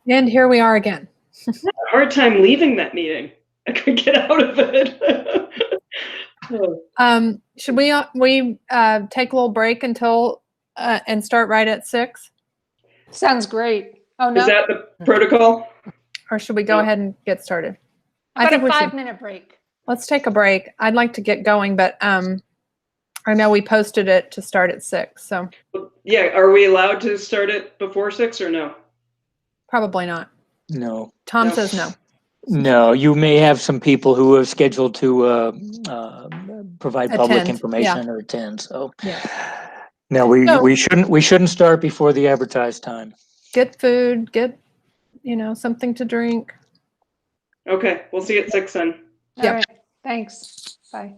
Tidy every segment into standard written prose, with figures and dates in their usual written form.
And here we are again. I had a hard time leaving that meeting. I couldn't get out of it. Should we take a little break until and start right at 6? Sounds great. Oh no. Is that the protocol? Or should we go ahead and get started? How about a 5-minute break? Let's take a break. I'd like to get going, but I know we posted it to start at 6. So yeah, are we allowed to start it before 6 or no? Probably not. No. Tom says no. No, you may have some people who have scheduled to provide public information or attend. So no, we shouldn't start before the advertised time. Get food, get something to drink. Okay, we'll see you at 6 then. All right. Thanks. Bye.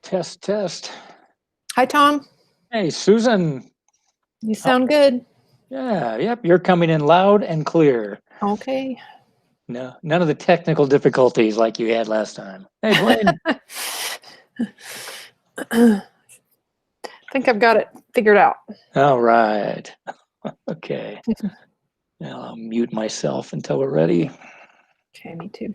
Test, test. Hi, Tom. Hey, Susan. You sound good. Yeah, yep, you're coming in loud and clear. Okay. No, none of the technical difficulties like you had last time. Hey, Blaine. I think I've got it figured out. All right. Okay. Now I'll mute myself until we're ready. Okay, me too.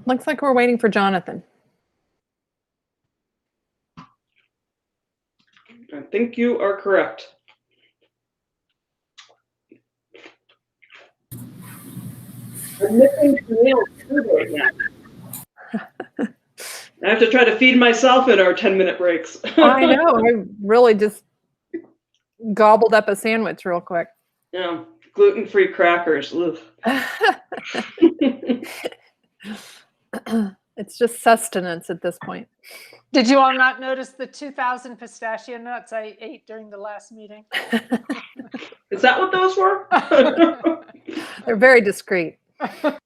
Looks like we're waiting for Jonathan. I think you are correct. I'm missing Camille too right now. I have to try to feed myself in our 10-minute breaks. I know. I really just gobbled up a sandwich real quick. Yeah, gluten-free crackers. It's just sustenance at this point. Did you all not notice the 2,000 pistachio nuts I ate during the last meeting? Is that what those were? They're very discreet. I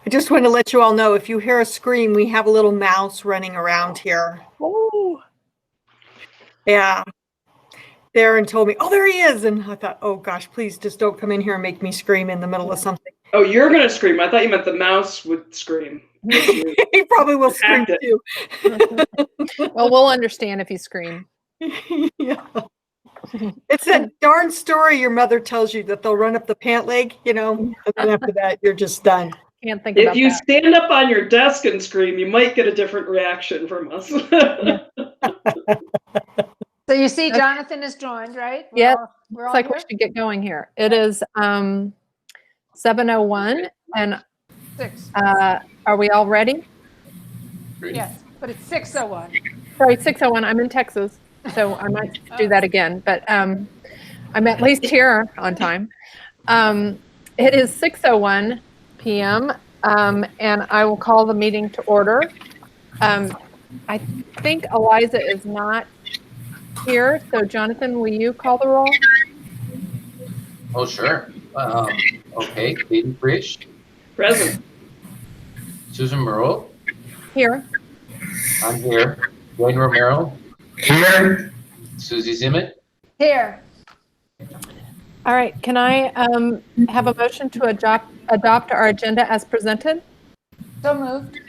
just want to let you all know, if you hear a scream, we have a little mouse running around here. Oh, Yeah. There and told me, oh, there he is. And I thought, oh gosh, please just don't come in here and make me scream in the middle of something. Oh, you're going to scream. I thought you meant the mouse would scream. He probably will scream too. well, we'll understand if you scream. Yeah. It's that darn story your mother tells you that they'll run up the pant leg, you know, and then after that, you're just done. Can't think about If you that. stand up on your desk and scream, you might get a different reaction from us. So you see, Jonathan is joined, right? Yeah, we're looks all like here? we should get going here. It is 7:01, and 6. are we all ready? Yes, but it's 6:01. Sorry, 6:01. I'm in Texas, so I might do that again, but I'm at least here on time. It is 6:01 p.m., and I will call the meeting to order. I think Eliza is not here. So Jonathan, will you call the roll? Oh, sure. Okay, Katie Frisch, Present. Susan Merle, Here. I'm here. Wayne Romero, Here. Susie Zimmett. Here. All right. Can I have a motion to adopt our agenda as presented? So moved.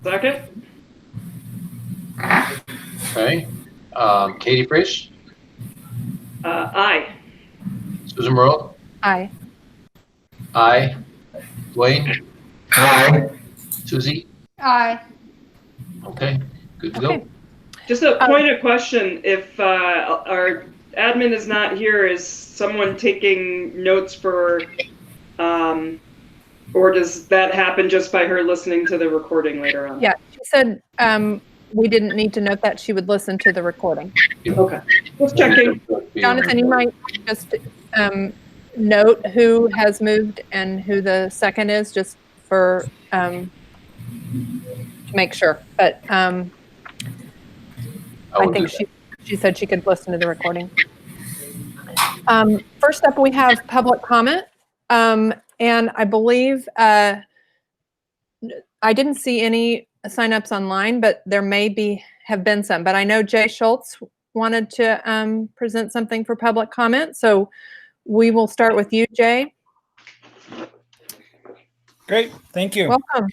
Second. Okay. Katie Frisch, Aye. Susan Merle, Aye. aye. Wayne, Aye. Susie. Aye. Okay, good to Okay. go. Just a point of question. If our admin is not here, is someone taking notes for, or does that happen just by her listening to the recording later on? Yeah, she said we didn't need to note that. She would listen to the recording. Okay. Just checking. Jonathan, you might just note who has moved and who the second is, just for to make sure. But I will think do she said she could listen to the recording. First up, we have public comment, and I believe I didn't see any signups online, but there may have been some. But I know Jay Schultz wanted to present something for public comment, so we will start with you, Jay. Great, thank you. Welcome.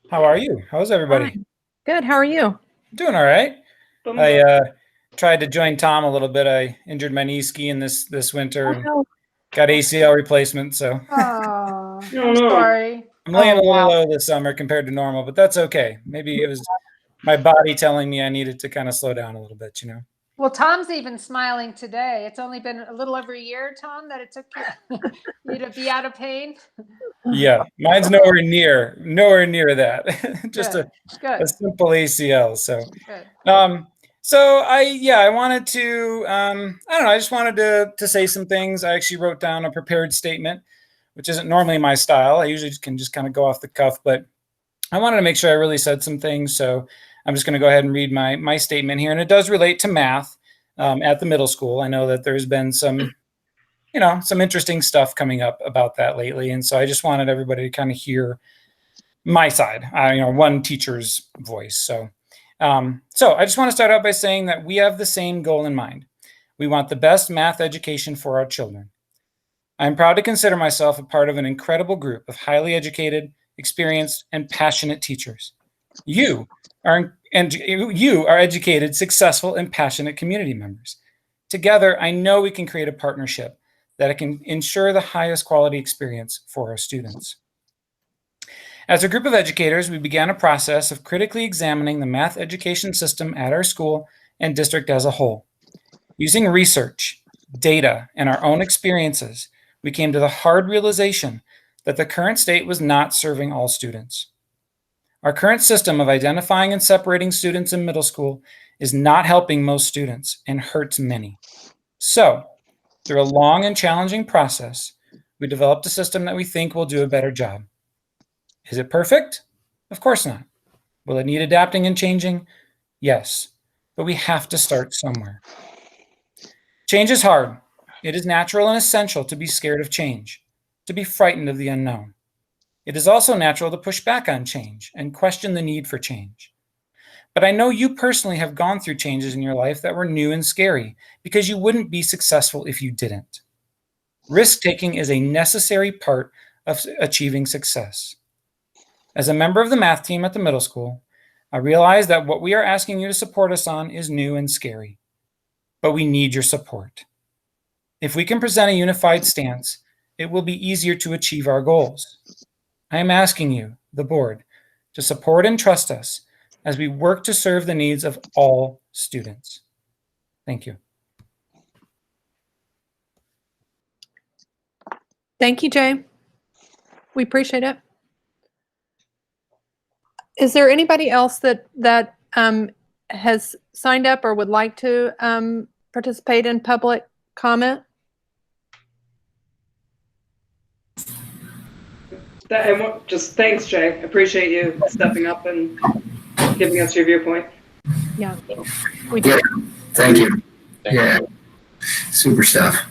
How are you? How's everybody? Fine. Good. How are you? Doing all right. Thumbs I up. tried to join Tom a little bit. I injured my knee skiing this winter and Oh, got ACL replacement, so Oh, No, I'm no. sorry. I'm laying a little wow. low this summer compared to normal, but that's okay. Maybe it was my body telling me I needed to kind of slow down a little bit, you know? Well, Tom's even smiling today. It's only been a little over a year, Tom, that it took you to be out of pain. Yeah, mine's nowhere near that. Just Good. a Good. simple ACL. So, Good. so I wanted to, I don't know, I just wanted to say some things. I actually wrote down a prepared statement, which isn't normally my style. I usually can just kind of go off the cuff, but I wanted to make sure I really said some things. So I'm just going to go ahead and read my statement here. And it does relate to math at the middle school. I know that there's been some interesting stuff coming up about that lately. And so I just wanted everybody to kind of hear my side, one teacher's voice. So I just want to start out by saying that we have the same goal in mind. We want the best math education for our children. I'm proud to consider myself a part of an incredible group of highly educated, experienced, and passionate teachers. You are educated, successful, and passionate community members. Together, I know we can create a partnership that can ensure the highest quality experience for our students. As a group of educators, we began a process of critically examining the math education system at our school and district as a whole. Using research, data, and our own experiences, we came to the hard realization that the current state was not serving all students. Our current system of identifying and separating students in middle school is not helping most students and hurts many. So, through a long and challenging process, we developed a system that we think will do a better job. Is it perfect? Of course not. Will it need adapting and changing? Yes, but we have to start somewhere. Change is hard. It is natural and essential to be scared of change, to be frightened of the unknown. It is also natural to push back on change and question the need for change. But I know you personally have gone through changes in your life that were new and scary because you wouldn't be successful if you didn't. Risk-taking is a necessary part of achieving success. As a member of the math team at the middle school, I realize that what we are asking you to support us on is new and scary, but we need your support. If we can present a unified stance, it will be easier to achieve our goals. I am asking you, the board, to support and trust us as we work to serve the needs of all students. Thank you. Thank you, Jay. We appreciate it. Is there anybody else that has signed up or would like to participate in public comment? Just thanks, Jay. Appreciate you stepping up and giving us your viewpoint. Yeah, we do. Yeah, thank you. Thank Yeah, you. super stuff.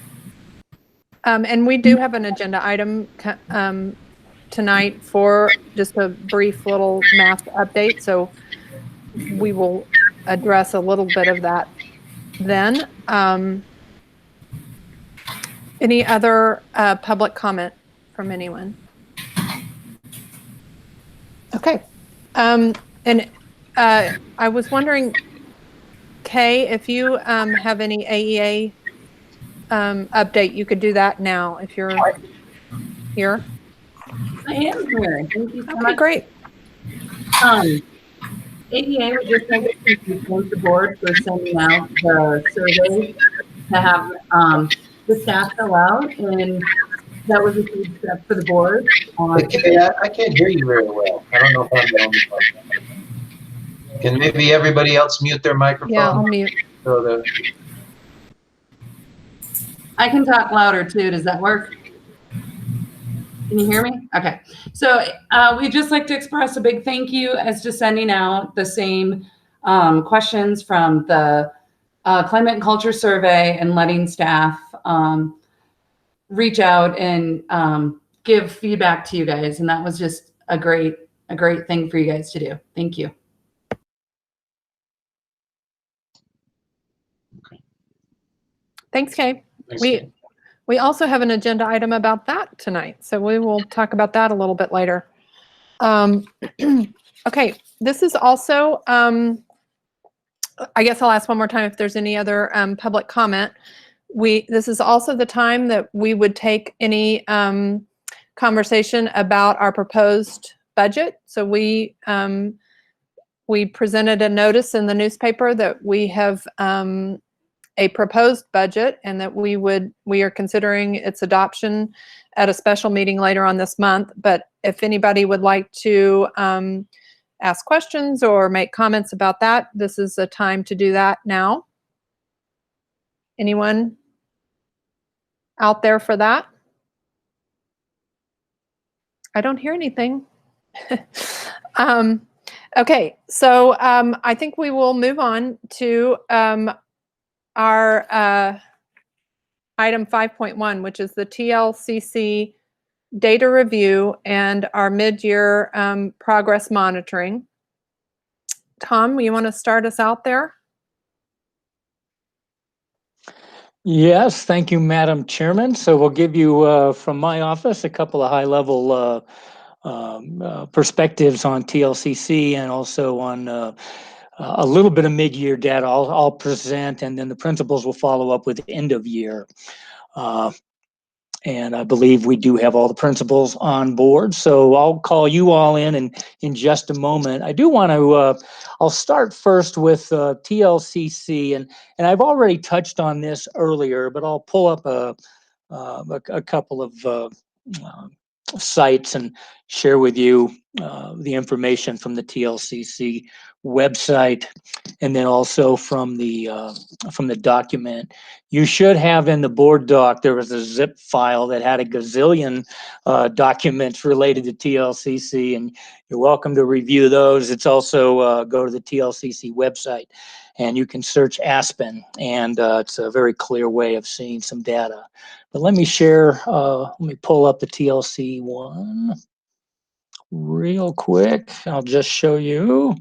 And we do have an agenda item tonight for just a brief little math update. So we will address a little bit of that then. Any other public comment from anyone? Okay. And I was wondering, Kay, if you have any AEA update, you could do that now if you're here. I am here. Thank you so Okay, much. great. ADA would just like to thank the board for sending out the survey to have the staff fill out, and that was a huge step for the board. Okay, I can't hear you very well. I don't know if I'm the only one. Can maybe everybody else mute their microphone? Yeah, I'll mute. So I can talk louder too. Does that work? Can you hear me? Okay. So we'd just like to express a big thank you as to sending out the same questions from the Climate and Culture Survey and letting staff reach out and give feedback to you guys. And that was just a great thing for you guys to do. Thank you. Thanks, Kay. Thanks. We also have an agenda item about that tonight, so we will talk about that a little bit later. Okay, this is also, I guess I'll ask one more time if there's any other public comment. This is also the time that we would take any conversation about our proposed budget. So we presented a notice in the newspaper that we have a proposed budget and that we are considering its adoption at a special meeting later on this month. But if anybody would like to ask questions or make comments about that, this is a time to do that now. Anyone out there for that? I don't hear anything. Okay, so I think we will move on to our item 5.1, which is the TLCC data review and our mid-year progress monitoring. Tom, you want to start us out there? Yes, thank you, Madam Chairman. So we'll give you, from my office, a couple of high-level perspectives on TLCC and also on a little bit of mid-year data I'll present, and then the principals will follow up with end of year. And I believe we do have all the principals on board, so I'll call you all in just a moment. I do want to, I'll start first with TLCC, and I've already touched on this earlier, but I'll pull up a couple of sites and share with you the information from the TLCC website, and then also from the document. You should have in the board doc, there was a zip file that had a gazillion documents related to TLCC, and you're welcome to review those. It's also go to the TLCC website and you can search Aspen, and it's a very clear way of seeing some data. But let me share, let me pull up the TLC one real quick. I'll just show you.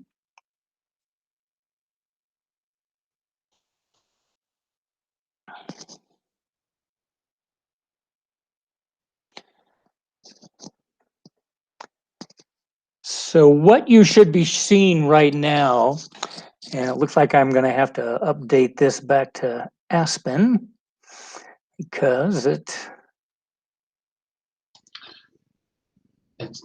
So what you should be seeing right now, and it looks like I'm going to have to update this back to Aspen because it's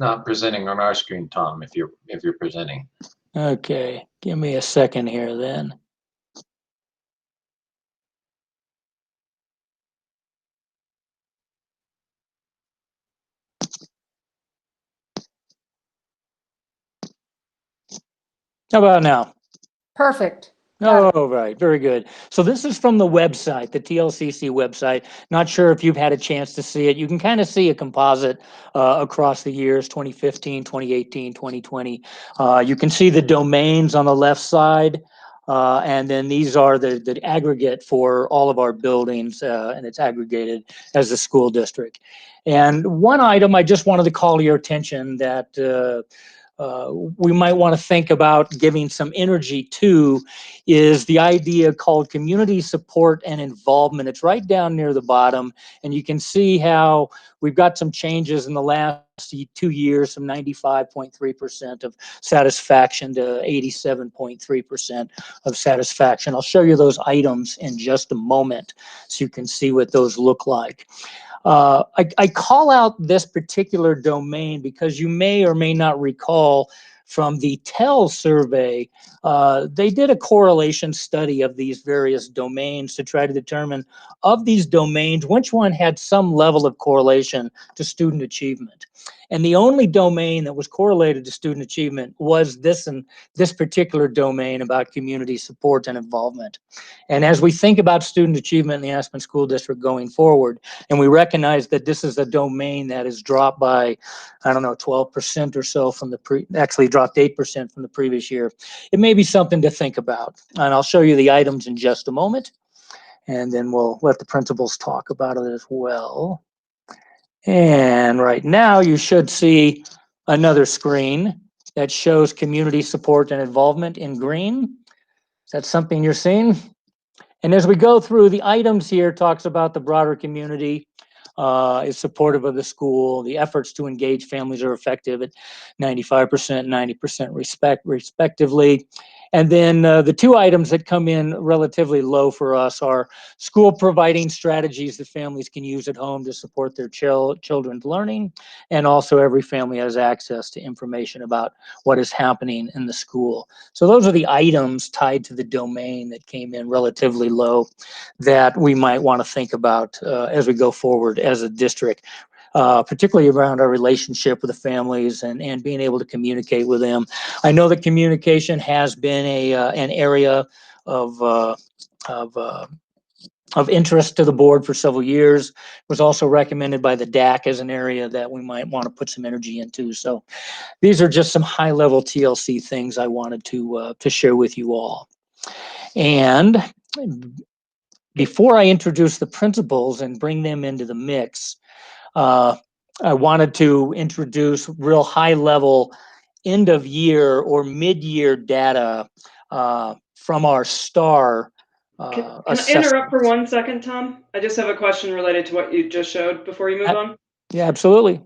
not presenting on our screen, Tom, if you're presenting. okay. Give me a second here then. How about now? Perfect. Oh, right. Very good. So this is from the website, the TLCC website. Not sure if you've had a chance to see it. You can kind of see a composite across the years, 2015, 2018, 2020. You can see the domains on the left side. And then these are the aggregate for all of our buildings, and it's aggregated as the school district. And one item I just wanted to call to your attention that we might want to think about giving some energy to is the idea called community support and involvement. It's right down near the bottom, and you can see how we've got some changes in the last 2 years from 95.3% of satisfaction to 87.3% of satisfaction. I'll show you those items in just a moment so you can see what those look like. I call out this particular domain because you may or may not recall from the TEL survey, they did a correlation study of these various domains to try to determine of these domains, which one had some level of correlation to student achievement. And the only domain that was correlated to student achievement was this particular domain about community support and involvement. And as we think about student achievement in the Aspen School District going forward, and we recognize that this is a domain that has dropped by, I don't know, 12% or so from actually dropped 8% from the previous year, it may be something to think about. And I'll show you the items in just a moment, and then we'll let the principals talk about it as well. And right now you should see another screen that shows community support and involvement in green. Is that something you're seeing? And as we go through, the items here talks about the broader community is supportive of the school. The efforts to engage families are effective at 95%, 90% respectively. And then the two items that come in relatively low for us are school providing strategies that families can use at home to support their children's learning. And also every family has access to information about what is happening in the school. So those are the items tied to the domain that came in relatively low that we might want to think about as we go forward as a district. Particularly around our relationship with the families and being able to communicate with them. I know that communication has been an area of interest to the board for several years. It was also recommended by the DAC as an area that we might want to put some energy into. So these are just some high-level TLC things I wanted to share with you all. And before I introduce the principals and bring them into the mix, I wanted to introduce real high-level end-of-year or mid-year data from our STAR Can I assessment. interrupt for 1 second, Tom? I just have a question related to what you just showed before you move on. Yeah, absolutely.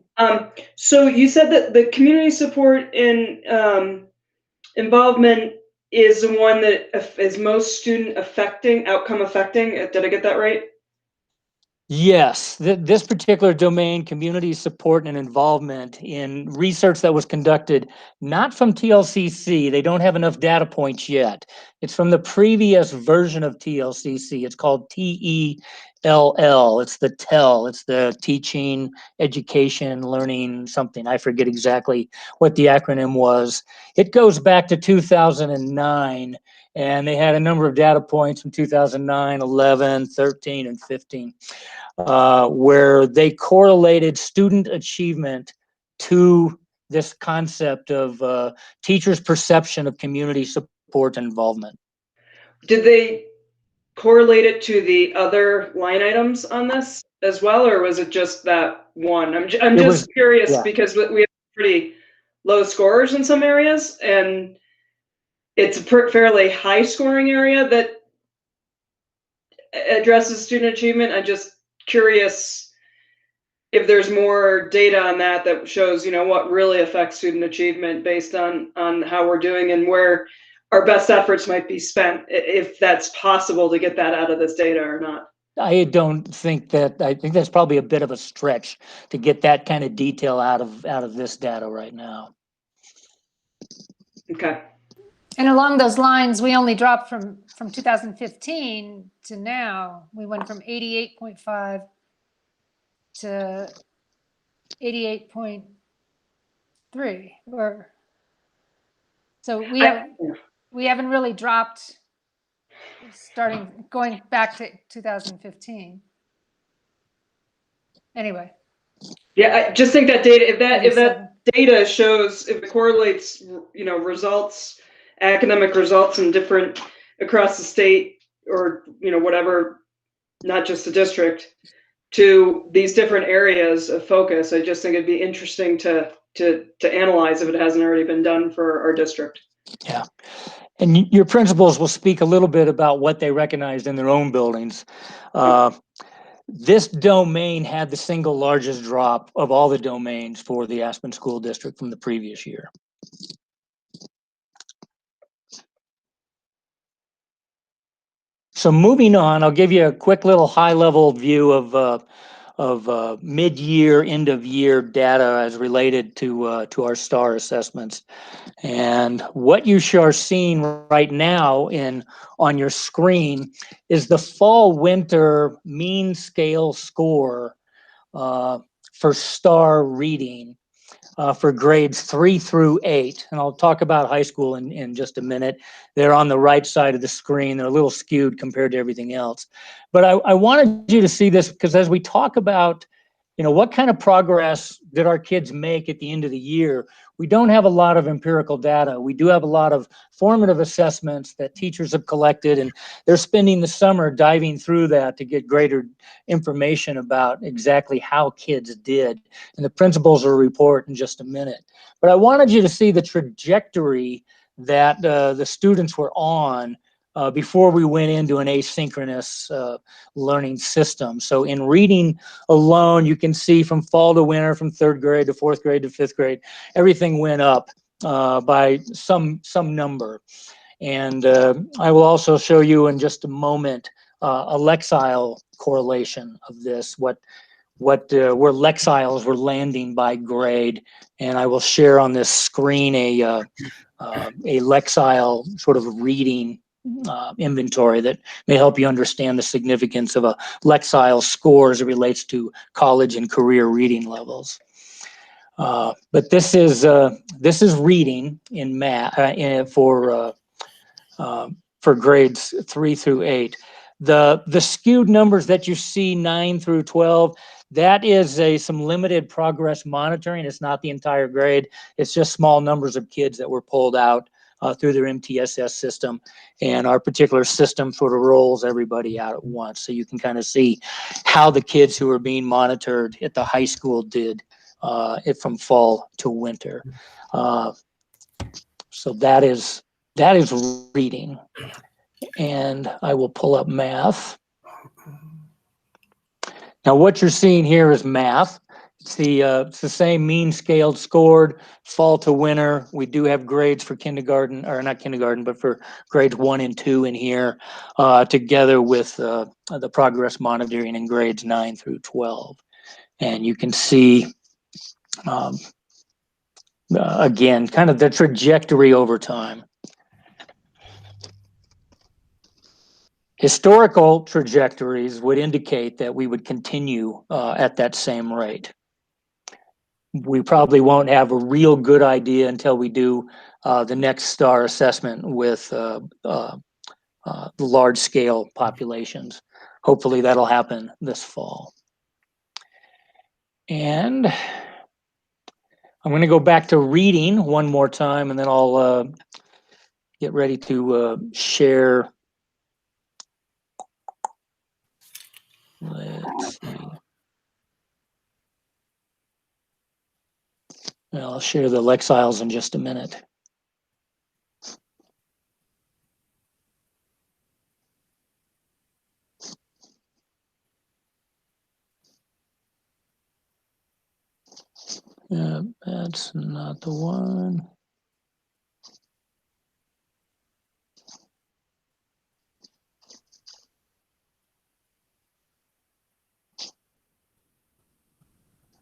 So you said that the community support and involvement is the one that is most student affecting, outcome affecting. Did I get that right? Yes, this particular domain, community support and involvement, in research that was conducted, not from TLCC, they don't have enough data points yet. It's from the previous version of TLCC. It's called TELL. It's the TEL. It's the teaching, education, learning, something. I forget exactly what the acronym was. It goes back to 2009, and they had a number of data points from 2009, 11, 13, and 15. Where they correlated student achievement to this concept of teachers' perception of community support and involvement. Did they correlate it to the other line items on this as well, or was it just that one? I'm just curious, yeah, because we have pretty low scores in some areas, and it's a fairly high scoring area that addresses student achievement. I'm just curious if there's more data on that shows, what really affects student achievement based on how we're doing and where our best efforts might be spent, if that's possible to get that out of this data or not. I think that's probably a bit of a stretch to get that kind of detail out of this data right now. Okay. And along those lines, we only dropped from 2015 to now. We went from 88.5 to 88.3. So we haven't really dropped going back to 2015. Anyway. Yeah, I just think that data, if that 87. data shows, if it correlates, you know, results, academic results in different across the state, or you know, whatever, not just the district, to these different areas of focus, I just think it'd be interesting to analyze if it hasn't already been done for our district. Yeah. And your principals will speak a little bit about what they recognized in their own buildings. This domain had the single largest drop of all the domains for the Aspen School District from the previous year. So moving on, I'll give you a quick little high-level view of mid-year, end-of-year data as related to our STAR assessments. And what you are seeing right now on your screen is the fall-winter mean scale score for STAR reading for grades 3 through 8. And I'll talk about high school in just a minute. They're on the right side of the screen. They're a little skewed compared to everything else. But I wanted you to see this because as we talk about, you know, what kind of progress did our kids make at the end of the year, we don't have a lot of empirical data. We do have a lot of formative assessments that teachers have collected, and they're spending the summer diving through that to get greater information about exactly how kids did. And the principals will report in just a minute. But I wanted you to see the trajectory that the students were on before we went into an asynchronous learning system. So in reading alone, you can see from fall to winter, from 3rd grade to 4th grade to 5th grade, everything went up by some number. And I will also show you in just a moment a Lexile correlation of this, where Lexiles were landing by grade. And I will share on this screen a Lexile sort of reading inventory that may help you understand the significance of a Lexile score as it relates to college and career reading levels. But this is reading in math for grades 3 through 8. The skewed numbers that you see 9 through 12, that is some limited progress monitoring. It's not the entire grade. It's just small numbers of kids that were pulled out through their MTSS system. And our particular system sort of rolls everybody out at once. So you can kind of see how the kids who are being monitored at the high school did from fall to winter. So that is reading. And I will pull up math. Now what you're seeing here is math. It's the same mean scaled scored fall to winter. We do have grades for kindergarten, or not kindergarten, but for grades 1 and 2 in here, together with the progress monitoring in grades 9 through 12. And you can see, again, kind of the trajectory over time. Historical trajectories would indicate that we would continue at that same rate. We probably won't have a real good idea until we do the next STAR assessment with large scale populations. Hopefully that'll happen this fall. And I'm going to go back to reading one more time, and then I'll get ready to share. Let's see. I'll share the Lexiles in just a minute. That's not the one.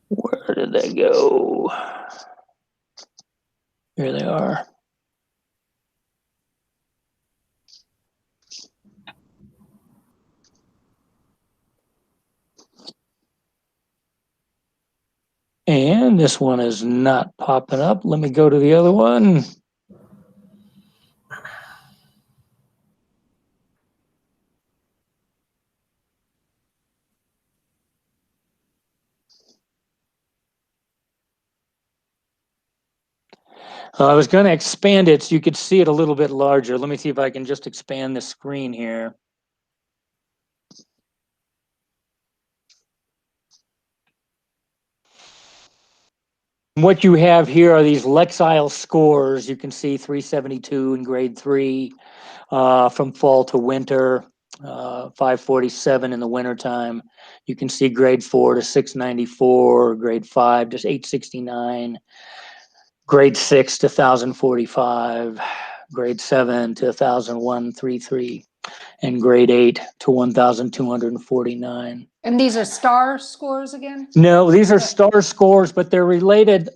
Where did they go? Here they are. And this one is not popping up. Let me go to the other one. I was going to expand it so you could see it a little bit larger. Let me see if I can just expand the screen here. What you have here are these Lexile scores. You can see 372 in grade 3 from fall to winter, 547 in the wintertime. You can see grade 4 to 694, grade 5 to 869, grade 6 to 1045, grade 7 to 1001.33, and grade 8 to 1249. And these are star scores again? No, these are star scores, but they're related.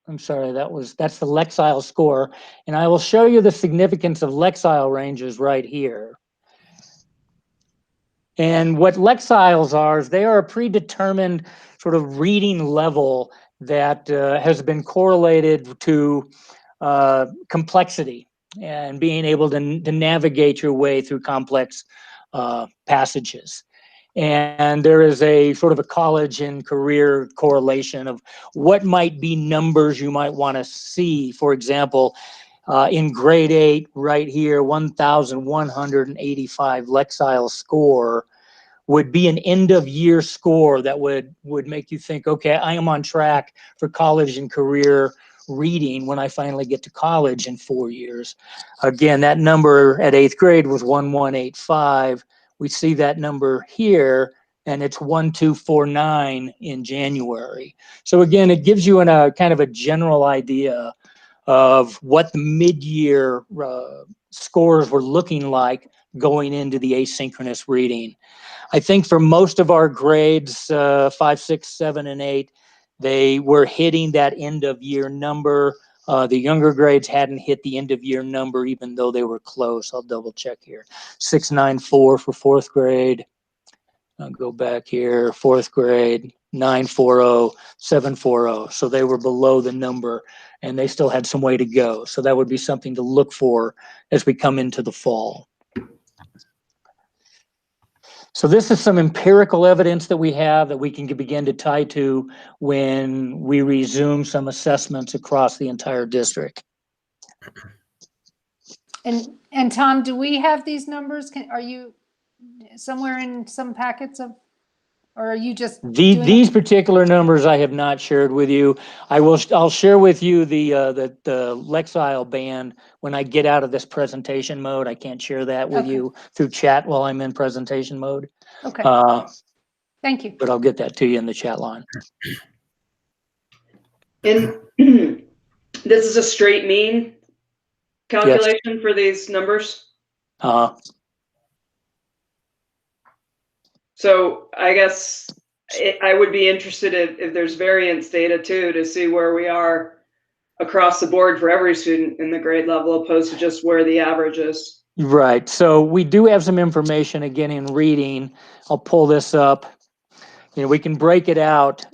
I'm sorry, that's the Lexile score. And I will show you the significance of Lexile ranges right here. And what Lexiles are is they are a predetermined sort of reading level that has been correlated to complexity and being able to navigate your way through complex passages. And there is a sort of a college and career correlation of what might be numbers you might want to see. For example, in grade 8 right here, 1,185 Lexile score would be an end of year score that would make you think, okay, I am on track for college and career reading when I finally get to college in 4 years. Again, that number at 8th grade was 1185. We see that number here, and it's 1249 in January. So again, it gives you a kind of a general idea of what the mid-year scores were looking like going into the asynchronous reading. I think for most of our grades, 5, 6, 7, and 8, they were hitting that end of year number. The younger grades hadn't hit the end of year number, even though they were close. I'll double check here. 694 for 4th grade. I'll go back here, 4th grade, 940, 740. So they were below the number and they still had some way to go. So that would be something to look for as we come into the fall. So this is some empirical evidence that we have that we can begin to tie to when we resume some assessments across the entire district. And Tom, do we have these numbers? Are you somewhere in some packets of, or are you just these particular numbers I have not shared with you. I'll share with you the Lexile band when I get out of this presentation mode. I can't share that with you through chat while I'm in presentation mode. Okay. Thank you. But I'll get that to you in the chat line. And this is a straight mean calculation for these numbers? So I guess I would be interested if there's variance data too, to see where we are across the board for every student in the grade level, opposed to just where the average is. Right. So we do have some information again in reading. I'll pull this up. You know, we can break it out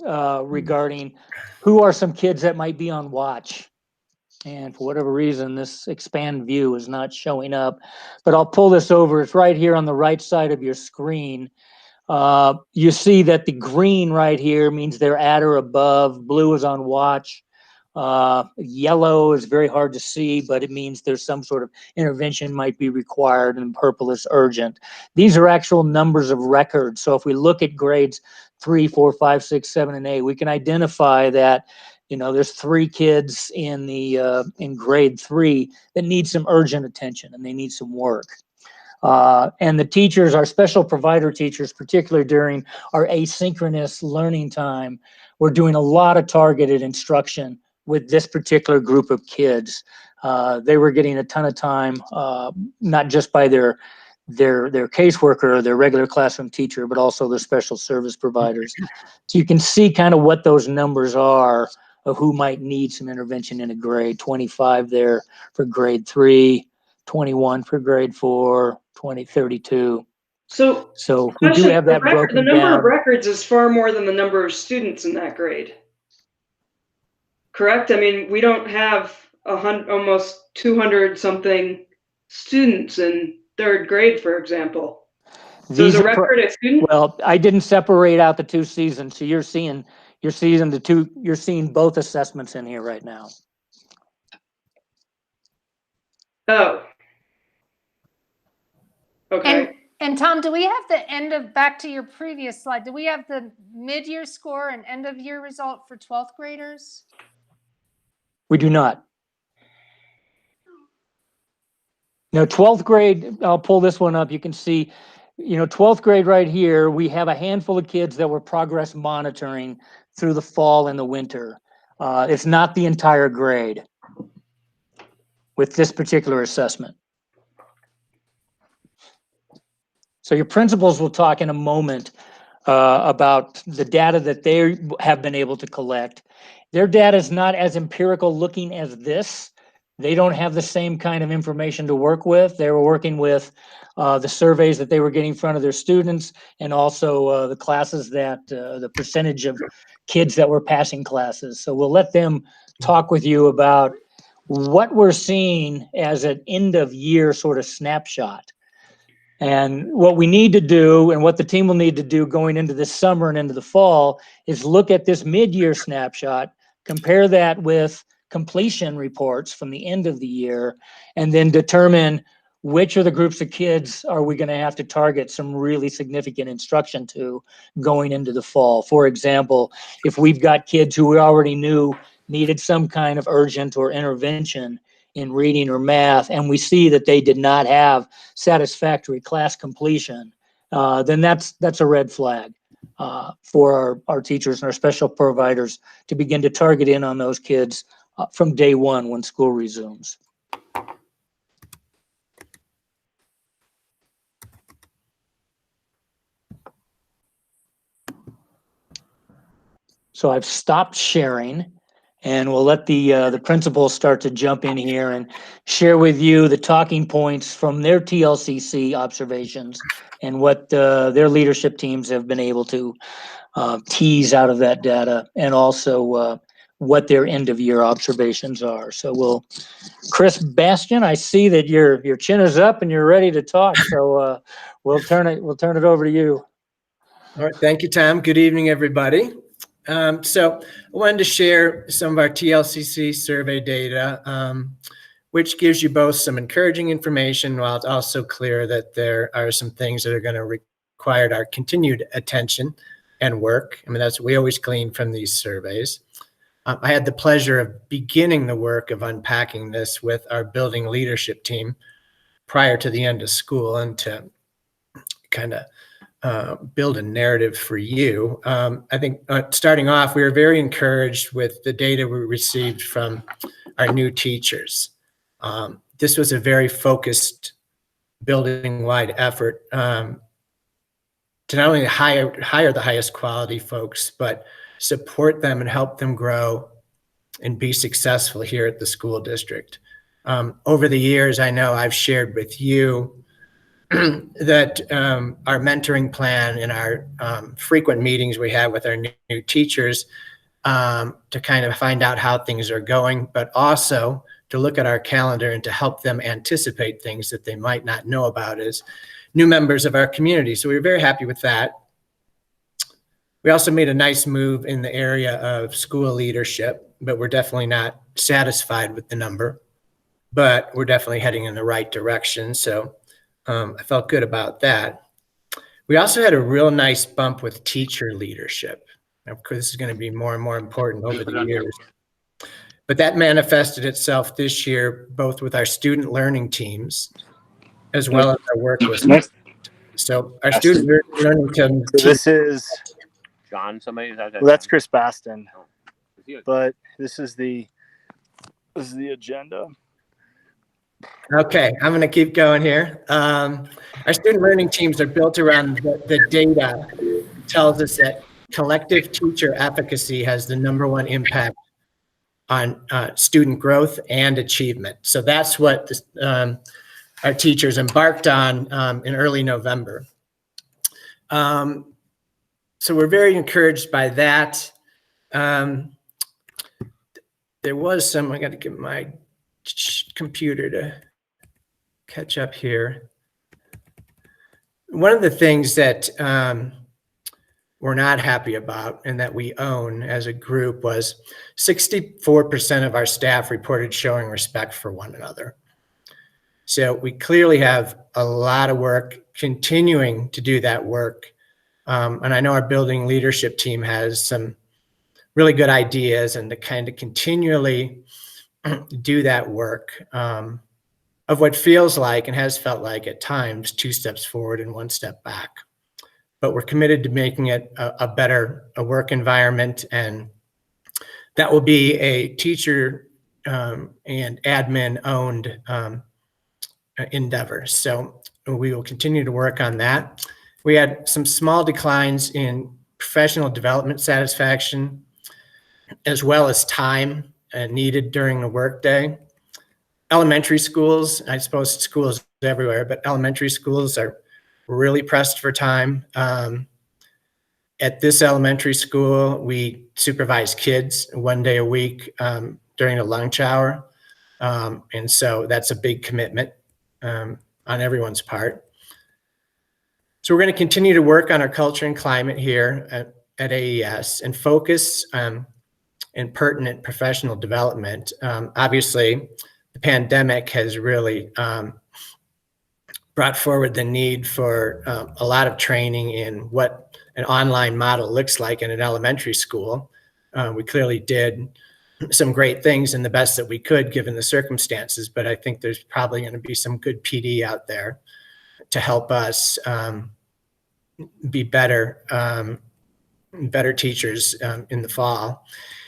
regarding who are some kids that might be on watch. And for whatever reason, this expand view is not showing up, but I'll pull this over. It's right here on the right side of your screen. You see that the green right here means they're at or above. Blue is on watch. Yellow is very hard to see, but it means there's some sort of intervention might be required, and purple is urgent. These are actual numbers of records. So if we look at grades 3, 4, 5, 6, 7, and 8, we can identify that, you know, there's 3 kids in in grade 3 that need some urgent attention and they need some work. And the teachers, our special provider teachers, particularly during our asynchronous learning time, we're doing a lot of targeted instruction with this particular group of kids. They were getting a ton of time, not just by their caseworker, their regular classroom teacher, but also the special service providers. So you can see kind of what those numbers are of who might need some intervention in a grade. 25 there for grade 3, 21 for grade 4, 20, 32. So we do have that broken down. The number of records is far more than the number of students in that grade. Correct? I mean, we don't have almost 200 something students in 3rd grade, for example. So is a record a student? Well, I didn't separate out the 2 seasons. So you're seeing both assessments in here right now. Oh. Okay. And Tom, do we have the back to your previous slide, do we have the mid-year score and end of year result for 12th graders? We do not. Now, 12th grade, I'll pull this one up. You can see, 12th grade right here, we have a handful of kids that we're progress monitoring through the fall and the winter. It's not the entire grade with this particular assessment. So your principals will talk in a moment about the data that they have been able to collect. Their data is not as empirical looking as this. They don't have the same kind of information to work with. They were working with the surveys that they were getting in front of their students, and also the classes that, the percentage of kids that were passing classes. So we'll let them talk with you about what we're seeing as an end of year sort of snapshot. And what we need to do, and what the team will need to do going into this summer and into the fall, is look at this mid-year snapshot, compare that with completion reports from the end of the year, and then determine which of the groups of kids are we going to have to target some really significant instruction to going into the fall. For example, if we've got kids who we already knew needed some kind of urgent or intervention in reading or math, and we see that they did not have satisfactory class completion, then that's a red flag for our teachers and our special providers to begin to target in on those kids from day one when school resumes. So I've stopped sharing, and we'll let the principals start to jump in here and share with you the talking points from their TLCC observations and what their leadership teams have been able to tease out of that data, and also what their end of year observations are. So Chris Bastian, I see that your chin is up and you're ready to talk. So we'll turn it over to you. All right, thank you, Tom. Good evening, everybody. So I wanted to share some of our TLCC survey data, which gives you both some encouraging information, while it's also clear that there are some things that are going to require our continued attention and work. I mean, that's what we always glean from these surveys. I had the pleasure of beginning the work of unpacking this with our building leadership team prior to the end of school, and to kind of build a narrative for you. I think starting off, we were very encouraged with the data we received from our new teachers. This was a very focused building-wide effort to not only hire the highest quality folks, but support them and help them grow and be successful here at the school district. Over the years, I know I've shared with you that our mentoring plan and our frequent meetings we have with our new teachers to kind of find out how things are going, but also to look at our calendar and to help them anticipate things that they might not know about as new members of our community. So we were very happy with that. We also made a nice move in the area of school leadership, but we're definitely not satisfied with the number, but we're definitely heading in the right direction. So I felt good about that. We also had a real nice bump with teacher leadership. Of course, this is going to be more and more important over the years. But that manifested itself this year, both with our student learning teams, as well as our work with. So our student learning team. This is John. Somebody. Well, that's Chris Baston. But this is the agenda. Okay, I'm going to keep going here. Our student learning teams are built around the data. It tells us that collective teacher efficacy has the #1 impact on student growth and achievement. So that's what our teachers embarked on in early November. So we're very encouraged by that. There was some, I got to get my computer to catch up here. One of the things that we're not happy about and that we own as a group was 64% of our staff reported showing respect for one another. So we clearly have a lot of work continuing to do that work. And I know our building leadership team has some really good ideas and to kind of continually do that work of what feels like and has felt like at times 2 steps forward and 1 step back. But we're committed to making it a better work environment, and that will be a teacher and admin owned endeavor. So we will continue to work on that. We had some small declines in professional development satisfaction, as well as time needed during the workday. Elementary schools, I suppose schools everywhere, but elementary schools are really pressed for time. At this elementary school, we supervise kids 1 day a week during the lunch hour. And so that's a big commitment on everyone's part. So we're going to continue to work on our culture and climate here at AES and focus in pertinent professional development. Obviously, the pandemic has really brought forward the need for a lot of training in what an online model looks like in an elementary school. We clearly did some great things and the best that we could given the circumstances, but I think there's probably going to be some good PD out there to help us be better teachers in the fall.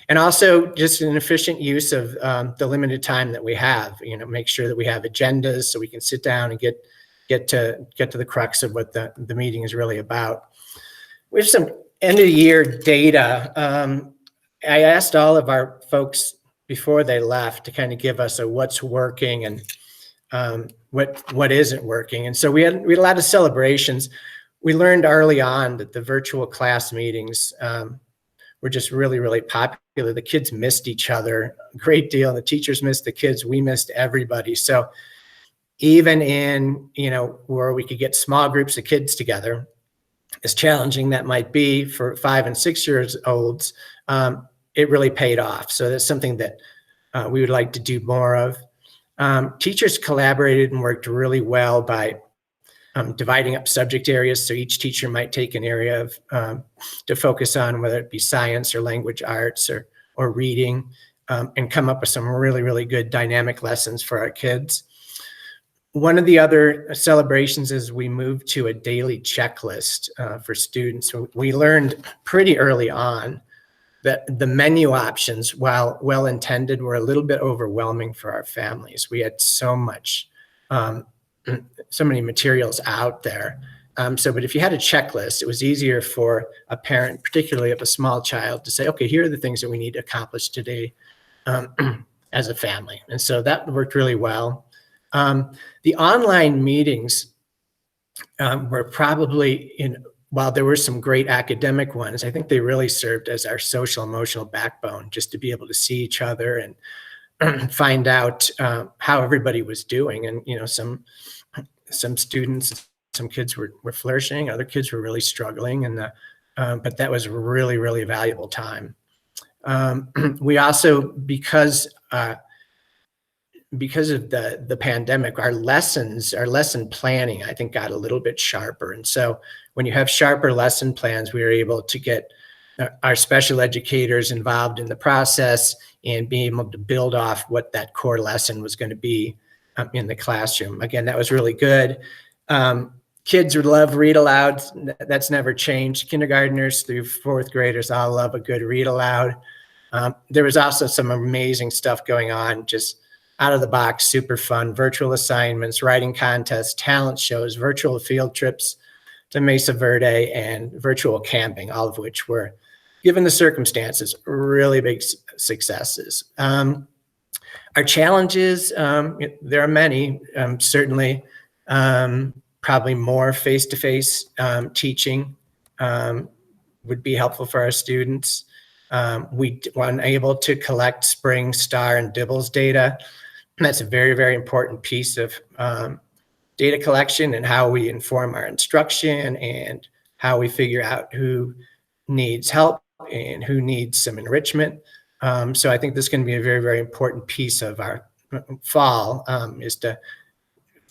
And also just an efficient use of the limited time that we have, make sure that we have agendas so we can sit down and get to the crux of what the meeting is really about. We have some end of the year data. I asked all of our folks before they left to kind of give us a what's working and what isn't working. And so we had a lot of celebrations. We learned early on that the virtual class meetings were just really, really popular. The kids missed each other a great deal. The teachers missed the kids. We missed everybody. So even in, where we could get small groups of kids together, as challenging that might be for 5 and 6 years olds, it really paid off. So that's something that we would like to do more of. Teachers collaborated and worked really well by dividing up subject areas. So each teacher might take an area to focus on, whether it be science or language arts or reading, and come up with some really, really good dynamic lessons for our kids. One of the other celebrations is we moved to a daily checklist for students. We learned pretty early on that the menu options, while well-intended, were a little bit overwhelming for our families. We had so many materials out there. But if you had a checklist, it was easier for a parent, particularly of a small child, to say, okay, here are the things that we need to accomplish today as a family. And so that worked really well. The online meetings were probably, while there were some great academic ones, I think they really served as our social emotional backbone, just to be able to see each other and find out how everybody was doing. And, some students, some kids were flourishing, other kids were really struggling. But that was really, really valuable time. We also, because of the pandemic, our lesson planning, I think, got a little bit sharper. And so when you have sharper lesson plans, we were able to get our special educators involved in the process and be able to build off what that core lesson was going to be in the classroom. Again, that was really good. Kids would love read aloud. That's never changed. Kindergartners through 4th graders all love a good read aloud. There was also some amazing stuff going on, just out of the box, super fun, virtual assignments, writing contests, talent shows, virtual field trips to Mesa Verde, and virtual camping, all of which were, given the circumstances, really big successes. Our challenges, there are many, certainly probably more face-to-face teaching would be helpful for our students. We were unable to collect spring, star, and dibbles data. That's a very, very important piece of data collection and how we inform our instruction and how we figure out who needs help and who needs some enrichment. So I think this is going to be a very, very important piece of our fall, is to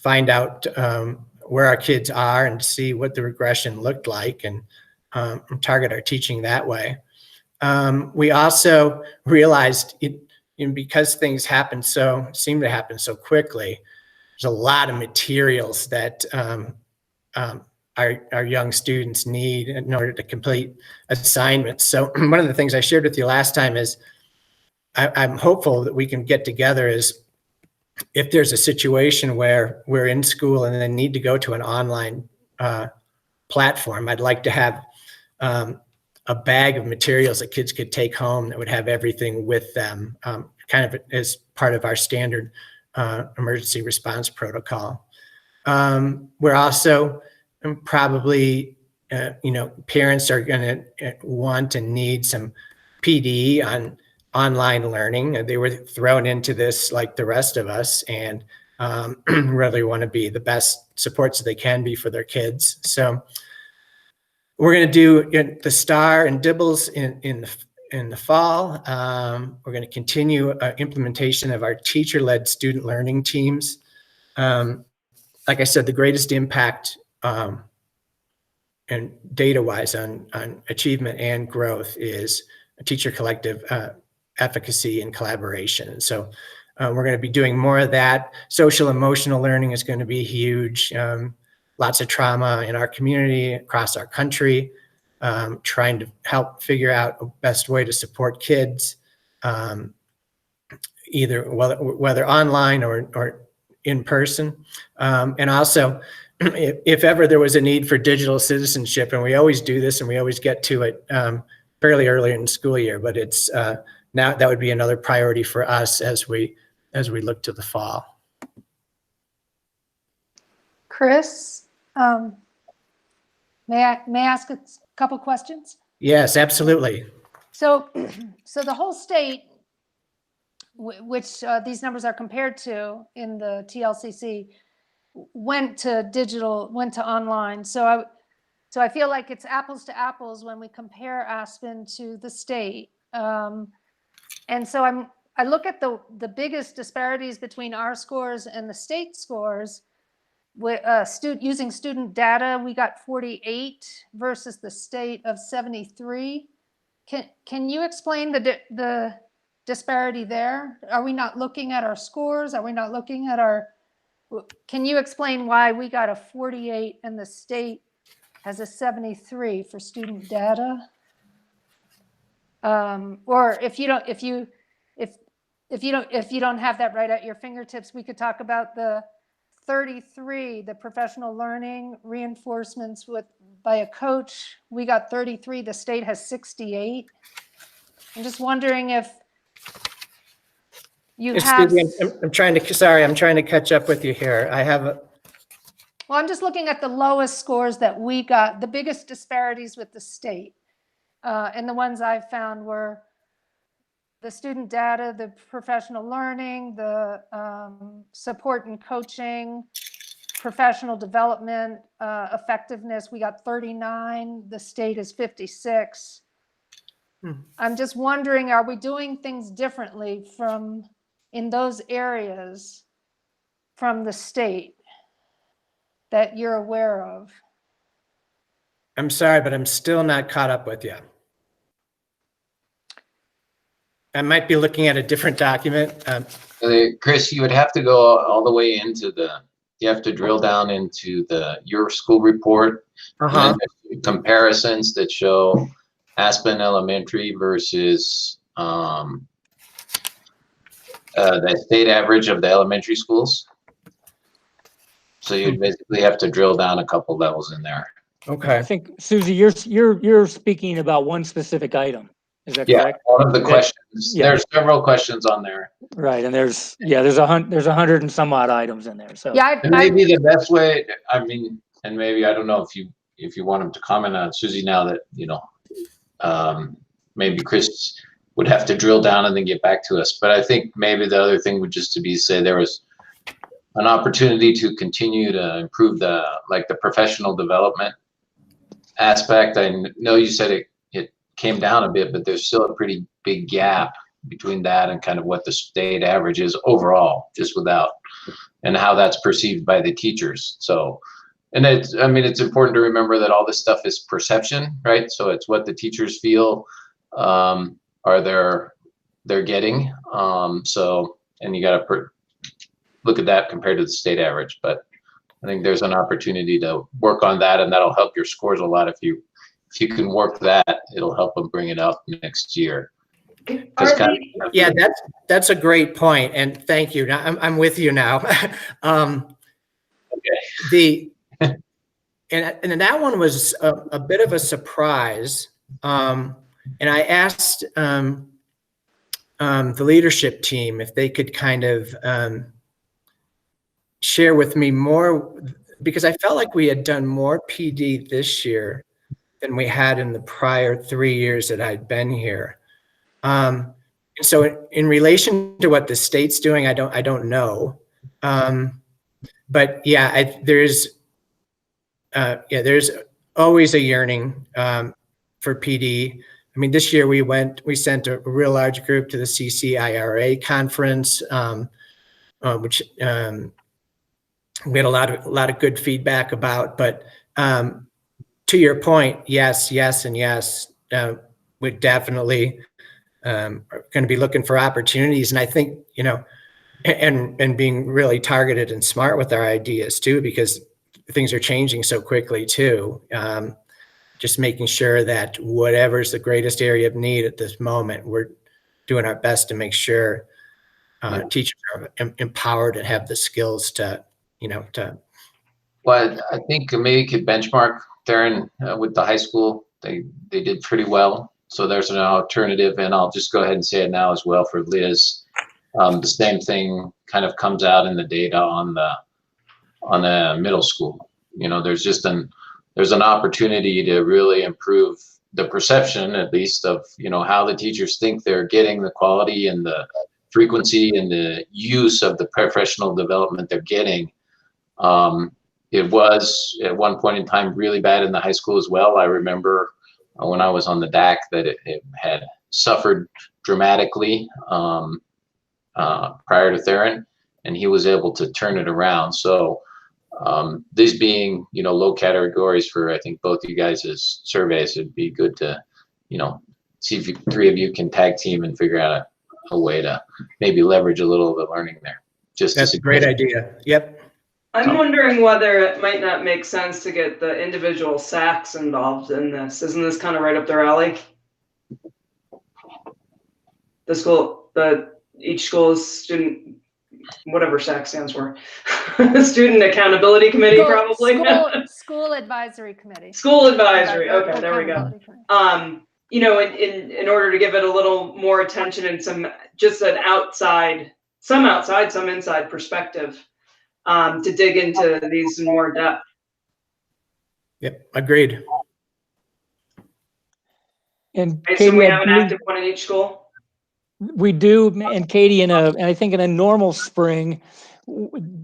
find out where our kids are and see what the regression looked like, and target our teaching that way. We also realized because things seem to happen so quickly, there's a lot of materials that our young students need in order to complete assignments. So one of the things I shared with you last time is I'm hopeful that we can get together is if there's a situation where we're in school and then need to go to an online platform, I'd like to have a bag of materials that kids could take home that would have everything with them, kind of as part of our standard emergency response protocol. We're also probably, parents are going to want and need some PD on online learning. They were thrown into this like the rest of us, and really want to be the best supports they can be for their kids. So we're going to do the STAR and DIBELS in the fall. We're going to continue implementation of our teacher-led student learning teams. Like I said, the greatest impact and data-wise on achievement and growth is a teacher collective efficacy and collaboration. So we're going to be doing more of that. Social emotional learning is going to be huge. Lots of trauma in our community, across our country, trying to help figure out a best way to support kids, either whether online or in person. And also, if ever there was a need for digital citizenship, and we always do this and we always get to it fairly early in the school year, but it's now that would be another priority for us as we look to the fall. Chris, may I ask a couple questions? Yes, absolutely. So the whole state, which these numbers are compared to in the TLCC, went to online. So I feel like it's apples to apples when we compare Aspen to the state. And so I look at the biggest disparities between our scores and the state scores. With using student data, we got 48 versus the state of 73. Can you explain the disparity there? Are we not looking at our scores? Are we not looking at can you explain why we got a 48 and the state has a 73 for student data? Or if you don't have that right at your fingertips, we could talk about the 33, the professional learning reinforcements by a coach. We got 33, the state has 68. I'm just wondering if you have. I'm trying to catch up with you here. Well, I'm just looking at the lowest scores that we got, the biggest disparities with the state. And the ones I found were the student data, the professional learning, the support and coaching, professional development, effectiveness. We got 39, the state is 56. I'm just wondering, are we doing things differently in those areas from the state that you're aware of? I'm sorry, but I'm still not caught up with you. I might be looking at a different document. Chris, you would have to go all the way into you have to drill down into your school report, and comparisons that show Aspen Elementary versus the state average of the elementary schools. So you basically have to drill down a couple levels in there. Okay. I think, Susie, you're speaking about one specific item. Is that correct? One of the questions. Yeah. There's several questions on there. Right, and there's 100 and some odd items in there. So yeah, maybe the best way. I mean, and maybe I don't know if you want him to comment on it, Susie, now that maybe Chris would have to drill down and then get back to us. But I think maybe the other thing would just to be say there was an opportunity to continue to improve the professional development aspect. I know you said it came down a bit, but there's still a pretty big gap between that and kind of what the state average is overall, just without, and how that's perceived by the teachers. So, and I mean, it's important to remember that all this stuff is perception, right? So it's what the teachers feel they're getting. So, and you got to look at that compared to the state average. But I think there's an opportunity to work on that, and that'll help your scores a lot. If you can work that, it'll help them bring it up next year. Yeah, that's a great point, and thank you. Now, I'm with you now. Okay. And that one was a bit of a surprise. And I asked the leadership team if they could kind of share with me more, because I felt like we had done more PD this year than we had in the prior 3 years that I'd been here. And so in relation to what the state's doing, I don't know. But yeah, there's always a yearning for PD. I mean, this year we sent a real large group to the CCIRA conference, which we had a lot of good feedback about. But to your point, yes, and yes, we're definitely are going to be looking for opportunities. And I think, and being really targeted and smart with our ideas too, because things are changing so quickly too. Just making sure that whatever's the greatest area of need at this moment, we're doing our best to make sure teachers are empowered and have the skills to. Well, I think maybe you could benchmark Theron with the high school. They did pretty well. So there's an alternative, and I'll just go ahead and say it now as well for Liz. The same thing kind of comes out in the data on the middle school. There's an opportunity to really improve the perception, at least, of how the teachers think they're getting the quality and the frequency and the use of the professional development they're getting. It was at one point in time really bad in the high school as well. I remember when I was on the DAC that it had suffered dramatically prior to Theron, and he was able to turn it around. So these being low categories for I think both you guys' surveys, it'd be good to see if three of you can tag team and figure out a way to maybe leverage a little of the learning there. That's a great idea. Yep. I'm wondering whether it might not make sense to get the individual SACs involved in this. Isn't this kind of right up their alley? Each school's student, whatever SAC stands for, Student Accountability Committee, probably. School Advisory Committee. School Advisory. Okay, there we go. In order to give it a little more attention and some inside perspective. To dig into these in more depth. Yep, agreed. And I assume we have an active one in each school. We do, and Katie, and I think in a normal spring,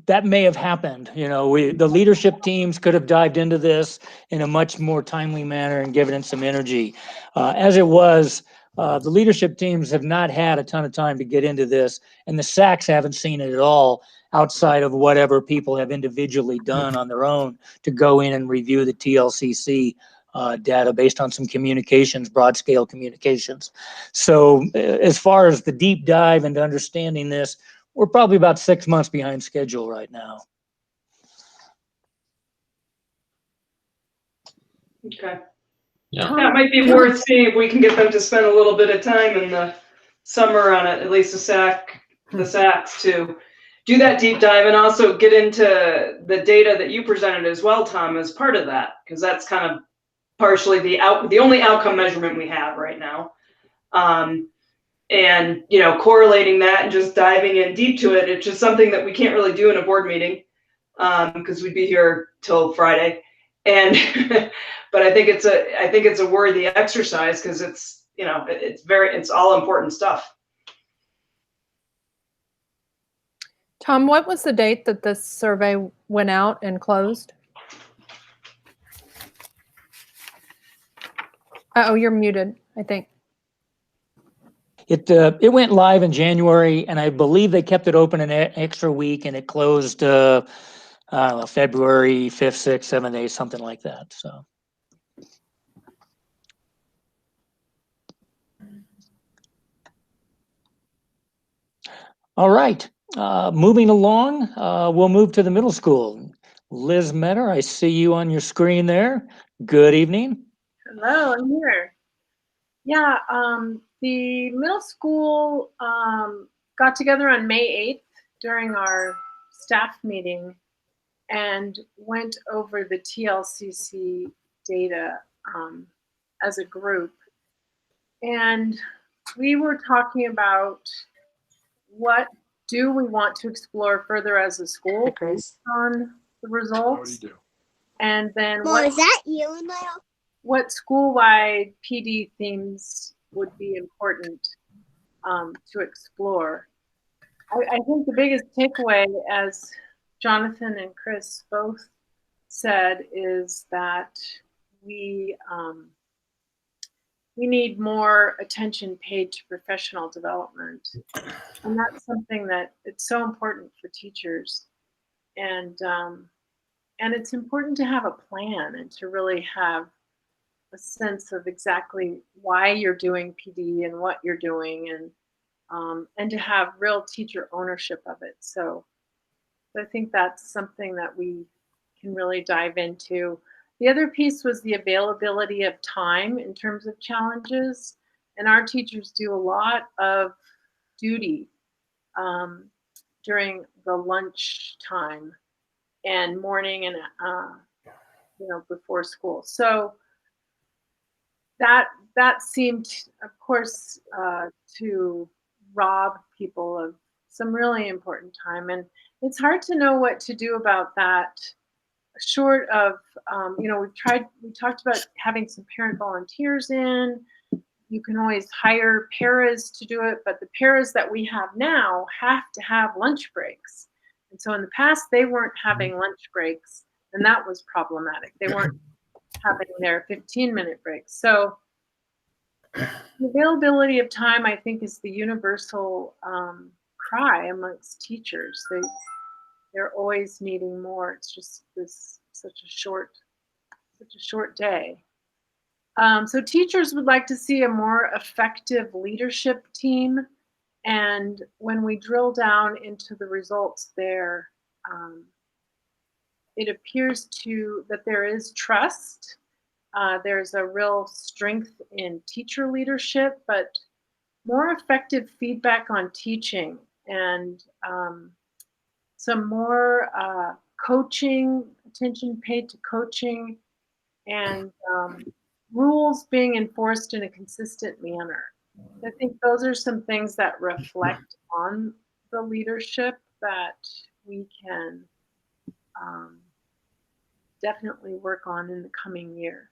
that may have happened. The leadership teams could have dived into this in a much more timely manner and given it some energy. As it was, the leadership teams have not had a ton of time to get into this, and the SACs haven't seen it at all, outside of whatever people have individually done on their own to go in and review the TLCC data based on some communications, broad scale communications. So as far as the deep dive into understanding this, we're probably about 6 months behind schedule right now. Okay. Yeah. That might be worth seeing if we can get them to spend a little bit of time in the summer on it, at least the SACs to do that deep dive and also get into the data that you presented as well, Tom, as part of that, because that's kind of partially the only outcome measurement we have right now. And correlating that and just diving in deep to it, it's just something that we can't really do in a board meeting because we'd be here till Friday. And but I think it's a worthy exercise because it's all important stuff. Tom, what was the date that this survey went out and closed? Oh, you're muted, I think. It went live in January, and I believe they kept it open an extra week, and it closed I don't know, February 5th, 6th, 7th, 8th, something like that. So. All right, moving along, we'll move to the middle school. Liz Menner, I see you on your screen there. Good evening. Hello, I'm here. Yeah, the middle school got together on May 8th during our staff meeting and went over the TLCC data as a group. And we were talking about what do we want to explore further as a school based on the results. And then Mom, is that you in my office? What school-wide PD themes would be important to explore. I think the biggest takeaway, as Jonathan and Chris both said, is that we need more attention paid to professional development. And that's something that it's so important for teachers. And it's important to have a plan and to really have a sense of exactly why you're doing PD and what you're doing, and to have real teacher ownership of it. So I think that's something that we can really dive into. The other piece was the availability of time in terms of challenges, and our teachers do a lot of duty during the lunch time and morning and before school. So that seemed, of course, to rob people of some really important time, and it's hard to know what to do about that. Short of, we talked about having some parent volunteers in. You can always hire paras to do it, but the paras that we have now have to have lunch breaks. And so in the past, they weren't having lunch breaks, and that was problematic. They weren't having their 15-minute breaks. So the availability of time, I think, is the universal cry amongst teachers. They're always needing more. It's just such a short day. So teachers would like to see a more effective leadership team. And when we drill down into the results there, it appears that there is trust. There's a real strength in teacher leadership, but more effective feedback on teaching and some more coaching, attention paid to coaching, and rules being enforced in a consistent manner. I think those are some things that reflect on the leadership that we can definitely work on in the coming year.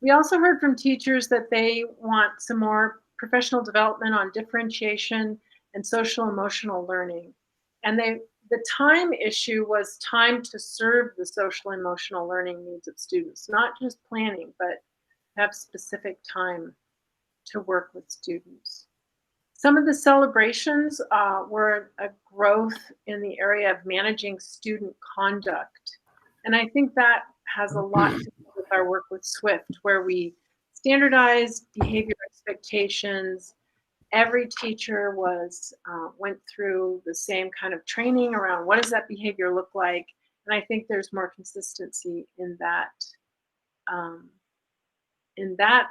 We also heard from teachers that they want some more professional development on differentiation and social emotional learning. And the time issue was time to serve the social emotional learning needs of students, not just planning, but have specific time to work with students. Some of the celebrations were a growth in the area of managing student conduct. And I think that has a lot to do with our work with SWIFT, where we standardized behavior expectations. Every teacher went through the same kind of training around what does that behavior look like. And I think there's more consistency in that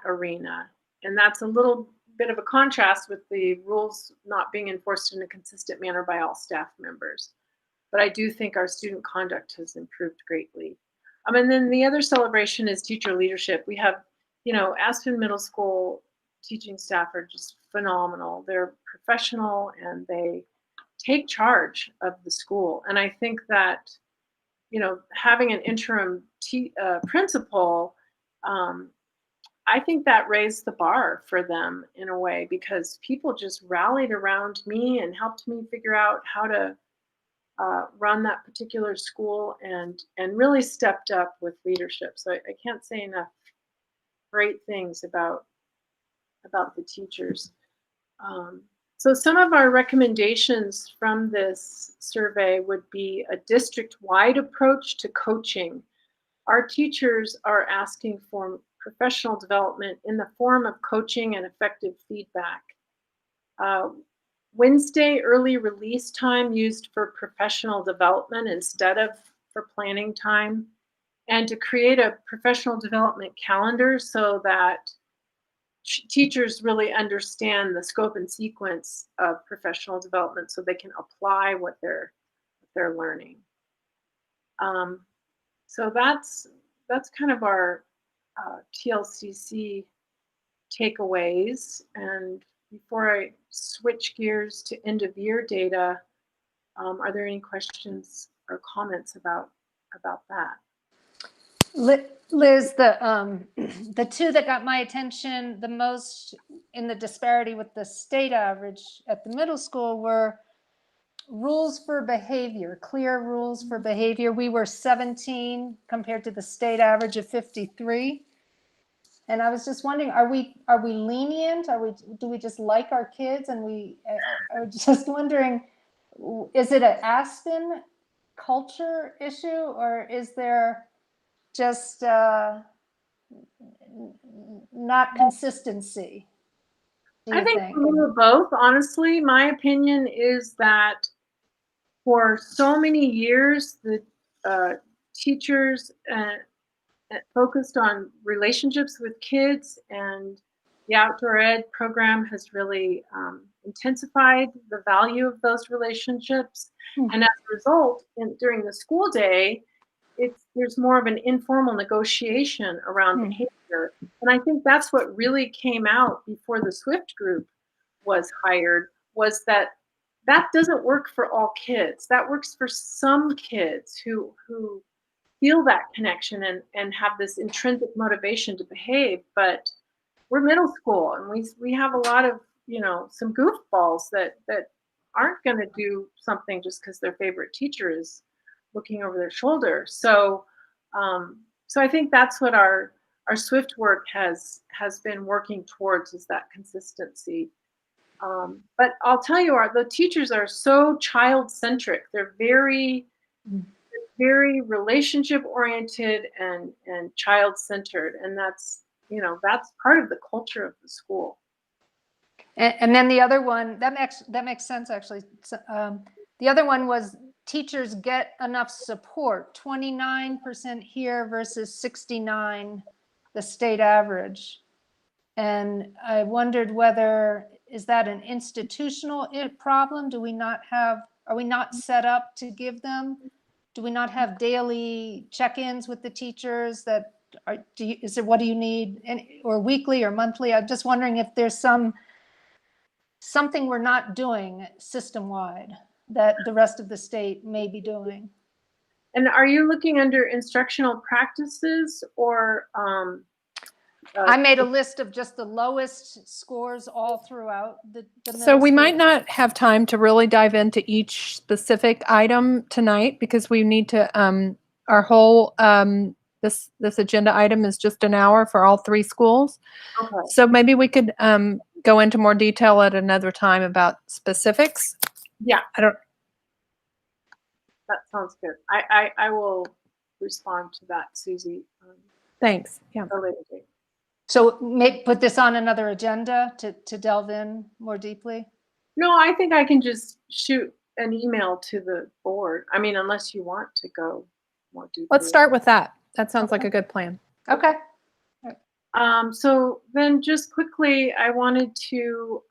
arena. And that's a little bit of a contrast with the rules not being enforced in a consistent manner by all staff members. But I do think our student conduct has improved greatly. And then the other celebration is teacher leadership. We have, Aspen Middle School teaching staff are just phenomenal. They're professional and they take charge of the school. And I think that, having an interim principal, I think that raised the bar for them in a way, because people just rallied around me and helped me figure out how to run that particular school and really stepped up with leadership. So I can't say enough great things about the teachers. So some of our recommendations from this survey would be a district-wide approach to coaching. Our teachers are asking for professional development in the form of coaching and effective feedback. Wednesday early release time used for professional development instead of for planning time, and to create a professional development calendar so that teachers really understand the scope and sequence of professional development so they can apply what they're learning. So that's kind of our TLCC takeaways. And before I switch gears to end of year data, are there any questions or comments about that? Liz, the two that got my attention the most in the disparity with the state average at the middle school were rules for behavior, clear rules for behavior. We were 17 compared to the state average of 53. And I was just wondering, are we lenient? Do we just like our kids? And I was just wondering, is it an Aspen culture issue, or is there just not consistency? I think a little of both. Honestly, my opinion is that for so many years, the teachers focused on relationships with kids, and the outdoor ed program has really intensified the value of those relationships. And as a result, during the school day, there's more of an informal negotiation around behavior. And I think that's what really came out before the SWIFT group was hired, was that doesn't work for all kids. That works for some kids who feel that connection and have this intrinsic motivation to behave. But we're middle school, and we have a lot of, some goofballs that aren't going to do something just because their favorite teacher is looking over their shoulder. So I think that's what our SWIFT work has been working towards, is that consistency. But I'll tell you, the teachers are so child-centric. They're very relationship oriented and child-centered, and that's part of the culture of the school. And then the other one that makes sense actually. The other one was teachers get enough support. 29% here versus 69%, the state average. And I wondered is that an institutional problem? Are we not set up to give them? Do we not have daily check-ins with the teachers what do you need, or weekly or monthly? I'm just wondering if there's something we're not doing system-wide that the rest of the state may be doing. And are you looking under instructional practices or? I made a list of just the lowest scores all throughout the So we might not have time to really dive into each specific item tonight, because we need to, our whole, this agenda item is just an hour for all three schools. Okay. So maybe we could go into more detail at another time about specifics. Yeah. That sounds good. I will respond to that, Susie. Thanks. Yeah. At a later date. So put this on another agenda to delve in more deeply? No, I think I can just shoot an email to the board. I mean, unless you want to go more deeply. Let's start with that. That sounds like a good plan. Okay. So then just quickly, I wanted to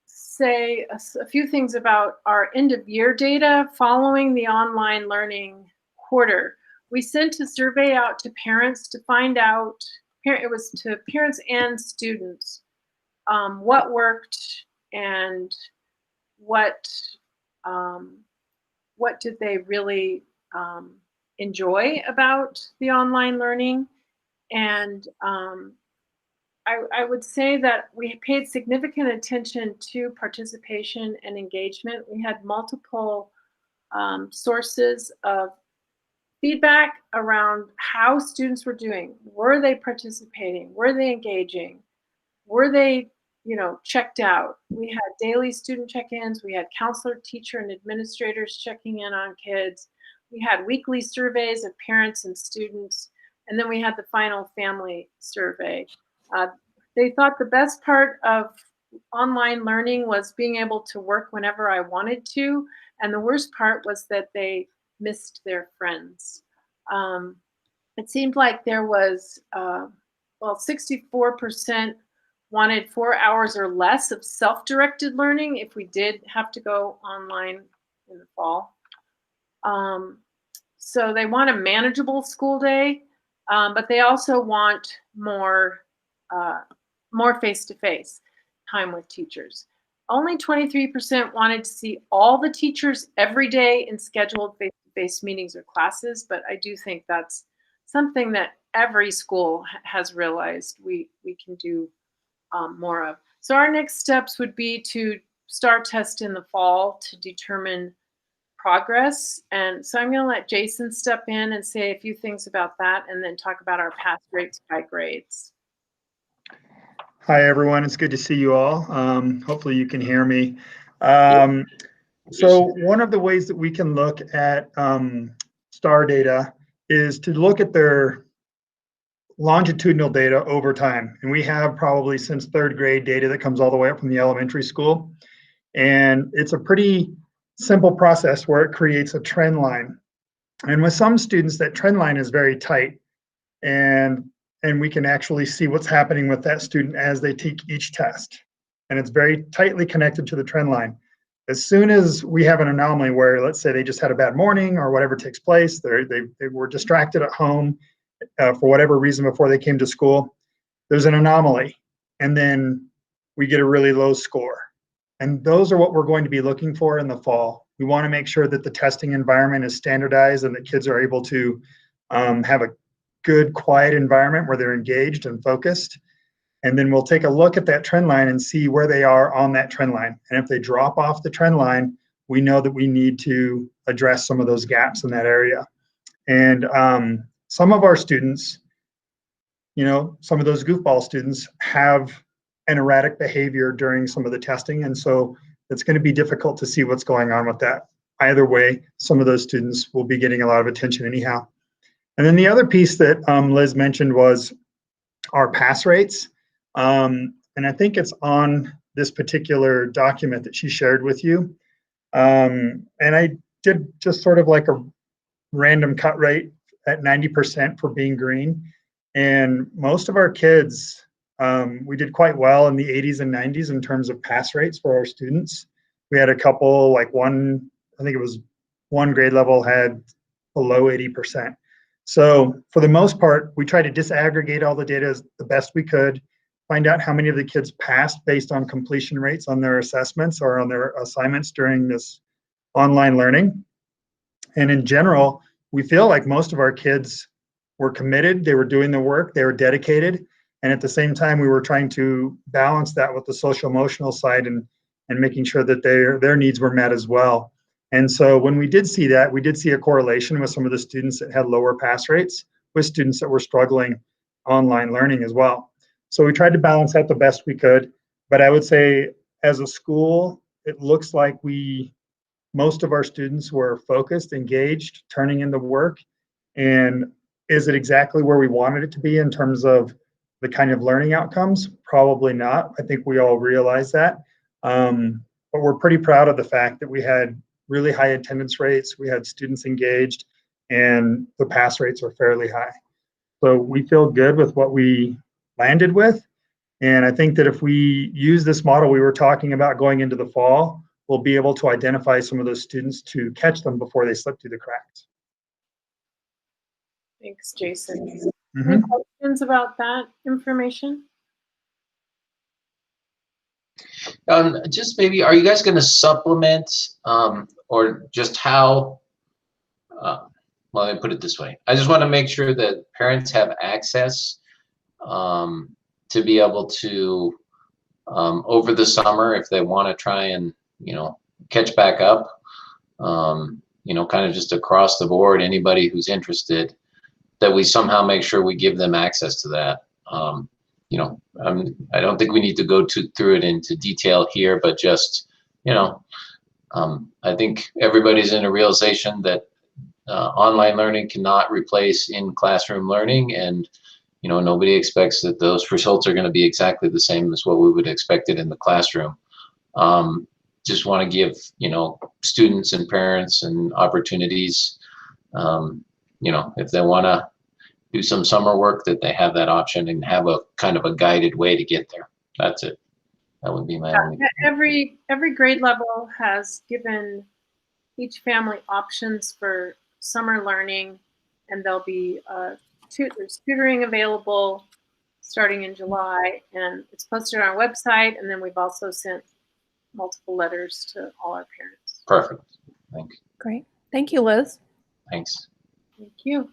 say a few things about our end of year data following the online learning quarter. We sent a survey out to parents to find out, it was to parents and students, what worked and what did they really enjoy about the online learning. And I would say that we paid significant attention to participation and engagement. We had multiple sources of feedback around how students were doing. Were they participating? Were they engaging? Were they checked out. We had daily student check-ins. We had counselor, teacher, and administrators checking in on kids. We had weekly surveys of parents and students. And then we had the final family survey. They thought the best part of online learning was being able to work whenever I wanted to. And the worst part was that they missed their friends. It seemed like there was, 64% wanted 4 hours or less of self-directed learning if we did have to go online in the fall. So they want a manageable school day, but they also want more face-to-face time with teachers. Only 23% wanted to see all the teachers every day in scheduled face-to-face meetings or classes, but I do think that's something that every school has realized we can do more of. So our next steps would be to start test in the fall to determine progress. And so I'm going to let Jason step in and say a few things about that and then talk about our pass rates by grades. Hi, everyone. It's good to see you all. Hopefully you can hear me. So one of the ways that we can look at STAR data is to look at their longitudinal data over time. And we have probably since 3rd grade data that comes all the way up from the elementary school. And it's a pretty simple process where it creates a trend line. And with some students, that trend line is very tight. And we can actually see what's happening with that student as they take each test. And it's very tightly connected to the trend line. As soon as we have an anomaly where, let's say they just had a bad morning or whatever takes place, they were distracted at home for whatever reason before they came to school, there's an anomaly. And then we get a really low score. And those are what we're going to be looking for in the fall. We want to make sure that the testing environment is standardized and that kids are able to have a good, quiet environment where they're engaged and focused. And then we'll take a look at that trend line and see where they are on that trend line. And if they drop off the trend line, we know that we need to address some of those gaps in that area. And some of our students, some of those goofball students have an erratic behavior during some of the testing. And so it's going to be difficult to see what's going on with that. Either way, some of those students will be getting a lot of attention anyhow. And then the other piece that Liz mentioned was our pass rates. And I think it's on this particular document that she shared with you. And I did just sort of like a random cut rate at 90% for being green. And most of our kids, we did quite well in the 80s and 90s in terms of pass rates for our students. We had a couple, like one, I think it was one grade level had below 80%. So for the most part, we tried to disaggregate all the data as the best we could, find out how many of the kids passed based on completion rates on their assessments or on their assignments during this online learning. And in general, we feel like most of our kids were committed, they were doing the work, they were dedicated. And at the same time, we were trying to balance that with the social emotional side and making sure that their needs were met as well. And so when we did see that, we did see a correlation with some of the students that had lower pass rates with students that were struggling online learning as well. So we tried to balance that the best we could. But I would say as a school, it looks like most of our students were focused, engaged, turning in the work. And is it exactly where we wanted it to be in terms of the kind of learning outcomes? Probably not. I think we all realize that. But we're pretty proud of the fact that we had really high attendance rates, we had students engaged, and the pass rates are fairly high. So we feel good with what we landed with. And I think that if we use this model we were talking about going into the fall, we'll be able to identify some of those students to catch them before they slip through the cracks. Thanks, Jason. Any questions about that information? Just maybe, are you guys going to supplement or just how, well, let me put it this way. I just want to make sure that parents have access to be able to, over the summer, if they want to try and, catch back up, kind of just across the board, anybody who's interested, that we somehow make sure we give them access to that. you know, I don't think we need to go through it into detail here, but just, you know, I think everybody's in a realization that online learning cannot replace in classroom learning, and you know, nobody expects that those results are going to be exactly the same as what we would expect it in the classroom. Just want to give, you know, students and parents and opportunities, you know, if they want to do some summer work, that they have that option and have a kind of a guided way to get there. That's it. That would be my only. Every grade level has given each family options for summer learning, and there'll be there's tutoring available starting in July, and it's posted on our website, and then we've also sent multiple letters to all our parents. Perfect. Thank you. Great. Thank you, Liz. Thanks. Thank you.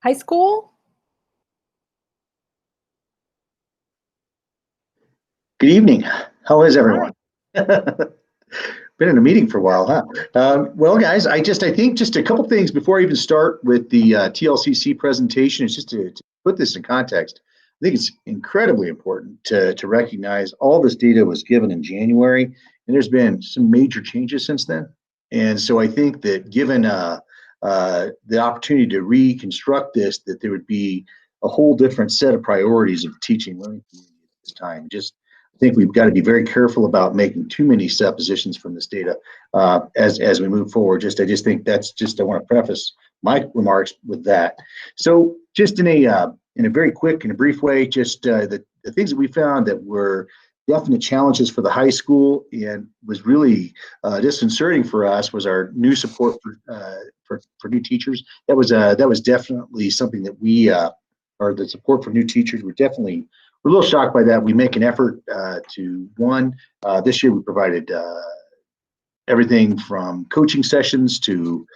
High school? Good evening. How is everyone? Been in a meeting for a while, huh? Well, guys, I think just a couple things before I even start with the TLCC presentation. Is just to put this in context. I think it's incredibly important to recognize all this data was given in January, and there's been some major changes since then. And so I think that given the opportunity to reconstruct this, that there would be a whole different set of priorities of the teaching learning community at this time. I think we've got to be very careful about making too many suppositions from this data as we move forward. I just think that's I want to preface my remarks with that. So just in a very quick and a brief way, just the things that we found that were definite challenges for the high school and was really disconcerting for us was our new support for new teachers. That was definitely something that we or the support for new teachers we're a little shocked by that. We make an effort this year we provided everything from coaching sessions to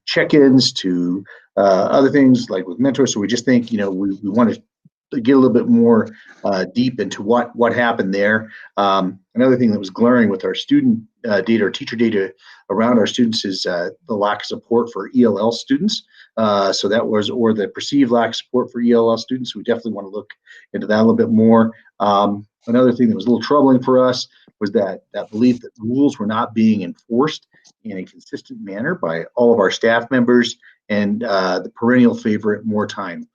check-ins to other things like with mentors. So we just think, we want to get a little bit more deep into what happened there. Another thing that was glaring with our student data or teacher data around our students is the lack of support for ELL students. So that was, or the perceived lack of support for ELL students. We definitely want to look into that a little bit more. Another thing that was a little troubling for us was that belief that rules were not being enforced in a consistent manner by all of our staff members, and the perennial favorite, more time.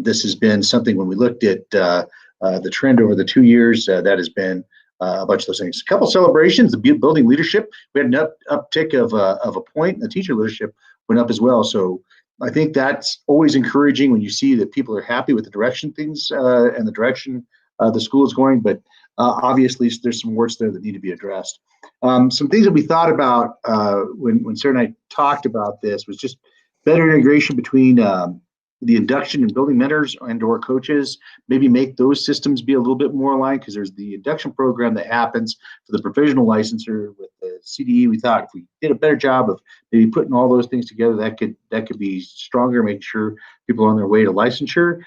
This has been something when we looked at the trend over the 2 years, that has been a bunch of those things. A couple celebrations, the building leadership, we had an uptick of a point, and the teacher leadership went up as well. So I think that's always encouraging when you see that people are happy with the direction things and the direction the school is going, but obviously there's some warts there that need to be addressed. Some things that we thought about when Sarah and I talked about this was just better integration between the induction and building mentors and or coaches, maybe make those systems be a little bit more aligned, because there's the induction program that happens for the provisional licensure with the CDE. We thought if we did a better job of maybe putting all those things together, that could be stronger, making sure people are on their way to licensure.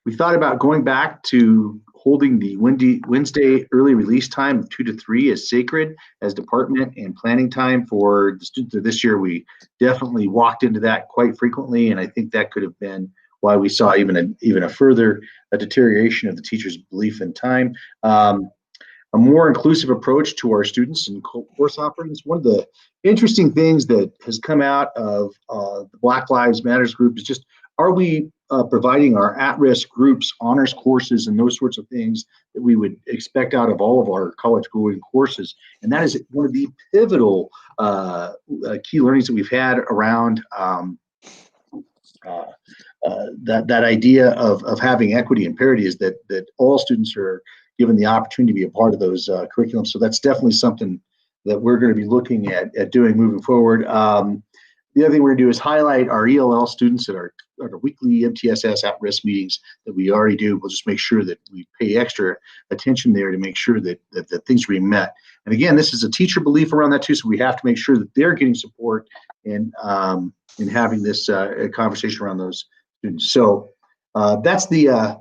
We thought about going back to holding the Wednesday early release time of 2 to 3 as sacred as department and planning time for the students. This year, we definitely walked into that quite frequently, and I think that could have been why we saw even a further deterioration of the teachers' belief in time. A more inclusive approach to our students and course offerings. One of the interesting things that has come out of the Black Lives Matters group is just, are we providing our at-risk groups honors courses and those sorts of things that we would expect out of all of our college-going courses? And that is one of the pivotal key learnings that we've had around that idea of having equity and parity, is that all students are given the opportunity to be a part of those curriculums. So that's definitely something that we're going to be looking at doing moving forward. The other thing we're going to do is highlight our ELL students at our weekly MTSS at-risk meetings that we already do. We'll just make sure that we pay extra attention there to make sure that things are being met. And again, this is a teacher belief around that too, so we have to make sure that they're getting support in having this conversation around those students. So that's the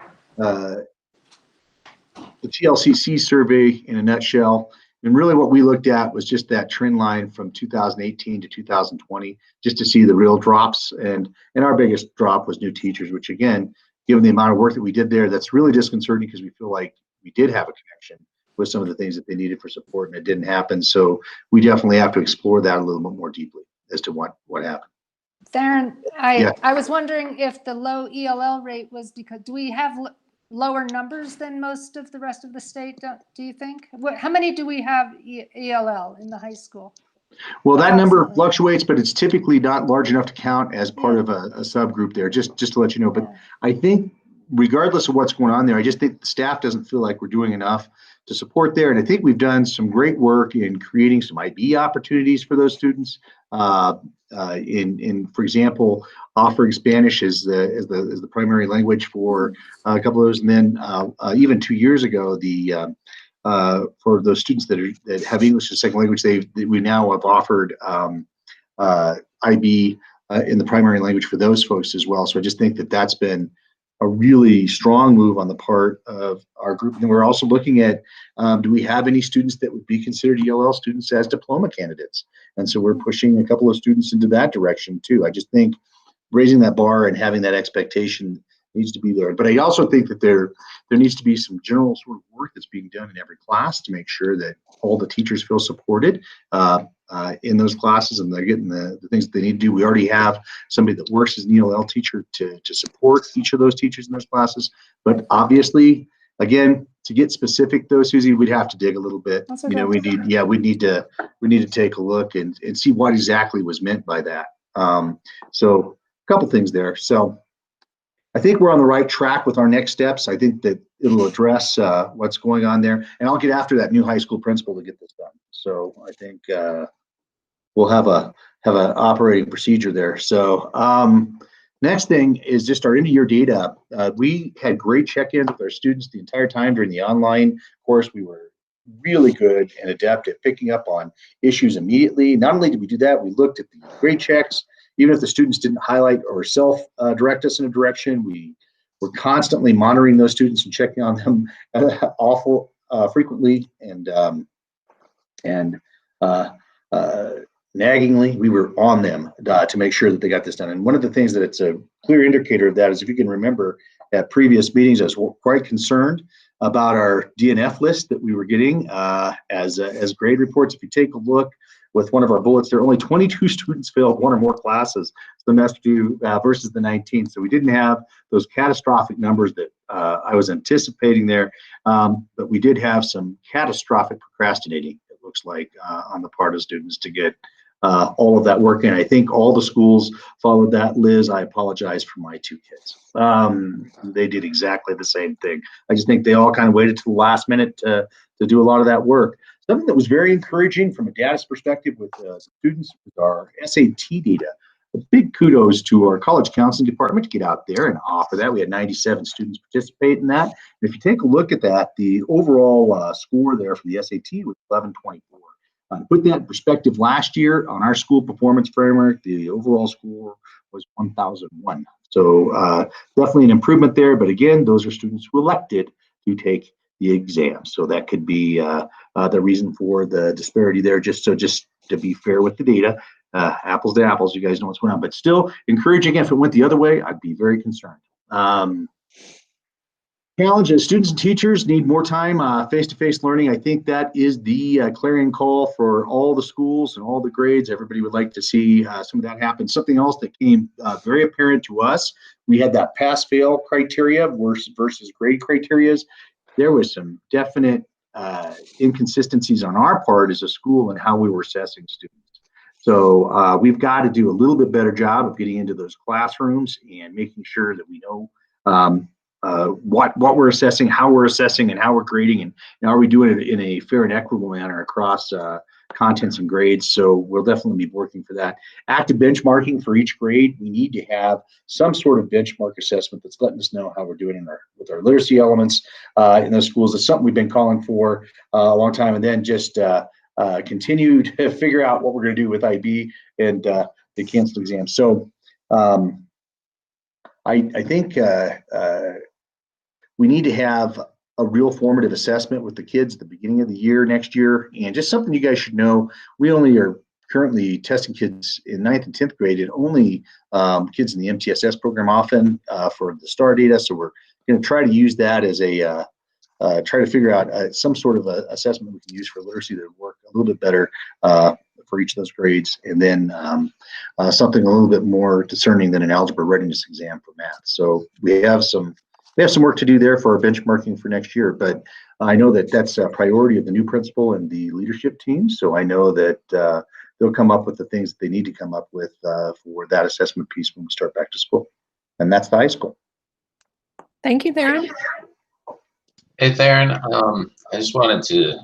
TLCC survey in a nutshell. And really what we looked at was just that trend line from 2018 to 2020, just to see the real drops. And our biggest drop was new teachers, which again, given the amount of work that we did there, that's really disconcerting because we feel like we did have a connection with some of the things that they needed for support and it didn't happen. So we definitely have to explore that a little bit more deeply as to what happened. Theron, I was wondering if the low ELL rate was because, do we have lower numbers than most of the rest of the state, do you think? How many do we have ELL in the high school? Well, that number fluctuates, but it's typically not large enough to count as part of a subgroup there, just to let you know. But I think regardless of what's going on there, I just think the staff doesn't feel like we're doing enough to support there. And I think we've done some great work in creating some IB opportunities for those students. In for example, offering Spanish as the primary language for a couple of those, and then even 2 years ago, for those students that have English as a second language, we now have offered IB in the primary language for those folks as well. So I just think that that's been a really strong move on the part of our group. And we're also looking at, do we have any students that would be considered ELL students as diploma candidates? And so we're pushing a couple of students into that direction too. I just think raising that bar and having that expectation needs to be there. But I also think that there needs to be some general sort of work that's being done in every class to make sure that all the teachers feel supported in those classes and they're getting the things that they need to do. We already have somebody that works as an ELL teacher to support each of those teachers in those classes. But obviously, again, to get specific though, Susie, we'd have to dig a little bit. Okay. We need to take a look and see what exactly was meant by that. So a couple things there. So I think we're on the right track with our next steps. I think that it'll address what's going on there, and I'll get after that new high school principal to get this done. So I think we'll have an operating procedure there. So next thing is just our end-of-year data. We had great check-ins with our students the entire time during the online course. We were really good and adept at picking up on issues immediately. Not only did we do that, we looked at the grade checks. Even if the students didn't highlight or self-direct us in a direction, we were constantly monitoring those students and checking on them awful frequently and naggingly. We were on them to make sure that they got this done. And one of the things that it's a clear indicator of that is, if you can remember at previous meetings, I was quite concerned about our DNF list that we were getting as grade reports. If you take a look with one of our bullets, there are only 22 students failed one or more classes semester versus the 19. So we didn't have those catastrophic numbers that I was anticipating there, but we did have some catastrophic procrastinating, it looks like, on the part of students to get all of that work in. I think all the schools followed that. Liz, I apologize for my two kids. They did exactly the same thing. I just think they all kind of waited to the last minute to do a lot of that work. Something that was very encouraging from a data perspective with students with our SAT data. A big kudos to our college counseling department to get out there and offer that. We had 97 students participate in that. And if you take a look at that, the overall score there for the SAT was 1124. To put that in perspective, last year on our school performance framework, the overall score was 1001. So definitely an improvement there. But again, those are students who elected to take the exam. So that could be the reason for the disparity there, just to be fair with the data. Apples to apples, you guys know what's going on. But still encouraging. If it went the other way, I'd be very concerned. Challenges: students and teachers need more time face-to-face learning. I think that is the clarion call for all the schools and all the grades. Everybody would like to see some of that happen. Something else that came very apparent to us, we had that pass-fail criteria versus grade criterias. There was some definite inconsistencies on our part as a school in how we were assessing students. So we've got to do a little bit better job of getting into those classrooms and making sure that we know what we're assessing, how we're assessing, and how we're grading, and are we doing it in a fair and equitable manner across contents and grades. So we'll definitely be working for that. Active benchmarking for each grade. We need to have some sort of benchmark assessment that's letting us know how we're doing with our literacy elements in those schools. It's something we've been calling for a long time, and then just continue to figure out what we're going to do with IB and the canceled exams. So I think we need to have a real formative assessment with the kids at the beginning of the year next year. And just something you guys should know, we only are currently testing kids in 9th and 10th grade and only kids in the MTSS program often for the STAR data. So we're going to try to use that as a try to figure out some sort of a assessment we can use for literacy that would work a little bit better for each of those grades, and then something a little bit more discerning than an algebra readiness exam for math. So we have some work to do there for our benchmarking for next year, but I know that that's a priority of the new principal and the leadership team. So I know that they'll come up with the things that they need to come up with for that assessment piece when we start back to school, and that's the high school. Thank you, Theron. Hey, Theron, I just wanted to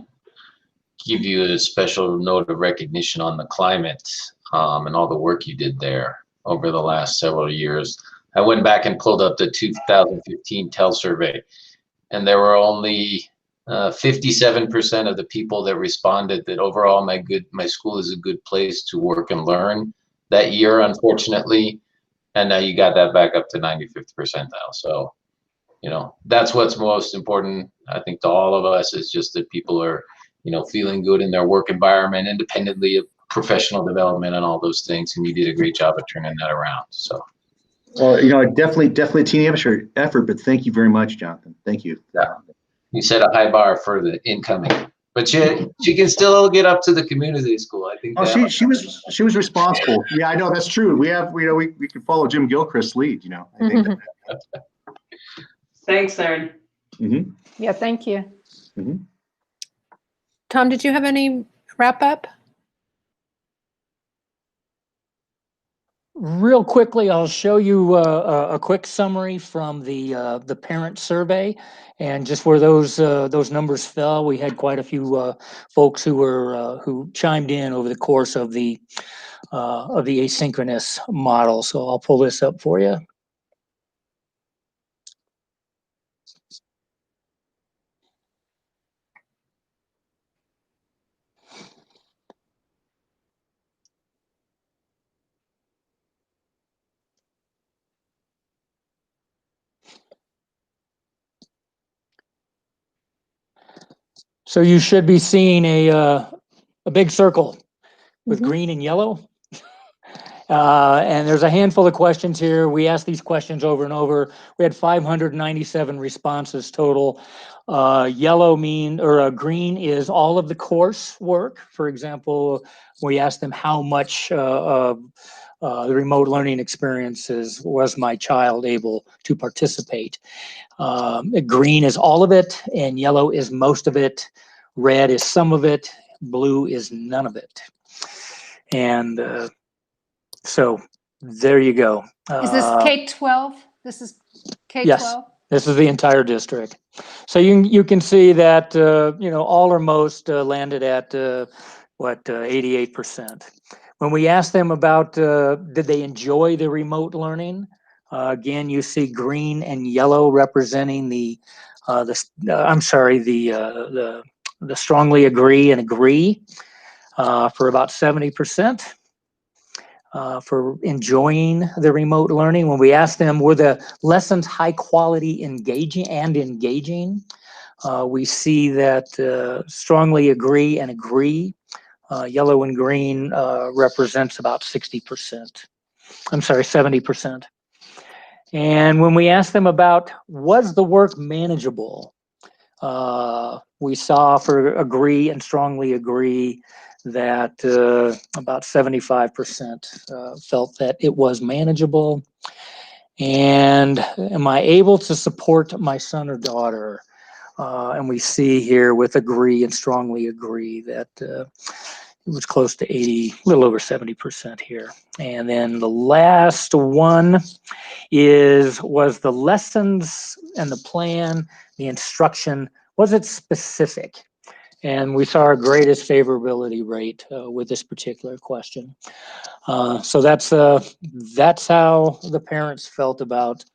give you a special note of recognition on the climate and all the work you did there over the last several years. I went back and pulled up the 2015 TEL survey, and there were only 57% of the people that responded that overall my school is a good place to work and learn that year, unfortunately. And now you got that back up to 95th percentile. So, you know, that's what's most important, I think, to all of us, is just that people are, you know, feeling good in their work environment, independently of professional development and all those things. And you did a great job of turning that around. So, well, you know, definitely a team effort, but thank you very much, Jonathan. Thank you. Yeah. You set a high bar for the incoming, but she can still get up to the community school. I think. Oh, she was responsible. Yeah, I know, that's true. We can follow Jim Gilchrist's lead. You know, I think. Thanks, Theron. Mm-hmm. Yeah, thank you. Mm-hmm. Tom, did you have any wrap up? Real quickly, I'll show you a quick summary from the parent survey, and just where those numbers fell. We had quite a few folks who chimed in over the course of the asynchronous model. So I'll pull this up for you. So you should be seeing a big circle with green and yellow. And there's a handful of questions here. We asked these questions over and over. We had 597 responses total. Yellow green is all of the course work. For example, we asked them how much of the remote learning experiences was my child able to participate. Green is all of it, and yellow is most of it. Red is some of it. Blue is none of it. And so there you go. Is this K-12? This is K-12? Yes, this is the entire district. So you can see that, you know, all or most landed at 88%. When we asked them about did they enjoy the remote learning, again, you see green and yellow representing the strongly agree and agree for about 70%. For enjoying the remote learning. When we asked them, were the lessons high quality, engaging, we see that strongly agree and agree. Yellow and green represents about 60%. I'm sorry, 70%. And when we asked them about, was the work manageable? We saw for agree and strongly agree that about 75% felt that it was manageable. And am I able to support my son or daughter? And we see here with agree and strongly agree that it was close to 80, a little over 70% here. And then the last one was the lessons and the plan, the instruction, was it specific? And we saw our greatest favorability rate with this particular question. So that's how the parents felt about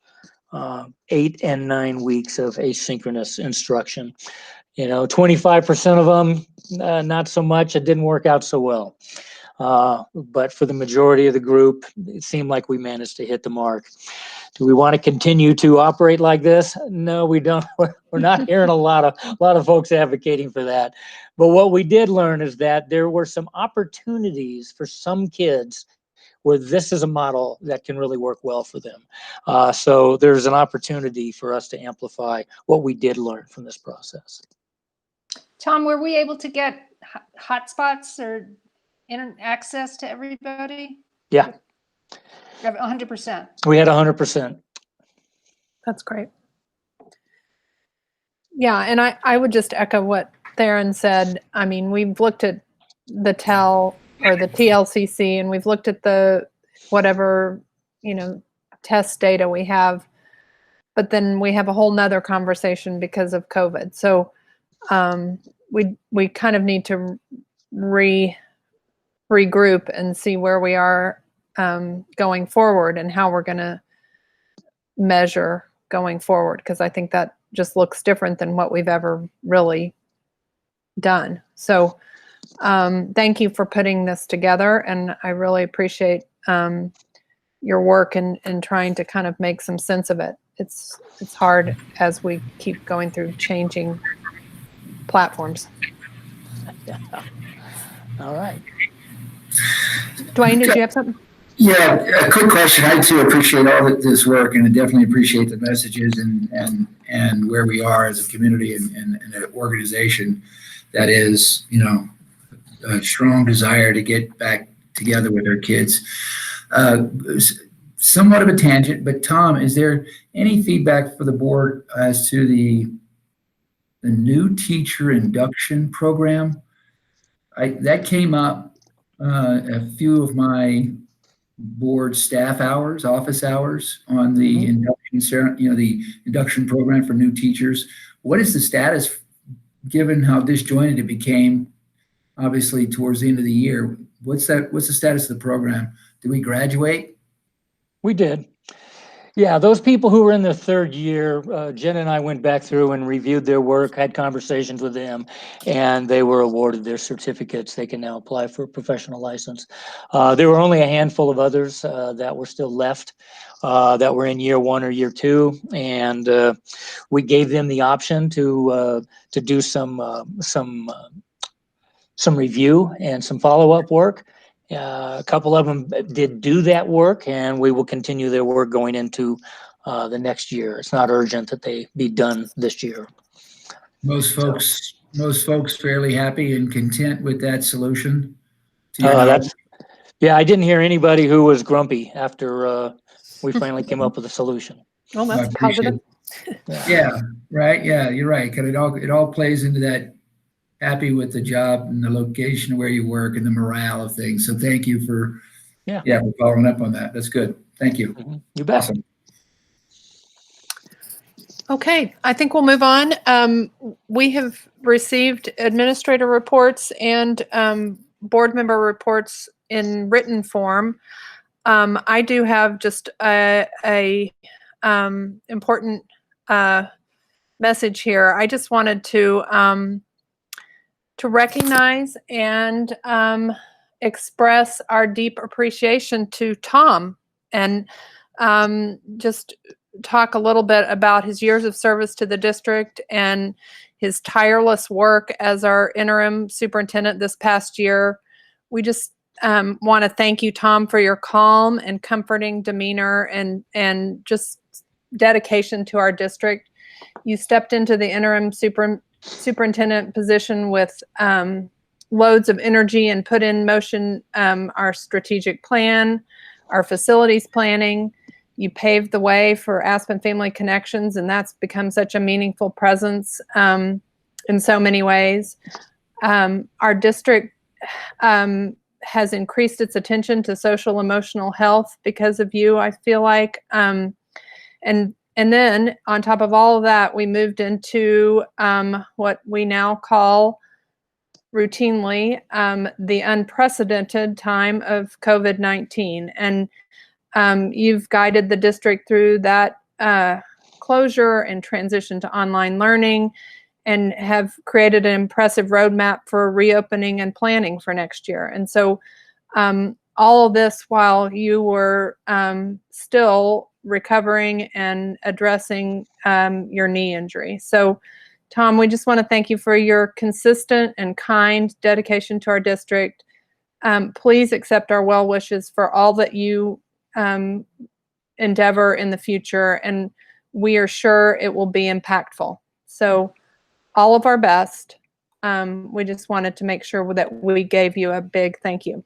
8 and 9 weeks of asynchronous instruction. You know, 25% of them, not so much. It didn't work out so well. But for the majority of the group, it seemed like we managed to hit the mark. Do we want to continue to operate like this? No, we don't. We're not hearing a lot of folks advocating for that. But what we did learn is that there were some opportunities for some kids where this is a model that can really work well for them. So there's an opportunity for us to amplify what we did learn from this process. Tom, were we able to get hotspots or internet access to everybody? Yeah. 100%. We had 100%. That's great. Yeah, and I would just echo what Theron said. I mean, we've looked at the TEL or the TLCC, and we've looked at the whatever, test data we have, but then we have a whole nother conversation because of COVID. So we kind of need to regroup and see where we are going forward and how we're going to measure going forward, because I think that just looks different than what we've ever really done. So thank you for putting this together, and I really appreciate your work in trying to kind of make some sense of it. It's hard as we keep going through changing platforms. Yeah. All right. Dwayne, did you have something? Yeah, a quick question. I too appreciate all this work, and I definitely appreciate the messages and where we are as a community and an organization that is, a strong desire to get back together with our kids. Somewhat of a tangent, but Tom, is there any feedback for the board as to the new teacher induction program? That came up a few of my board staff hours, office hours on the induction, the induction program for new teachers. What is the status, given how disjointed it became, obviously towards the end of the year? What's the status of the program? Did we graduate? We did. Yeah, those people who were in their third year, Jen and I went back through and reviewed their work, had conversations with them, and they were awarded their certificates. They can now apply for a professional license. There were only a handful of others that were still left that were in year one or year two, and we gave them the option to do some review and some follow-up work. A couple of them did do that work, and we will continue their work going into the next year. It's not urgent that they be done this year. Most folks fairly happy and content with that solution? Yeah, I didn't hear anybody who was grumpy after we finally came up with a solution. Well, that's positive. Yeah, right. Yeah, you're right. Because it all plays into that. Happy with the job and the location where you work and the morale of things. So thank you for for following up on that. That's good. Thank you. Mm-hmm. You bet. Awesome. Okay, I think we'll move on. We have received administrator reports and board member reports in written form. I do have just a important message here. I just wanted to recognize and express our deep appreciation to Tom, and just talk a little bit about his years of service to the district and his tireless work as our interim superintendent this past year. We just want to thank you, Tom, for your calm and comforting demeanor and just dedication to our district. You stepped into the interim superintendent position with loads of energy and put in motion our strategic plan, our facilities planning. You paved the way for Aspen Family Connections, and that's become such a meaningful presence in so many ways. Our district has increased its attention to social emotional health because of you, I feel like. And then on top of all of that, we moved into what we now call routinely the unprecedented time of COVID-19. And you've guided the district through that closure and transition to online learning, and have created an impressive roadmap for reopening and planning for next year. And so all of this while you were still recovering and addressing your knee injury. So, Tom, we just want to thank you for your consistent and kind dedication to our district. Please accept our well wishes for all that you endeavor in the future, and we are sure it will be impactful. So, all of our best. We just wanted to make sure that we gave you a big thank you.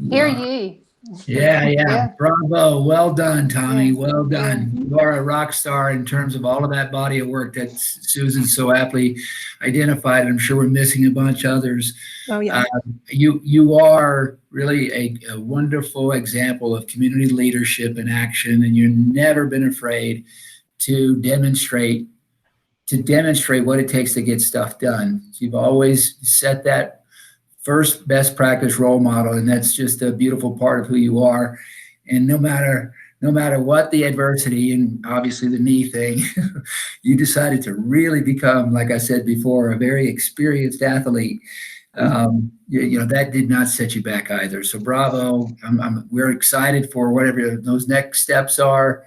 Hear ye. Yeah. Bravo. Well done, Tommy. Well done. You are a rock star in terms of all of that body of work that Susan so aptly identified. I'm sure we're missing a bunch of others. Oh, yeah. You are really a wonderful example of community leadership in action, and you've never been afraid to demonstrate what it takes to get stuff done. You've always set that first best practice role model, and that's just a beautiful part of who you are. And no matter what the adversity, and obviously the knee thing, you decided to really become, like I said before, a very experienced athlete. That did not set you back either. So bravo. We're excited for whatever those next steps are,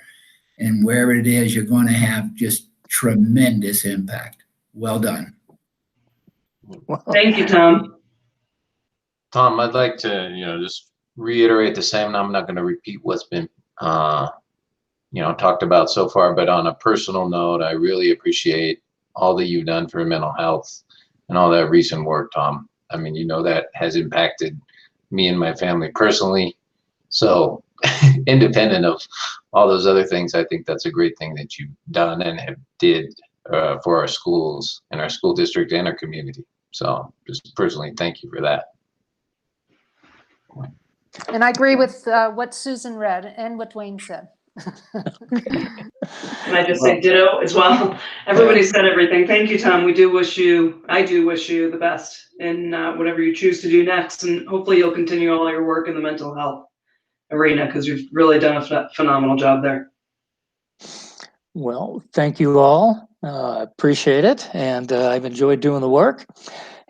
and wherever it is, you're going to have just tremendous impact. Well done. Thank you, Tom. Tom, I'd like to, just reiterate the same. I'm not going to repeat what's been, talked about so far, but on a personal note, I really appreciate all that you've done for mental health and all that recent work, Tom. I mean, that has impacted me and my family personally. So independent of all those other things, I think that's a great thing that you've done and did for our schools and our school district and our community. So just personally, thank you for that. And I agree with what Susan read and what Dwayne said. Can I just say ditto as well? Everybody said everything. Thank you, Tom. I do wish you the best in whatever you choose to do next. And hopefully you'll continue all your work in the mental health arena, because you've really done a phenomenal job there. Well, thank you all. Appreciate it. And I've enjoyed doing the work.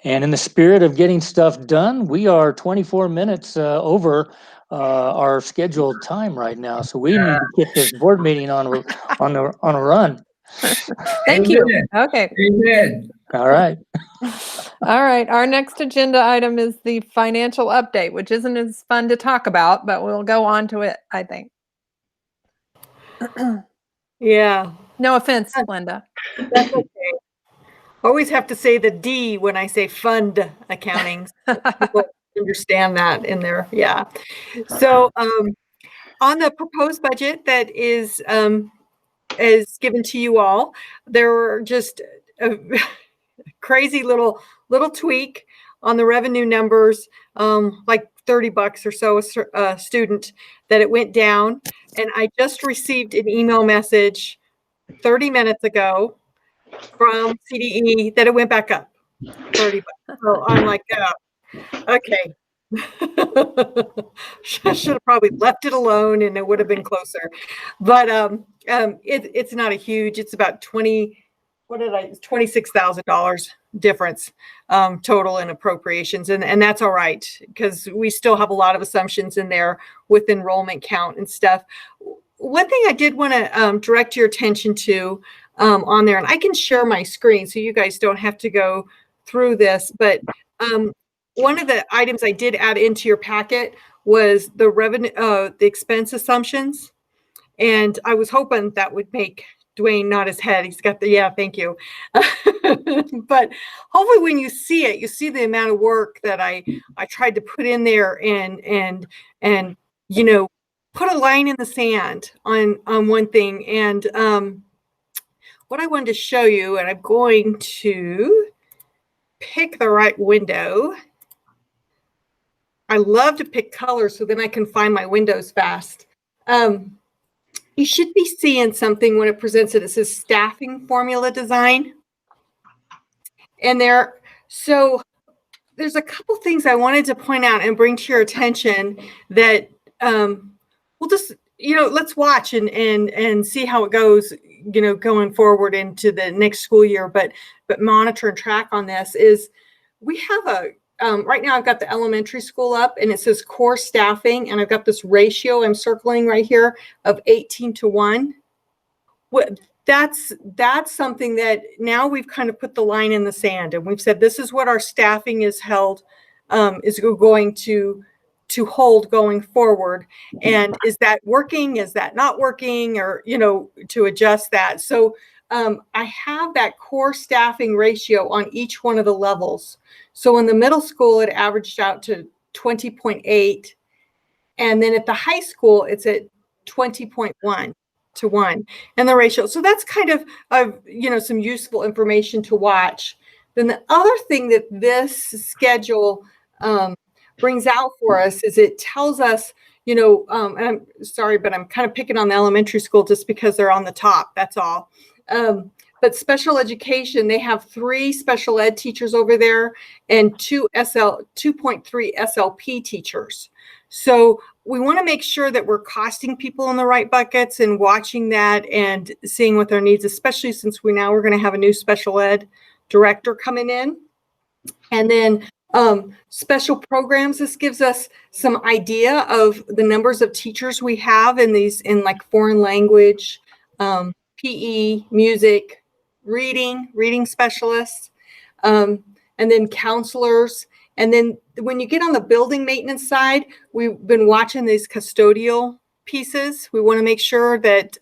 And in the spirit of getting stuff done, we are 24 minutes over our scheduled time right now. So we need to get this board meeting on a run. Thank you. Okay. Amen. All right. All right. Our next agenda item is the financial update, which isn't as fun to talk about, but we'll go on to it, I think. Yeah. No offense, Linda. That's okay. Always have to say the D when I say fund accounting. People understand that in there. Yeah. So on the proposed budget that is given to you all, there were just a crazy little tweak on the revenue numbers, like $30 or so a student, that it went down. And I just received an email message 30 minutes ago from CDE that it went back up $30. So I'm like, oh, okay. I should have probably left it alone and it would have been closer. But it's not a huge, it's about $26,000 difference total in appropriations. And that's all right, because we still have a lot of assumptions in there with enrollment count and stuff. One thing I did want to direct your attention to on there, and I can share my screen so you guys don't have to go through this, but one of the items I did add into your packet was the revenue, the expense assumptions. And I was hoping that would make Dwayne nod his head. He's got the, yeah, thank you. But hopefully when you see it, you see the amount of work that I tried to put in there and put a line in the sand on one thing. And what I wanted to show you, and I'm going to pick the right window. I love to pick colors so then I can find my windows fast. You should be seeing something when it presents it. It says staffing formula design. And so there's a couple things I wanted to point out and bring to your attention that we'll just, let's watch and see how it goes, going forward into the next school year, but monitor and track on this. Is we have right now I've got the elementary school up and it says core staffing, and I've got this ratio I'm circling right here of 18:1. That's something that now we've kind of put the line in the sand, and we've said this is what our staffing is going to hold going forward. And is that working? Is that not working? Or, to adjust that. So I have that core staffing ratio on each one of the levels. So in the middle school, it averaged out to 20.8. And then at the high school, it's at 20.1 to 1 and the ratio. So that's kind of, some useful information to watch. Then the other thing that this schedule brings out for us is it tells us, and I'm sorry, but I'm kind of picking on the elementary school just because they're on the top, that's all. But special education, they have 3 special ed teachers over there and 2.3 SLP teachers. So we want to make sure that we're costing people in the right buckets and watching that and seeing what their needs, especially since we're going to have a new special ed director coming in. And then special programs, this gives us some idea of the numbers of teachers we have in like foreign language, PE, music, reading specialists, and then counselors. And then when you get on the building maintenance side, we've been watching these custodial pieces. We want to make sure that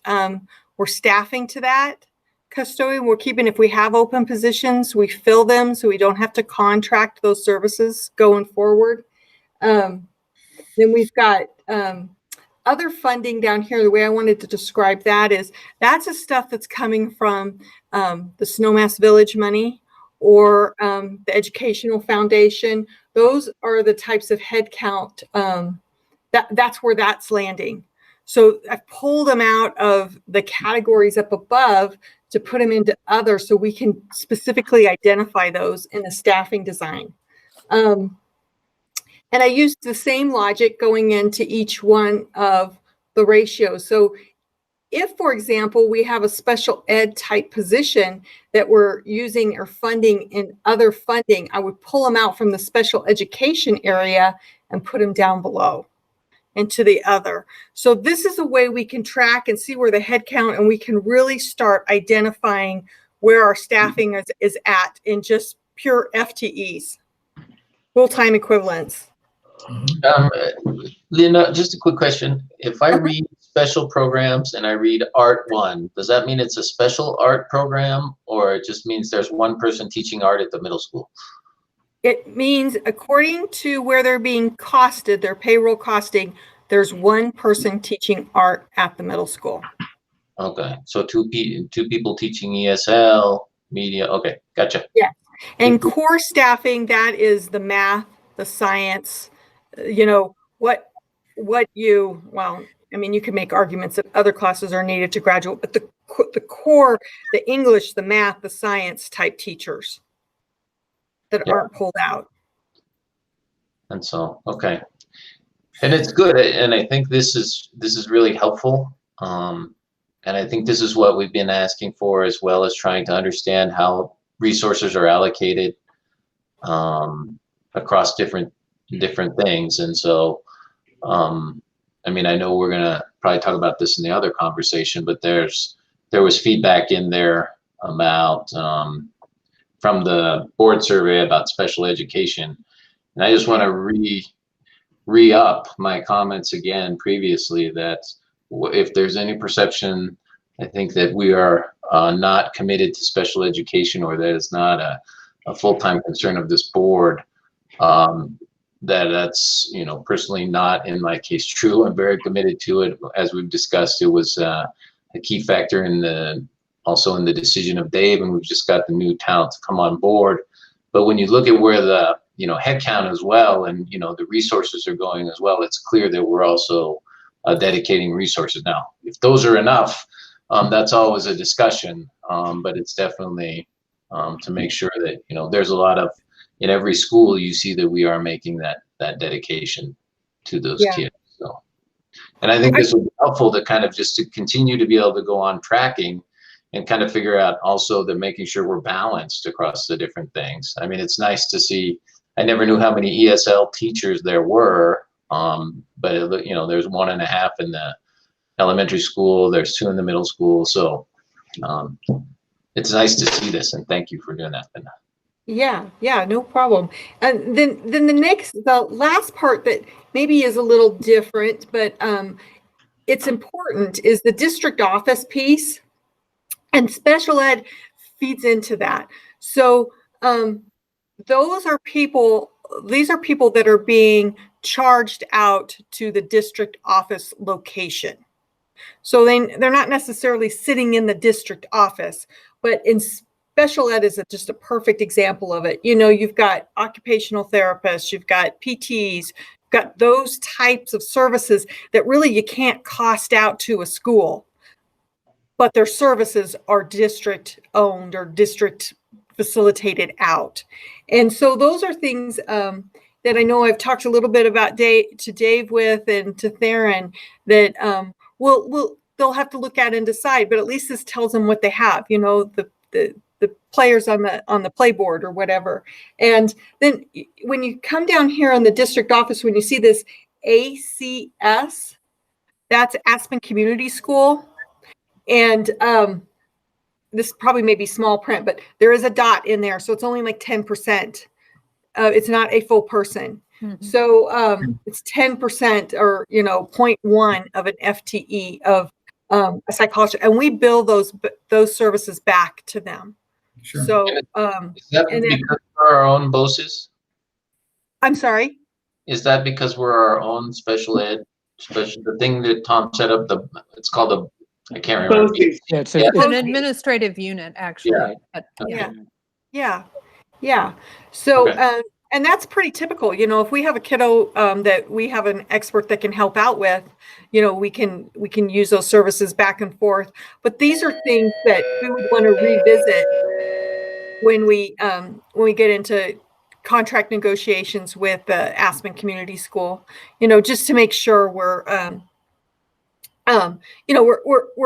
we're staffing to that custodian. We're keeping, if we have open positions, we fill them so we don't have to contract those services going forward. Then we've got other funding down here. The way I wanted to describe that is that's the stuff that's coming from the Snowmass Village money or the Educational Foundation. Those are the types of headcount that's where that's landing. So I've pulled them out of the categories up above to put them into other so we can specifically identify those in the staffing design. And I used the same logic going into each one of the ratios. So if, for example, we have a special ed type position that we're using or funding in other funding, I would pull them out from the special education area and put them down below into the other. So this is a way we can track and see where the head count, and we can really start identifying where our staffing is at in just pure FTEs, full-time equivalents. Linda, just a quick question. If I read special programs and I read Art 1, does that mean it's a special art program, or it just means there's one person teaching art at the middle school? It means according to where they're being costed, their payroll costing, there's one person teaching art at the middle school. Okay, so two people teaching ESL, media. Okay, gotcha. Yeah, and core staffing, that is the math, the science, well, I mean, you can make arguments that other classes are needed to graduate, but the core, the English, the math, the science type teachers that aren't pulled out. And so, okay. And it's good. And I think this is really helpful. And I think this is what we've been asking for, as well as trying to understand how resources are allocated across different things. And so, I mean, I know we're gonna probably talk about this in the other conversation, but there was feedback in there about from the board survey about special education, and I just want to re-up my comments again previously that if there's any perception, I think that we are not committed to special education, or that it's not a full-time concern of this board. That's personally not in my case true. I'm very committed to it. As we've discussed, it was a key factor also in the decision of Dave, and we've just got the new talent to come on board. But when you look at where the headcount as well, and the resources are going as well, it's clear that we're also dedicating resources. Now, if those are enough, that's always a discussion, but it's definitely to make sure that there's a lot of, in every school you see that we are making that dedication to those kids. So, and I think this will be helpful to kind of just to continue to be able to go on tracking and kind of figure out also that making sure we're balanced across the different things. I mean, it's nice to see I never knew how many ESL teachers there were. But there's 1.5 in the elementary school. There's 2 in the middle school. So it's nice to see this, and thank you for doing that. Yeah, no problem. And then the last part that maybe is a little different, but it's important, is the district office piece, and special ed feeds into that. So these are people that are being charged out to the district office location. So they're not necessarily sitting in the district office, but in special ed is just a perfect example of it. You've got occupational therapists, you've got PTs, you've got those types of services that really you can't cost out to a school, but their services are district owned or district facilitated out. And so those are things that I know I've talked a little bit about to Dave with, and to Theron, that they'll have to look at and decide, but at least this tells them what they have, the players on the playboard or whatever. And then when you come down here on the district office, when you see this ACS, that's Aspen Community School. And this probably may be small print, but there is a dot in there. So it's only like 10%. It's not a full person. Mm-hmm. So it's 10% or, 0.1 of an FTE of a psychologist. And we bill those services back to them. Sure. So is that because we're our own BOSes? I'm sorry? Is that because we're our own special ed, the thing that Tom set up, it's called I can't remember. It's an administrative unit, actually. Yeah. So, okay. And that's pretty typical. If we have a kiddo that we have an expert that can help out with, we can use those services back and forth. But these are things that we would want to revisit when we get into contract negotiations with the Aspen Community School. Just to make sure we're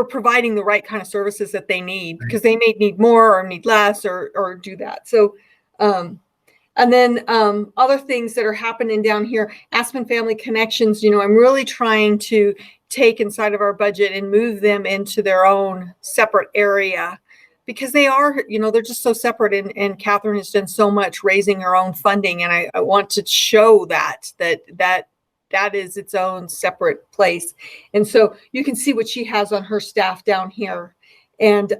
providing the right kind of services that they need, because they may need more or need less or do that. So, and then other things that are happening down here, Aspen Family Connections, I'm really trying to take inside of our budget and move them into their own separate area, because they are, they're just so separate. And Catherine has done so much raising her own funding. And I want to show that is its own separate place. And so you can see what she has on her staff down here. And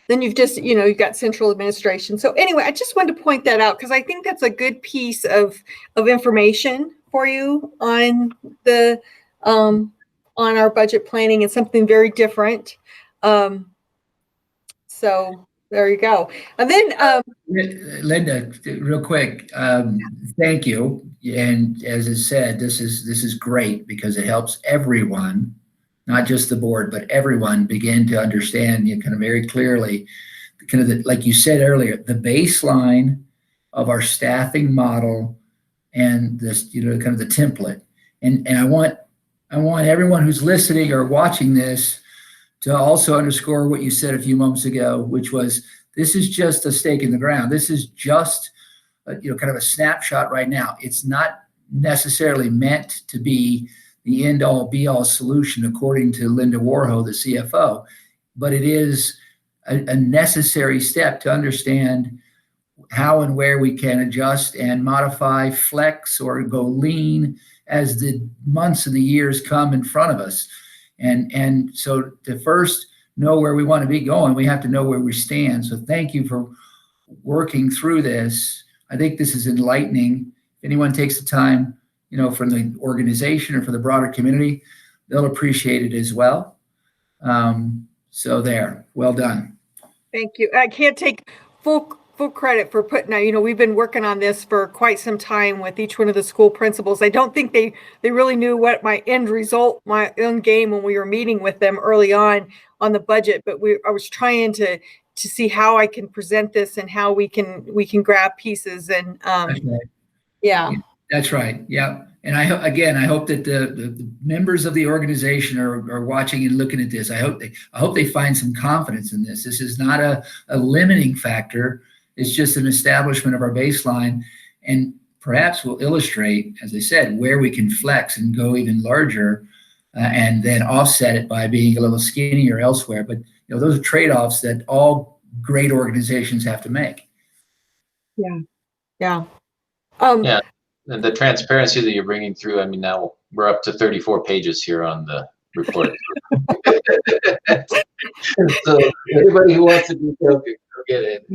then you've just, you've got central administration. So anyway, I just wanted to point that out, because I think that's a good piece of information for you on the on our budget planning, and something very different. So there you go. And then Linda, real quick, thank you. And as I said, this is great, because it helps everyone, not just the board, but everyone begin to understand kind of very clearly, like you said earlier, the baseline of our staffing model, and this, kind of the template. And I want everyone who's listening or watching this to also underscore what you said a few moments ago, which was, this is just a stake in the ground. This is just kind of a snapshot right now. It's not necessarily meant to be the end-all be-all solution, according to Linda Warho, the CFO, but it is a necessary step to understand how and where we can adjust and modify, flex, or go lean as the months and the years come in front of us. And so to first know where we want to be going, we have to know where we stand. So thank you for working through this. I think this is enlightening. If anyone takes the time, from the organization or for the broader community, they'll appreciate it as well. So there, well done. Thank you. I can't take full credit for putting out, we've been working on this for quite some time with each one of the school principals. I don't think they really knew what my end result, my end game, when we were meeting with them early on the budget, but I was trying to see how I can present this and how we can grab pieces. And yeah. That's right. Yeah. And I hope that the members of the organization are watching and looking at this. I hope they find some confidence in this. This is not a limiting factor. It's just an establishment of our baseline, and perhaps we'll illustrate, as I said, where we can flex and go even larger, and then offset it by being a little skinnier elsewhere. But those are trade-offs that all great organizations have to make. Yeah. Yeah. Yeah. And the transparency that you're bringing through, I mean, now we're up to 34 pages here on the report. So anybody who wants to do so, go get it.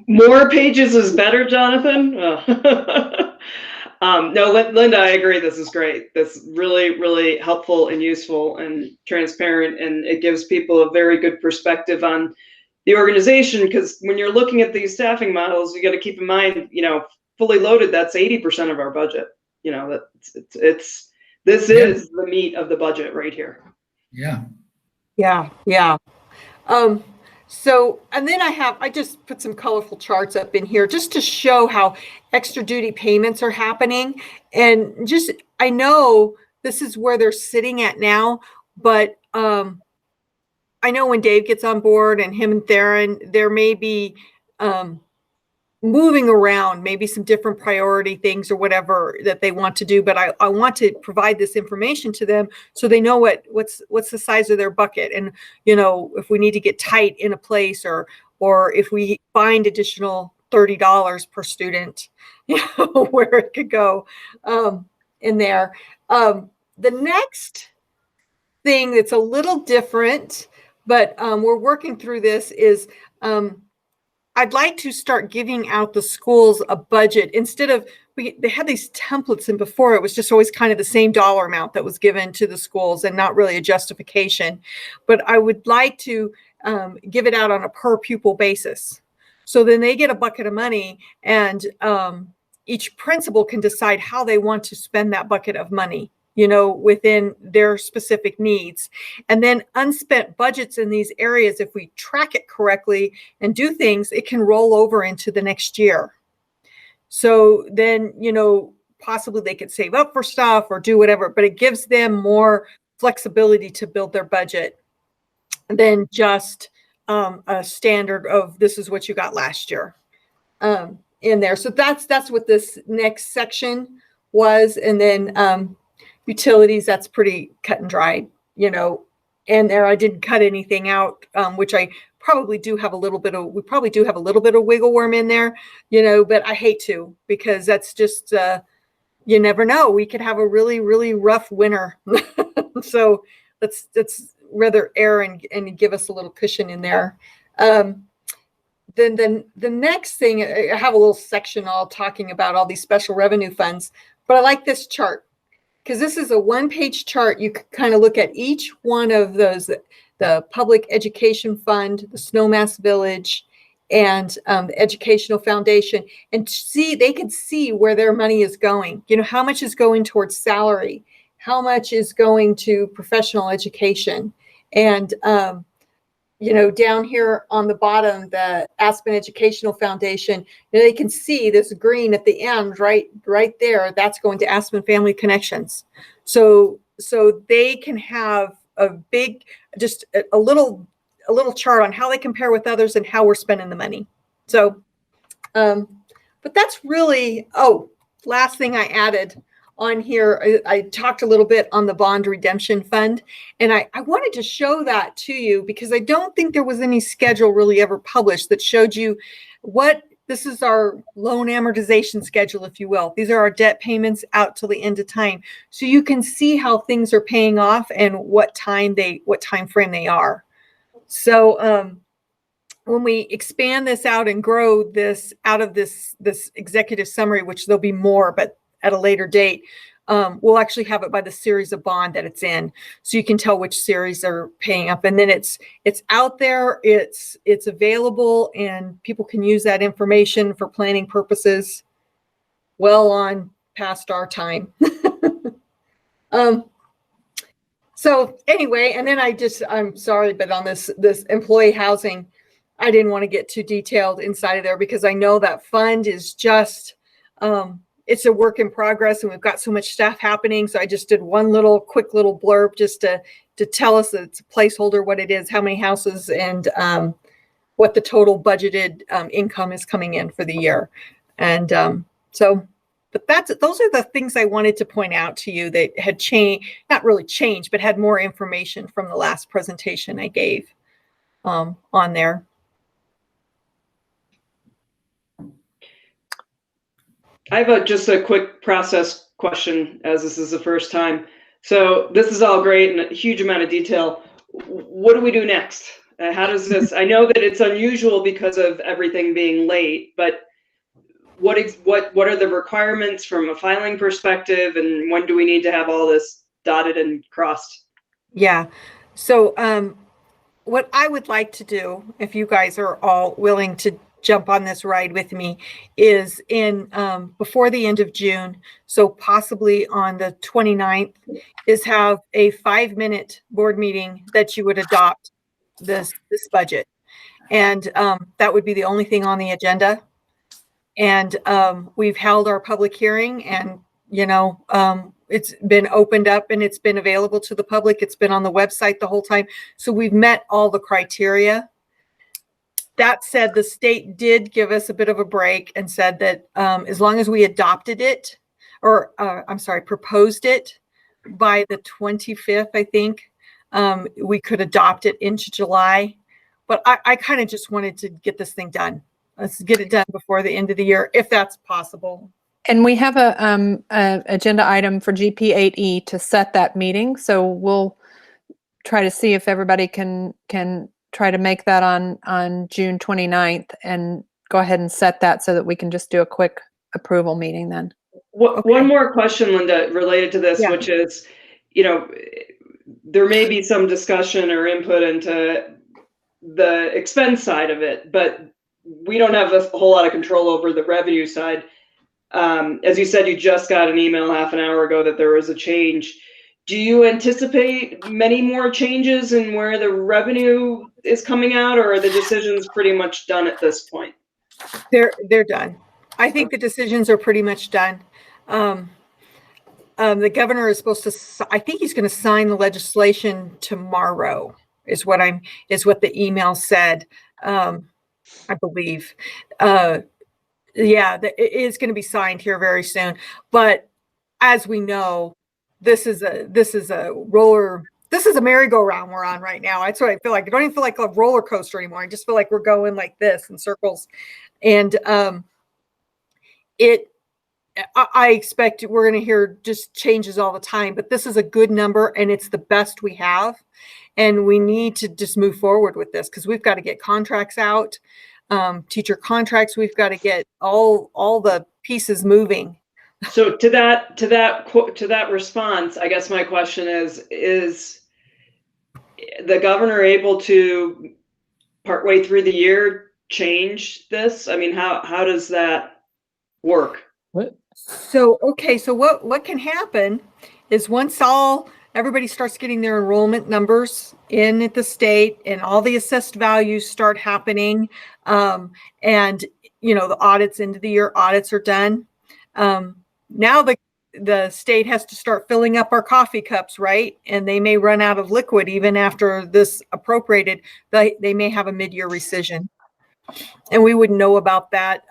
More pages is better, Jonathan. No, Linda, I agree. This is great. This is really, really helpful and useful and transparent, and it gives people a very good perspective on the organization. Because when you're looking at these staffing models, you got to keep in mind, fully loaded, that's 80% of our budget. This is the meat of the budget right here. Yeah. Yeah. Yeah. So, and then I just put some colorful charts up in here just to show how extra duty payments are happening. And I know this is where they're sitting at now, but I know when Dave gets on board and him and Theron, there may be moving around, maybe some different priority things or whatever that they want to do. But I want to provide this information to them so they know what's the size of their bucket. And, if we need to get tight in a place or if we find additional $30 per student, where it could go in there. The next thing that's a little different, but we're working through this is, I'd like to start giving out the schools a budget instead of they had these templates, and before it was just always kind of the same dollar amount that was given to the schools and not really a justification. But I would like to give it out on a per pupil basis. So then they get a bucket of money, and each principal can decide how they want to spend that bucket of money, within their specific needs. And then unspent budgets in these areas, if we track it correctly and do things, it can roll over into the next year. So then, possibly they could save up for stuff or do whatever, but it gives them more flexibility to build their budget than just a standard of this is what you got last year in there. So that's what this next section was. And then utilities, that's pretty cut and dried, and there I didn't cut anything out, which I probably do have a little bit of, wiggle worm in there, but I hate to, because that's just, you never know. We could have a really, really rough winter. So let's rather err and give us a little cushion in there. Then the next thing, I have a little section all talking about all these special revenue funds, but I like this chart, because this is a one-page chart. You can kind of look at each one of those, the Public Education Fund, the Snowmass Village, and the Educational Foundation, and they can see where their money is going. How much is going towards salary, how much is going to professional education, and down here on the bottom, the Aspen Educational Foundation, they can see this green at the end, right there. That's going to Aspen Family Connections. So they can have a big, just a little chart on how they compare with others and how we're spending the money. So, but that's really, last thing I added on here, I talked a little bit on the bond redemption fund, and I wanted to show that to you because I don't think there was any schedule really ever published that showed you this is our loan amortization schedule, if you will. These are our debt payments out till the end of time. So you can see how things are paying off and what time frame they are. So when we expand this out and grow this out of this executive summary, which there'll be more, but at a later date, we'll actually have it by the series of bond that it's in, so you can tell which series are paying up. And then it's out there, it's available, and people can use that information for planning purposes well on past our time. So anyway, and then I'm sorry, but on this employee housing, I didn't want to get too detailed inside of there because I know that fund is just, it's a work in progress, and we've got so much stuff happening. So I just did one quick little blurb just to tell us that it's a placeholder, what it is, how many houses, and what the total budgeted income is coming in for the year. And but those are the things I wanted to point out to you that had changed, not really changed, but had more information from the last presentation I gave on there. I have just a quick process question, as this is the first time. So this is all great and a huge amount of detail. What do we do next? How does this, I know that it's unusual because of everything being late, but what are the requirements from a filing perspective, and when do we need to have all this dotted and crossed? Yeah. So what I would like to do, if you guys are all willing to jump on this ride with me, is in before the end of June, so possibly on the 29th, is have a 5-minute board meeting that you would adopt this budget. And that would be the only thing on the agenda. And we've held our public hearing, and it's been opened up and it's been available to the public. It's been on the website the whole time. So we've met all the criteria. That said, the state did give us a bit of a break and said that as long as we adopted it, or proposed it by the 25th, I think, we could adopt it into July. But I kind of just wanted to get this thing done. Let's get it done before the end of the year, if that's possible. And we have a agenda item for GP8E to set that meeting. So we'll try to see if everybody can try to make that on June 29th and go ahead and set that so that we can just do a quick approval meeting then. One more question, Linda, related to this, which is, there may be some discussion or input into the expense side of it, but we don't have a whole lot of control over the revenue side. As you said, you just got an email half an hour ago that there was a change. Do you anticipate many more changes in where the revenue is coming out, or are the decisions pretty much done at this point? They're done. I think the decisions are pretty much done. The governor is supposed to, I think he's going to sign the legislation tomorrow, is what the email said. I believe. It is going to be signed here very soon. But as we know, this is a merry-go-round we're on right now. That's what I feel like. I don't even feel like a roller coaster anymore. I just feel like we're going like this in circles. And I expect we're going to hear just changes all the time, but this is a good number and it's the best we have. And we need to just move forward with this because we've got to get contracts out, teacher contracts. We've got to get all the pieces moving. So to that response, I guess my question is the governor able to partway through the year change this? I mean, how does that work? What? So what can happen is once everybody starts getting their enrollment numbers in at the state and all the assessed values start happening, and the audits, end of the year audits are done. Now the state has to start filling up our coffee cups, right? And they may run out of liquid even after this appropriated. They may have a mid-year rescission, and we wouldn't know about that.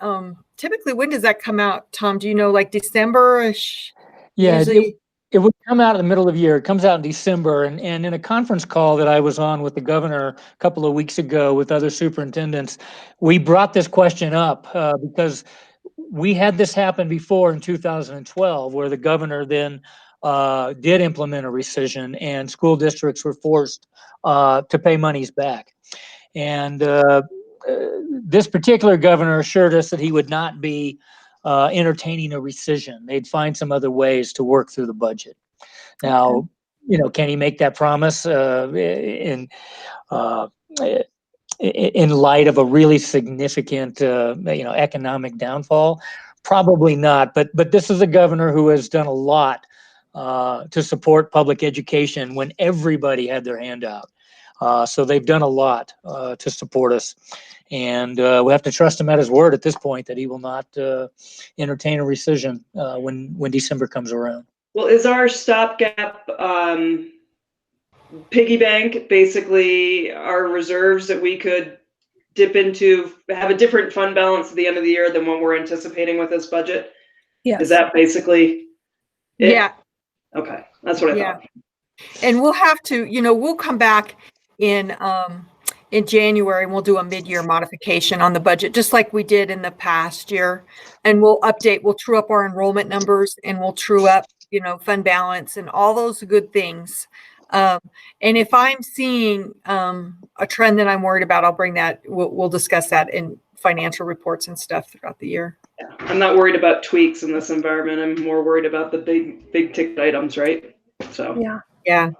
Typically, when does that come out, Tom? Do you know, like December-ish? Yeah, usually? It would come out in the middle of the year. It comes out in December. And in a conference call that I was on with the governor a couple of weeks ago with other superintendents, we brought this question up because we had this happen before in 2012, where the governor then did implement a rescission and school districts were forced to pay monies back. And this particular governor assured us that he would not be entertaining a rescission. They'd find some other ways to work through the budget. Now, can he make that promise in light of a really significant, economic downfall? Probably not. But this is a governor who has done a lot to support public education when everybody had their hand out. So they've done a lot to support us. And we have to trust him at his word at this point that he will not entertain a rescission when December comes around. Well, is our stopgap piggy bank basically our reserves that we could dip into, have a different fund balance at the end of the year than what we're anticipating with this budget? Yes. Is that basically it? Yeah. Okay, that's what I thought. And we'll have to, we'll come back in January and we'll do a mid-year modification on the budget, just like we did in the past year. And we'll true up our enrollment numbers, and we'll true up, fund balance and all those good things. And if I'm seeing a trend that I'm worried about, I'll bring that. We'll discuss that in financial reports and stuff throughout the year. Yeah. I'm not worried about tweaks in this environment. I'm more worried about the big ticket items, right? So yeah.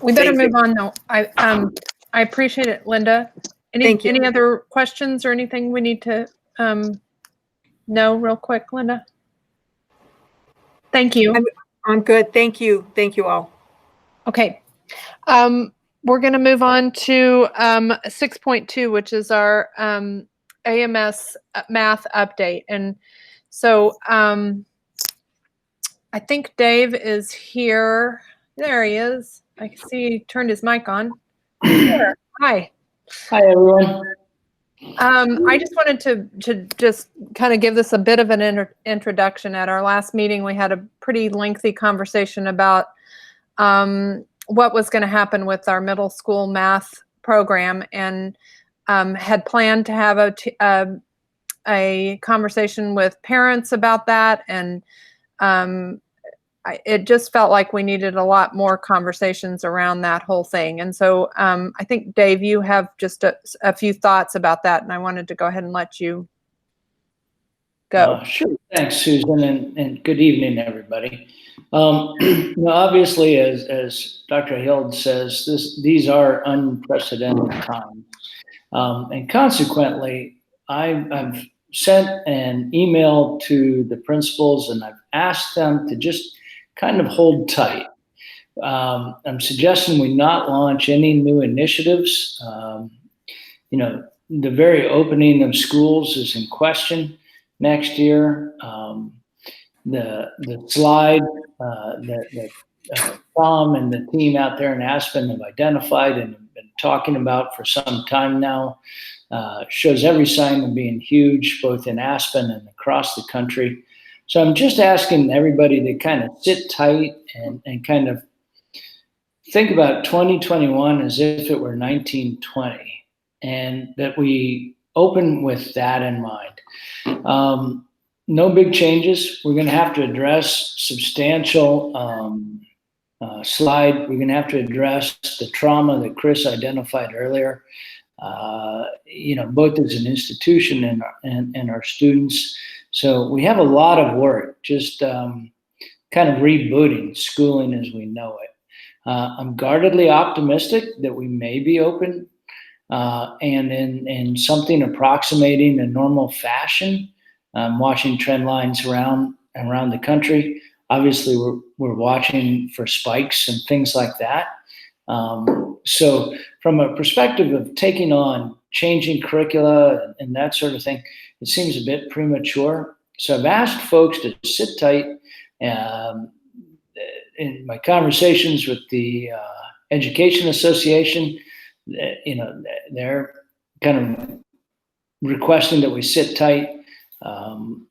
We better move on though. I appreciate it, Linda. Any other questions or anything we need to know real quick, Linda? Thank you. I'm good. Thank you. Thank you all. Okay. We're going to move on to 6.2, which is our AMS math update. And so I think Dave is here. There he is. I can see he turned his mic on. Sure. Hi. Hi, everyone. I just wanted to just kind of give this a bit of an introduction. At our last meeting, we had a pretty lengthy conversation about what was going to happen with our middle school math program, and had planned to have a conversation with parents about that. And it just felt like we needed a lot more conversations around that whole thing. And so I think, Dave, you have just a few thoughts about that, and I wanted to go ahead and let you go. Sure. Thanks, Susan, and good evening, everybody. Obviously, as Dr. Hild says, these are unprecedented times. And consequently, I've sent an email to the principals, and I've asked them to just kind of hold tight. I'm suggesting we not launch any new initiatives. The very opening of schools is in question next year. The slide that Tom and the team out there in Aspen have identified and have been talking about for some time now shows every sign of being huge, both in Aspen and across the country. So I'm just asking everybody to kind of sit tight and kind of think about 2021 as if it were 1920, and that we open with that in mind. No big changes. We're going to have to address substantial slide. We're going to have to address the trauma that Chris identified earlier, both as an institution and our students. So we have a lot of work, just kind of rebooting schooling as we know it. I'm guardedly optimistic that we may be open and in something approximating a normal fashion. I'm watching trend lines around the country. Obviously, we're watching for spikes and things like that. So from a perspective of taking on changing curricula and that sort of thing, it seems a bit premature. So I've asked folks to sit tight. In my conversations with the Education Association, they're kind of requesting that we sit tight.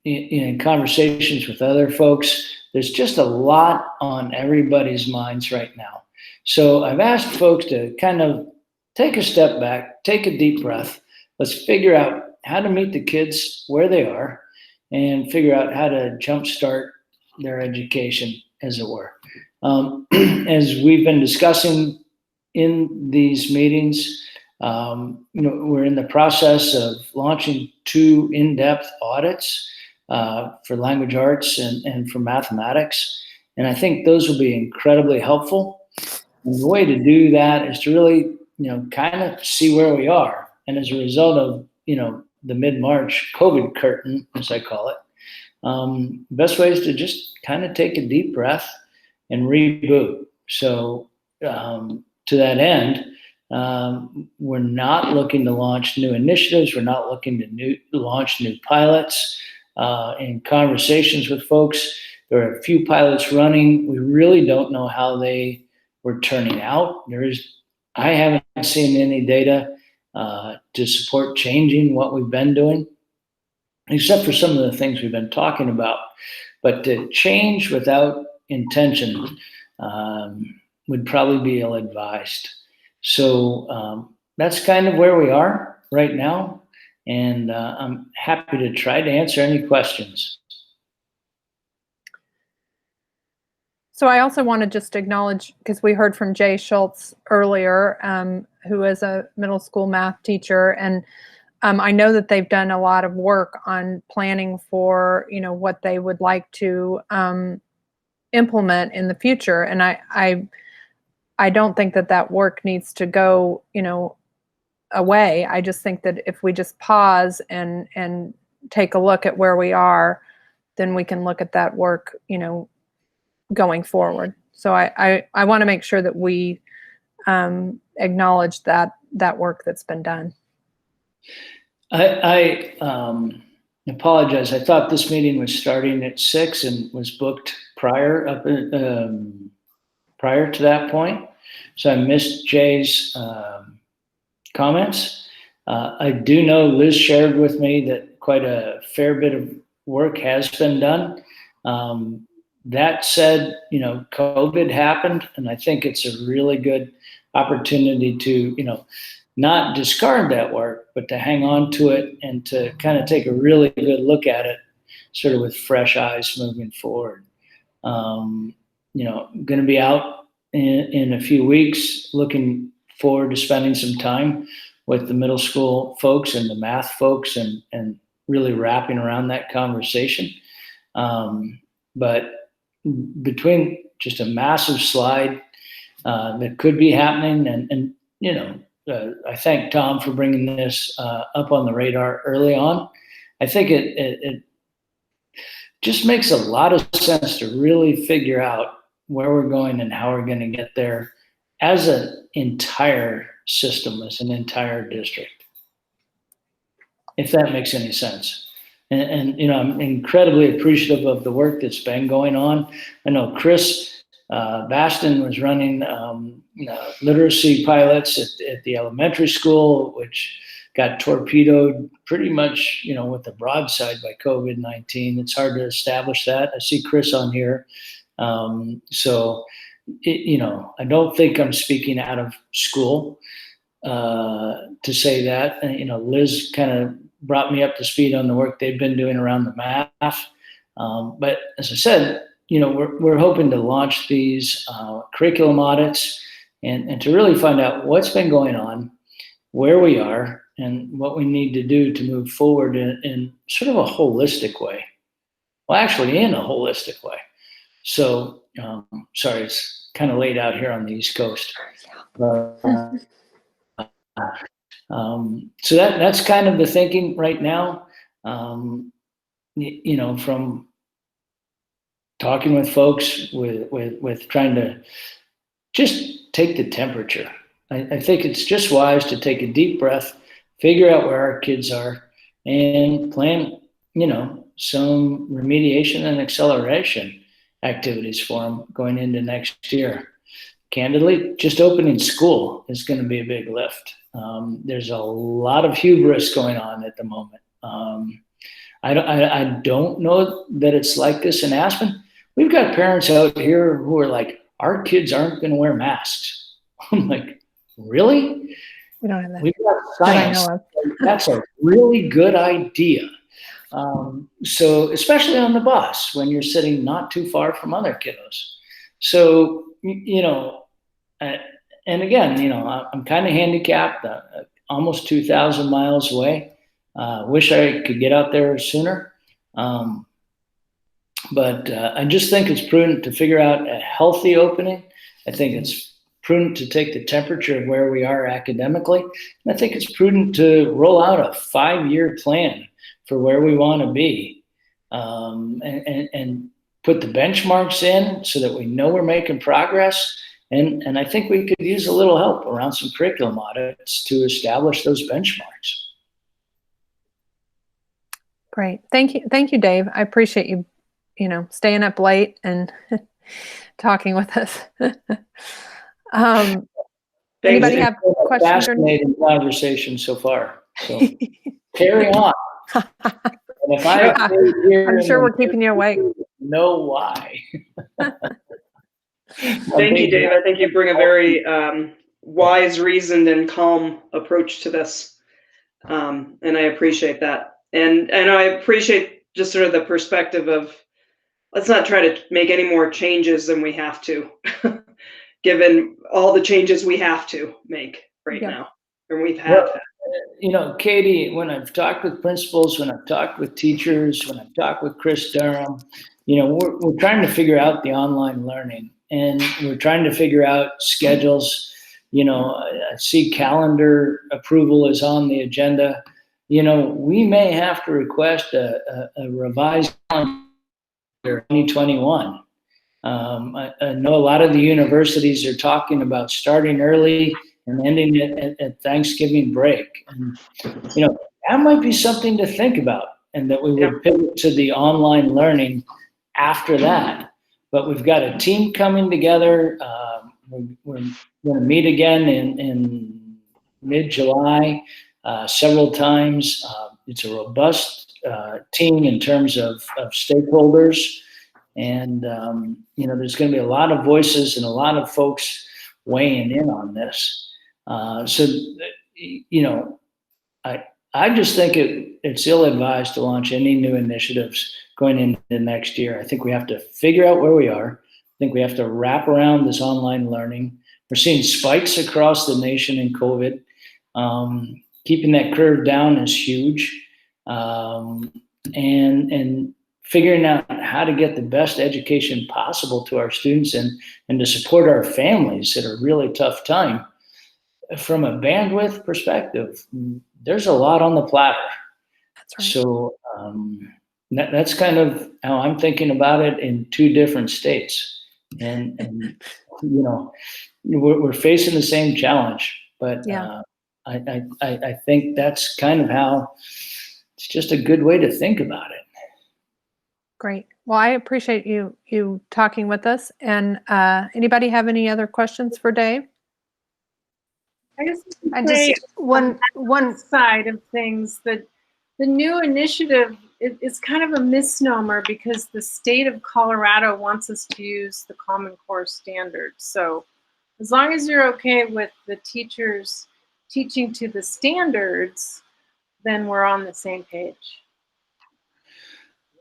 In conversations with other folks, there's just a lot on everybody's minds right now. So I've asked folks to kind of take a step back, take a deep breath. Let's figure out how to meet the kids where they are and figure out how to jumpstart their education, as it were. As we've been discussing in these meetings, we're in the process of launching 2 in-depth audits for language arts and for mathematics. And I think those will be incredibly helpful. And the way to do that is to really, kind of see where we are. And as a result of, the mid-March COVID curtain, as I call it, the best way is to just kind of take a deep breath and reboot. So to that end, we're not looking to launch new initiatives. We're not looking to launch new pilots. In conversations with folks, there are a few pilots running. We really don't know how they were turning out. I haven't seen any data to support changing what we've been doing, except for some of the things we've been talking about. But to change without intention would probably be ill-advised. So that's kind of where we are right now. And I'm happy to try to answer any questions. So I also want to just acknowledge, because we heard from Jay Schultz earlier, who is a middle school math teacher, and I know that they've done a lot of work on planning for, what they would like to implement in the future. And I don't think that work needs to go, away. I just think that if we just pause and take a look at where we are, then we can look at that work, going forward. So I want to make sure that we acknowledge that work that's been done. I apologize. I thought this meeting was starting at 6 and was booked prior to that point. So I missed Jay's comments. I do know Liz shared with me that quite a fair bit of work has been done. That said, COVID happened, and I think it's a really good opportunity to, not discard that work, but to hang on to it and to kind of take a really good look at it, sort of with fresh eyes moving forward. Going to be out in a few weeks, looking forward to spending some time with the middle school folks and the math folks and really wrapping around that conversation. But between just a massive slide that could be happening, and I thank Tom for bringing this up on the radar early on. I think it just makes a lot of sense to really figure out where we're going and how we're going to get there as an entire system, as an entire district, if that makes any sense. And I'm incredibly appreciative of the work that's been going on. I know Chris Baston was running literacy pilots at the elementary school, which got torpedoed pretty much, with the broadside by COVID-19. It's hard to establish that. I see Chris on here. So, I don't think I'm speaking out of school to say that. Liz kind of brought me up to speed on the work they've been doing around the math. But as I said, we're hoping to launch these curriculum audits and to really find out what's been going on, where we are, and what we need to do to move forward in sort of a holistic way. Well, actually, in a holistic way. So, sorry, it's kind of laid out here on the East Coast. So that's kind of the thinking right now. From talking with folks, with trying to just take the temperature. I think it's just wise to take a deep breath, figure out where our kids are, and plan, some remediation and acceleration activities for them going into next year. Candidly, just opening school is going to be a big lift. There's a lot of hubris going on at the moment. I don't know that it's like this in Aspen. We've got parents out here who are like, our kids aren't going to wear masks. I'm like, really? We don't have that. We've got science. That's a really good idea. So especially on the bus when you're sitting not too far from other kiddos. So, and again, I'm kind of handicapped, almost 2,000 miles away. Wish I could get out there sooner. But I just think it's prudent to figure out a healthy opening. I think it's prudent to take the temperature of where we are academically. And I think it's prudent to roll out a 5-year plan for where we want to be, and put the benchmarks in so that we know we're making progress. And I think we could use a little help around some curriculum audits to establish those benchmarks. Great. Thank you, Dave. I appreciate you, staying up late and talking with us. Anybody have questions? Fascinating conversation so far. So carry on. And if I'm sure we're keeping you awake. Know why. Thank you, Dave. I think you bring a very wise, reasoned, and calm approach to this. And I appreciate that. And I appreciate just sort of the perspective of, let's not try to make any more changes than we have to, given all the changes we have to make right now, or we've had. Well, you know, Katie, when I've talked with principals, when I've talked with teachers, when I've talked with Chris Durham, you know, we're trying to figure out the online learning, and we're trying to figure out schedules. You know, I see calendar approval is on the agenda. You know, we may have to request a revised calendar 2021. I know a lot of the universities are talking about starting early and ending it at Thanksgiving break. And, you know, that might be something to think about, and that we would pivot to the online learning after that. But we've got a team coming together. We're going to meet again in mid-July several times. It's a robust team in terms of stakeholders. And, you know, there's going to be a lot of voices and a lot of folks weighing in on this. So, you know, I just think it's ill-advised to launch any new initiatives going into next year. I think we have to figure out where we are. I think we have to wrap around this online learning. We're seeing spikes across the nation in COVID. Keeping that curve down is huge. And figuring out how to get the best education possible to our students and to support our families at a really tough time. From a bandwidth perspective, there's a lot on the platter. That's right. So that's kind of how I'm thinking about it in two different states. And you know, we're facing the same challenge, but I think that's kind of how, it's just a good way to think about it. Great. Well, I appreciate you talking with us. And anybody have any other questions for Dave? I guess just one side of things, that the new initiative is kind of a misnomer, because the state of Colorado wants us to use the Common Core standards. So as long as you're okay with the teachers teaching to the standards, then we're on the same page.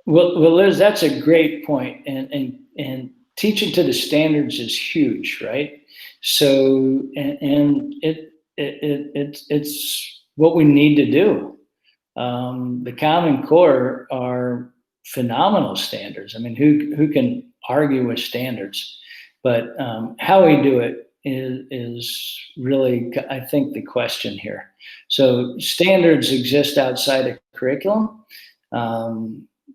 Well, Liz, that's a great point. And teaching to the standards is huge, right? So, and it's what we need to do. The Common Core are phenomenal standards. I mean, who can argue with standards? But how we do it is really, I think, the question here. So standards exist outside of curriculum.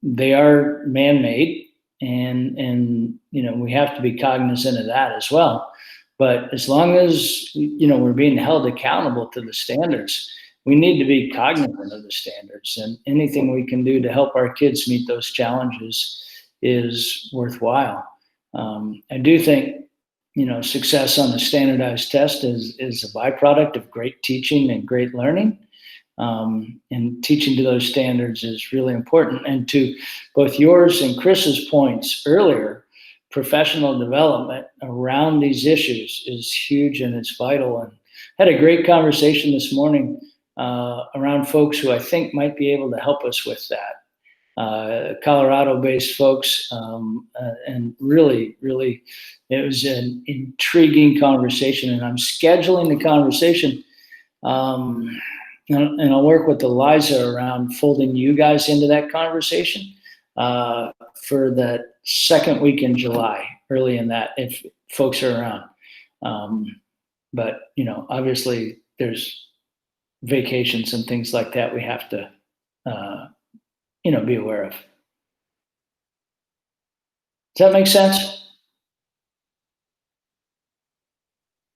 They are man-made, and you know, we have to be cognizant of that as well. But as long as, you know, we're being held accountable to the standards, we need to be cognizant of the standards, and anything we can do to help our kids meet those challenges is worthwhile. I do think, you know, success on the standardized test is a byproduct of great teaching and great learning. And teaching to those standards is really important. And to both yours and Chris's points earlier, professional development around these issues is huge, and it's vital. And had a great conversation this morning around folks who I think might be able to help us with that. Colorado-based folks, and really, it was an intriguing conversation, and I'm scheduling the conversation. And I'll work with Eliza around folding you guys into that conversation for that second week in July, early in that, if folks are around. But, you know, obviously there's vacations and things like that we have to, you know, be aware of. Does that make sense?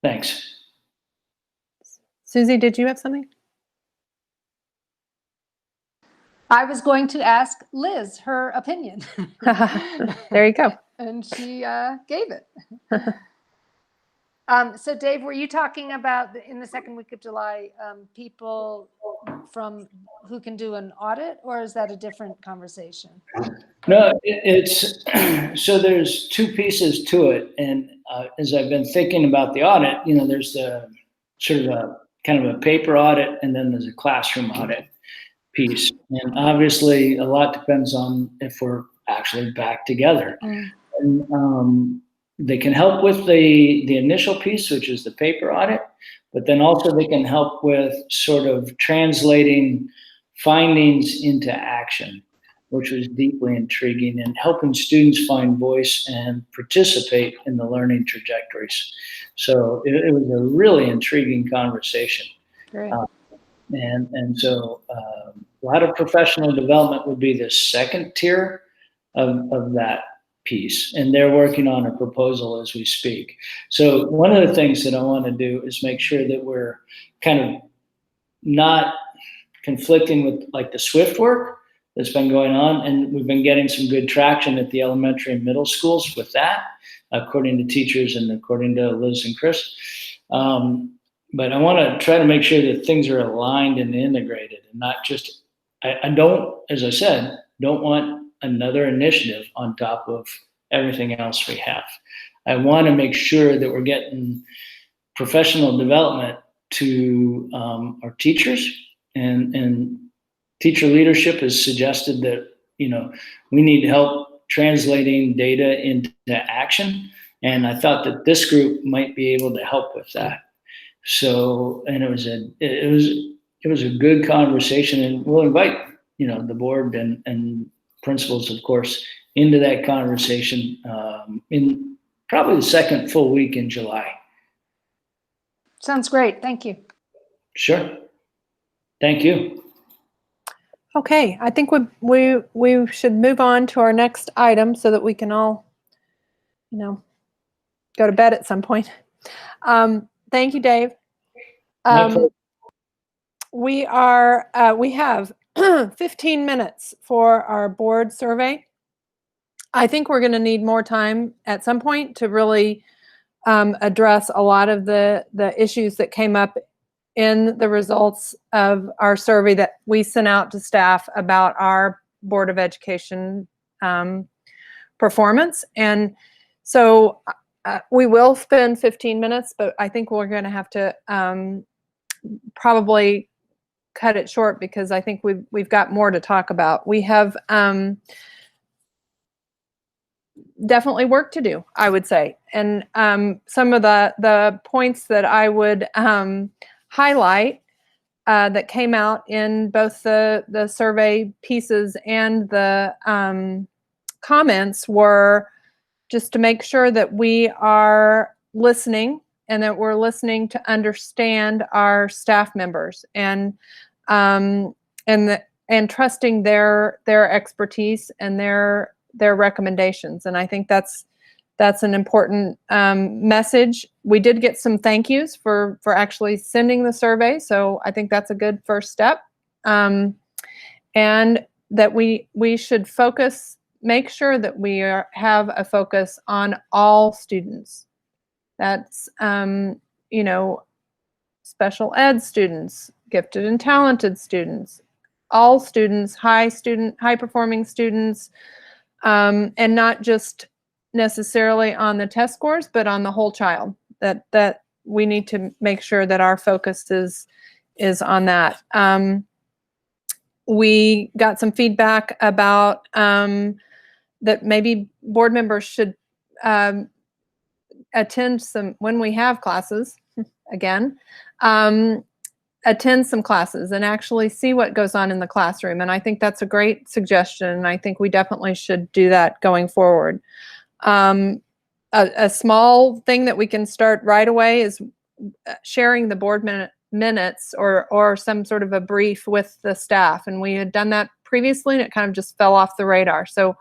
Thanks. Susie, did you have something? I was going to ask Liz her opinion. There you go. And she gave it. So Dave, were you talking about in the second week of July, people from who can do an audit, or is that a different conversation? No, it's so there's two pieces to it. And as I've been thinking about the audit, there's the sort of a kind of a paper audit, and then there's a classroom audit piece. And obviously a lot depends on if we're actually back together. And they can help with the initial piece, which is the paper audit, but then also they can help with sort of translating findings into action, which was deeply intriguing, and helping students find voice and participate in the learning trajectories. So it was a really intriguing conversation. Great. And so a lot of professional development would be the second tier of that piece, and they're working on a proposal as we speak. So one of the things that I want to do is make sure that we're kind of not conflicting with like the SWIFT work that's been going on, and we've been getting some good traction at the elementary and middle schools with that, according to teachers and according to Liz and Chris. But I want to try to make sure that things are aligned and integrated, and not just, I don't, as I said, don't want another initiative on top of everything else we have. I want to make sure that we're getting professional development to our teachers, and teacher leadership has suggested that, we need help translating data into action. And I thought that this group might be able to help with that. So, and it was a good conversation, and we'll invite, the board and principals, of course, into that conversation in probably the second full week in July. Sounds great. Thank you. Sure. Thank you. Okay, I think we should move on to our next item so that we can all, go to bed at some point. Thank you, Dave. We have 15 minutes for our board survey. I think we're going to need more time at some point to really address a lot of the issues that came up in the results of our survey that we sent out to staff about our Board of Education performance. And so we will spend 15 minutes, but I think we're going to have to probably cut it short, because I think we've got more to talk about. We have definitely work to do, I would say. And some of the points that I would highlight that came out in both the survey pieces and the comments were just to make sure that we are listening, and that we're listening to understand our staff members, and trusting their expertise and their recommendations. And I think that's an important message. We did get some thank yous for actually sending the survey, so I think that's a good first step. And that we should make sure that we have a focus on all students. That's special ed students, gifted and talented students, all students, high performing students, and not just necessarily on the test scores, but on the whole child. That we need to make sure that our focus is on that. We got some feedback about that maybe board members should attend when we have classes again, attend some classes and actually see what goes on in the classroom. And I think that's a great suggestion. And I think we definitely should do that going forward. A small thing that we can start right away is sharing the board minutes or some sort of a brief with the staff. And we had done that previously, and it kind of just fell off the radar. So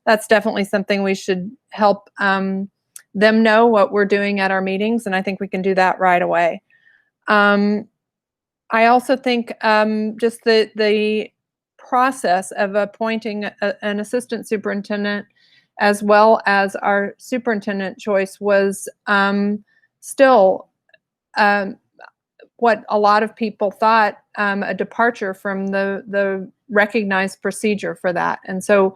that's definitely something we should help them know what we're doing at our meetings. And I think we can do that right away. I also think just the process of appointing an assistant superintendent as well as our superintendent choice was still what a lot of people thought a departure from the recognized procedure for that. And so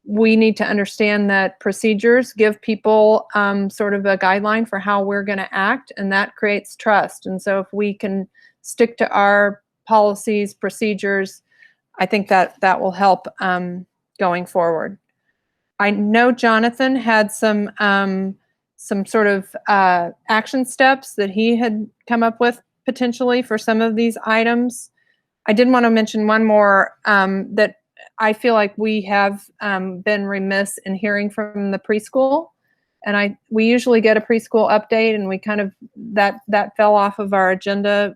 we need to understand that procedures give people sort of a guideline for how we're going to act, and that creates trust. And so if we can stick to our policies, procedures, I think that that will help going forward. I know Jonathan had some sort of action steps that he had come up with potentially for some of these items. I did want to mention one more that I feel like we have been remiss in hearing from the preschool. And we usually get a preschool update, and we kind of, that fell off of our agenda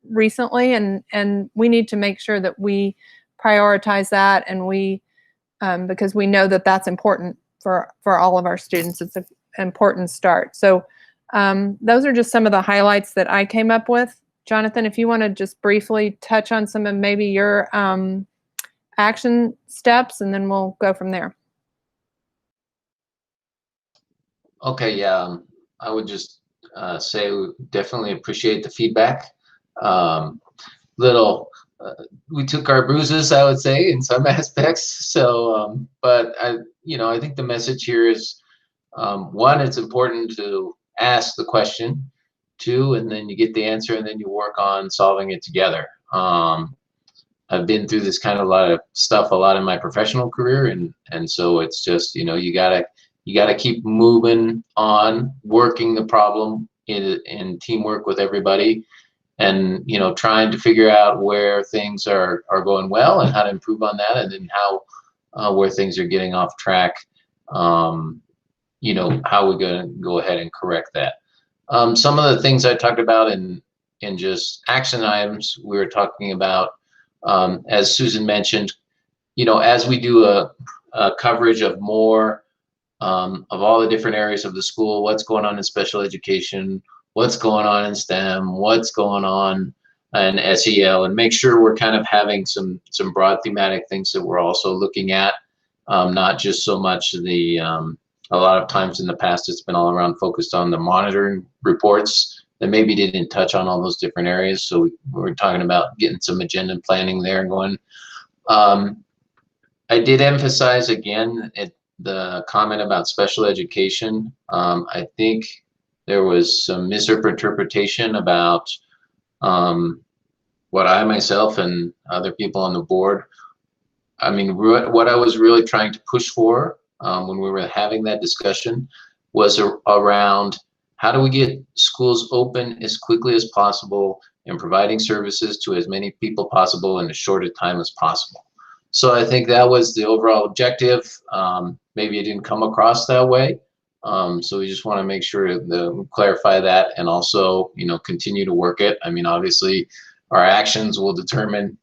recently, and we need to make sure that we prioritize that, and we because we know that that's important for all of our students. It's an important start. So those are just some of the highlights that I came up with. Jonathan, if you want to just briefly touch on some of maybe your action steps, and then we'll go from there. Okay, yeah, I would just say we definitely appreciate the feedback. We took our bruises, I would say, in some aspects. So, but I think the message here is, one, it's important to ask the question. Two, and then you get the answer, and then you work on solving it together. I've been through this kind of a lot of stuff a lot in my professional career, and so it's just, you gotta keep moving on, working the problem in teamwork with everybody, and trying to figure out where things are going well and how to improve on that, and then how where things are getting off track, how we're going to go ahead and correct that. Some of the things I talked about in just action items, we were talking about, as Susan mentioned, as we do a coverage of more of all the different areas of the school, what's going on in special education, what's going on in STEM, what's going on in SEL, and make sure we're kind of having some broad thematic things that we're also looking at, not just so much a lot of times in the past it's been all around focused on the monitoring reports that maybe didn't touch on all those different areas. So we're talking about getting some agenda planning there and going. I did emphasize again the comment about special education. I think there was some misinterpretation about what I myself and other people on the board, what I was really trying to push for when we were having that discussion was around how do we get schools open as quickly as possible and providing services to as many people possible in as short a time as possible. So I think that was the overall objective. Maybe it didn't come across that way. So we just want to make sure to clarify that, and also, continue to work it. Obviously our actions will determine,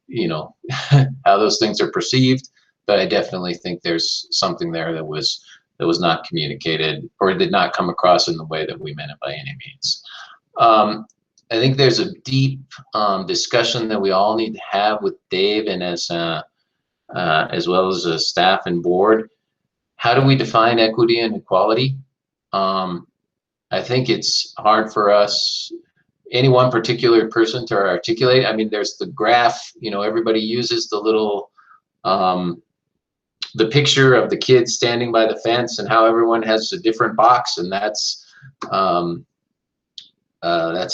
how those things are perceived, but I definitely think there's something there that was not communicated or did not come across in the way that we meant it by any means. I think there's a deep discussion that we all need to have with Dave and as well as a staff and board. How do we define equity and equality? I think it's hard for us, any one particular person, to articulate. There's the graph, everybody uses the little, the picture of the kids standing by the fence and how everyone has a different box, and that's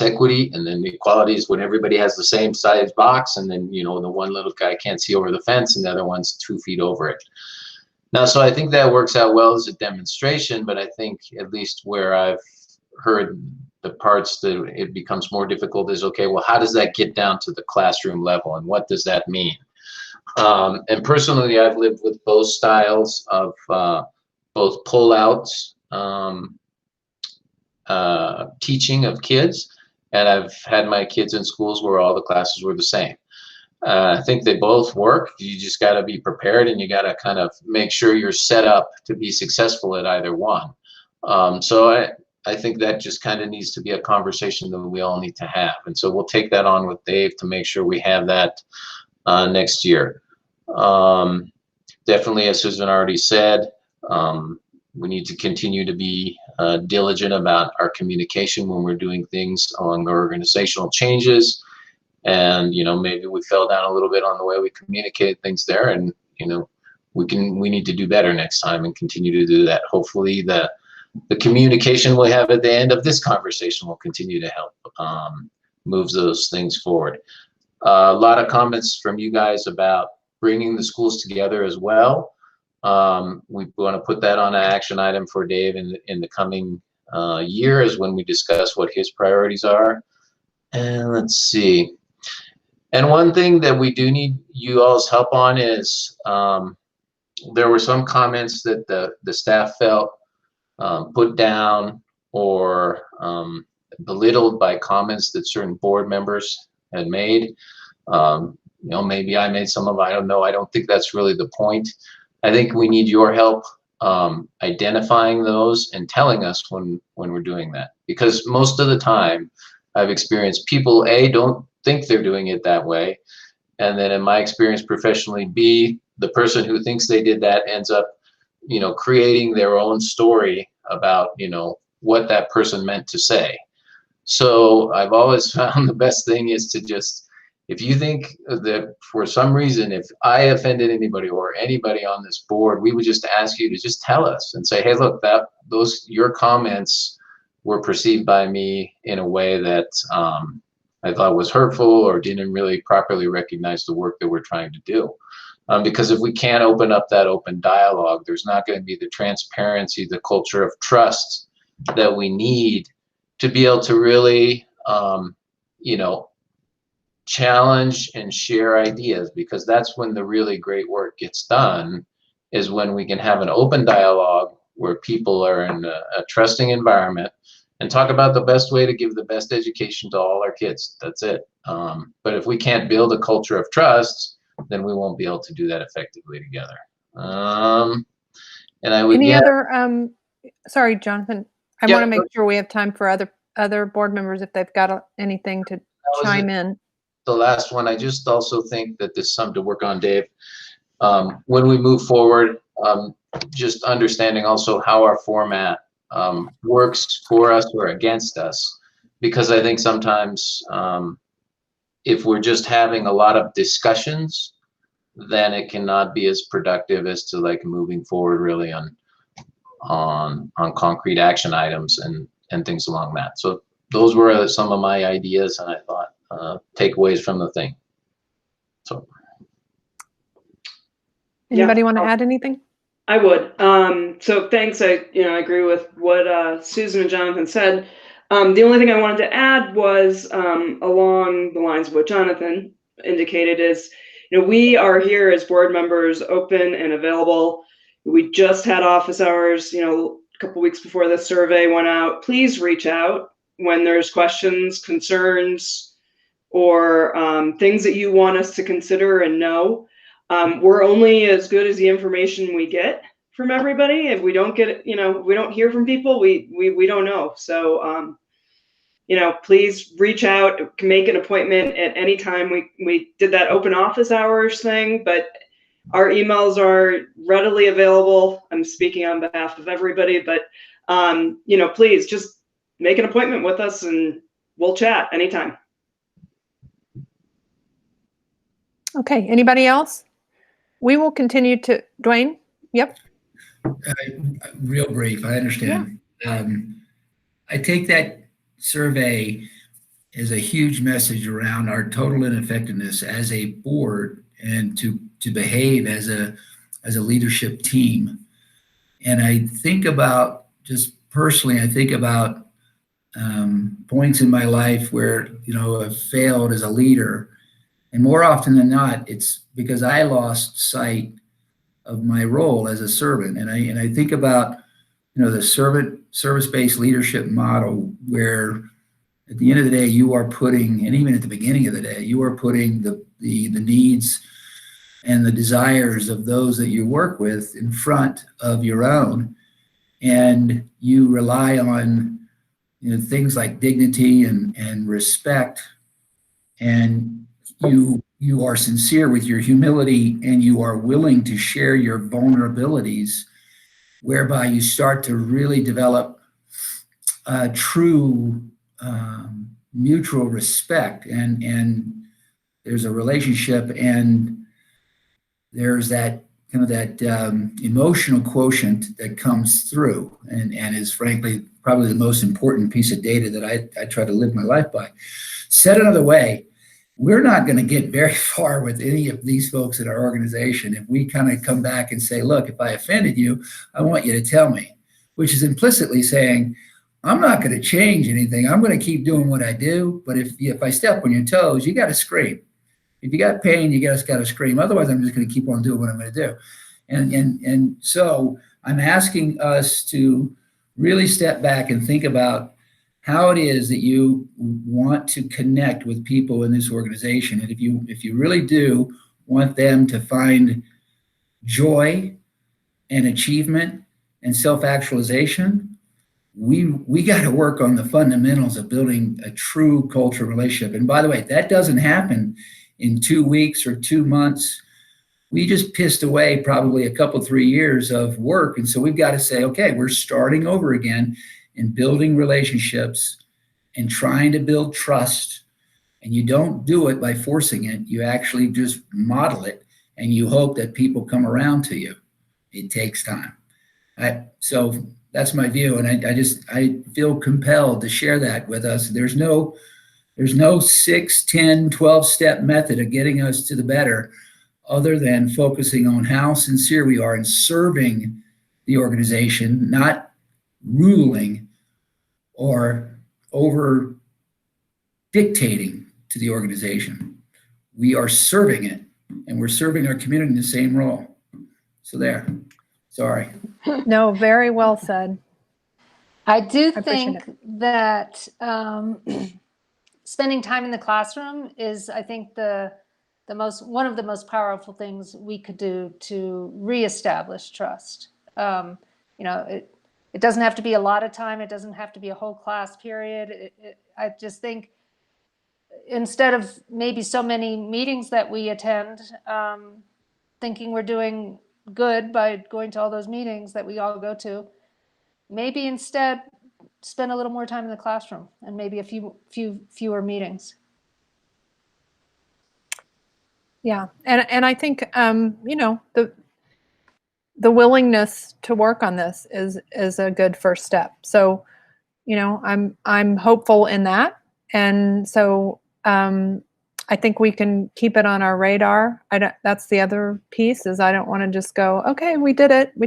equity. And then the equality is when everybody has the same size box, and then, the one little guy can't see over the fence and the other one's 2 feet over it. Now, so I think that works out well as a demonstration, but I think at least where I've heard the parts that it becomes more difficult is, okay, well, how does that get down to the classroom level, and what does that mean? And personally, I've lived with both styles of both pull-outs, teaching of kids, and I've had my kids in schools where all the classes were the same. I think they both work. You just got to be prepared, and you got to kind of make sure you're set up to be successful at either one. So I think that just kind of needs to be a conversation that we all need to have. And so we'll take that on with Dave to make sure we have that next year. Definitely, as Susan already said, we need to continue to be diligent about our communication when we're doing things along the organizational changes. And, maybe we fell down a little bit on the way we communicated things there, and, we need to do better next time and continue to do that. Hopefully the communication we have at the end of this conversation will continue to help move those things forward. A lot of comments from you guys about bringing the schools together as well. We want to put that on an action item for Dave in the coming years when we discuss what his priorities are. And let's see. And one thing that we do need you all's help on is there were some comments that the staff felt put down or belittled by comments that certain board members had made. Maybe I made some of them, I don't know. I don't think that's really the point. I think we need your help identifying those and telling us when we're doing that. Because most of the time I've experienced people, A, don't think they're doing it that way. And then in my experience professionally, B, the person who thinks they did that ends up, creating their own story about, what that person meant to say. So I've always found the best thing is to just, if you think that for some reason, if I offended anybody or anybody on this board, we would just ask you to just tell us and say, hey, look, your comments were perceived by me in a way that I thought was hurtful or didn't really properly recognize the work that we're trying to do. Because if we can't open up that open dialogue, there's not going to be the transparency, the culture of trust that we need to be able to really, challenge and share ideas, because that's when the really great work gets done, is when we can have an open dialogue where people are in a trusting environment and talk about the best way to give the best education to all our kids. That's it. But if we can't build a culture of trust, then we won't be able to do that effectively together. And I would other, sorry, Jonathan, I want to make sure we have time for other board members if they've got anything to chime in. The last one, I just also think that this is something to work on, Dave. When we move forward, just understanding also how our format works for us or against us, because I think sometimes if we're just having a lot of discussions, then it cannot be as productive as to like moving forward really on concrete action items and things along that. So those were some of my ideas, and I thought takeaways from the thing. So anybody want to add anything? I would. So thanks. I agree with what Susan and Jonathan said. The only thing I wanted to add was along the lines of what Jonathan indicated is, we are here as board members, open and available. We just had office hours, a couple weeks before the survey went out. Please reach out when there's questions, concerns, or things that you want us to consider and know. We're only as good as the information we get from everybody. If we don't get it, if we don't hear from people, we don't know. So, please reach out, make an appointment at any time. We did that open office hours thing, but our emails are readily available. I'm speaking on behalf of everybody, but, please just make an appointment with us and we'll chat anytime. Okay, anybody else? We will continue to, Dwayne? Yep. Real brief, I understand. Yeah. I take that survey as a huge message around our total ineffectiveness as a board and to behave as a leadership team. And I think about, just personally, I think about points in my life where, I've failed as a leader. And more often than not, it's because I lost sight of my role as a servant. And I think about, the service-based leadership model, where at the end of the day, you are putting, and even at the beginning of the day, you are putting the needs and the desires of those that you work with in front of your own. And you rely on, things like dignity and respect, and you are sincere with your humility, and you are willing to share your vulnerabilities, whereby you start to really develop true mutual respect, and there's a relationship, and there's that kind of that emotional quotient that comes through, and is frankly probably the most important piece of data that I try to live my life by. Said another way, we're not going to get very far with any of these folks in our organization if we kind of come back and say, look, if I offended you, I want you to tell me, which is implicitly saying, I'm not going to change anything. I'm going to keep doing what I do. But if I step on your toes, you got to scream. If you got pain, you got to scream. Otherwise, I'm just going to keep on doing what I'm going to do. And so I'm asking us to really step back and think about how it is that you want to connect with people in this organization. And if you really do want them to find joy and achievement and self-actualization, we got to work on the fundamentals of building a true cultural relationship. And by the way, that doesn't happen in 2 weeks or 2 months. We just pissed away probably a couple, 3 years of work. And so we've got to say, okay, we're starting over again and building relationships and trying to build trust. And you don't do it by forcing it. You actually just model it, and you hope that people come around to you. It takes time. So that's my view. And I feel compelled to share that with us. There's no 6, 10, 12-step method of getting us to the better, other than focusing on how sincere we are in serving the organization, not ruling or over dictating to the organization. We are serving it, and we're serving our community in the same role. So there. Sorry. No, very well said. I do I think that spending time in the classroom is, I think, one of the most powerful things we could do to reestablish trust. It doesn't have to be a lot of time. It doesn't have to be a whole class period. I just think instead of maybe so many meetings that we attend, thinking we're doing good by going to all those meetings that we all go to, maybe instead spend a little more time in the classroom and maybe a fewer meetings. Yeah, and I think the willingness to work on this is a good first step. So, I'm hopeful in that, and so I think we can keep it on our radar. That's the other piece, is I don't want to just go, okay, we did it. We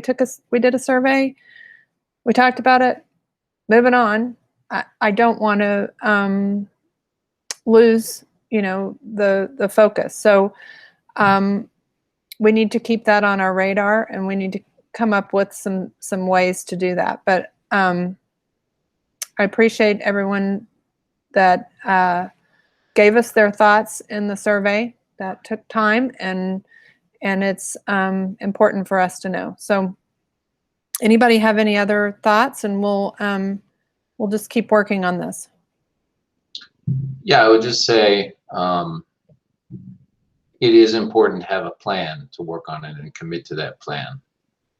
did a survey. We talked about it. Moving on. I don't want to lose, the focus. So we need to keep that on our radar, and we need to come up with some ways to do that. But I appreciate everyone that gave us their thoughts in the survey. That took time, and it's important for us to know. So anybody have any other thoughts? And we'll just keep working on this. Yeah, I would just say it is important to have a plan to work on it and commit to that plan.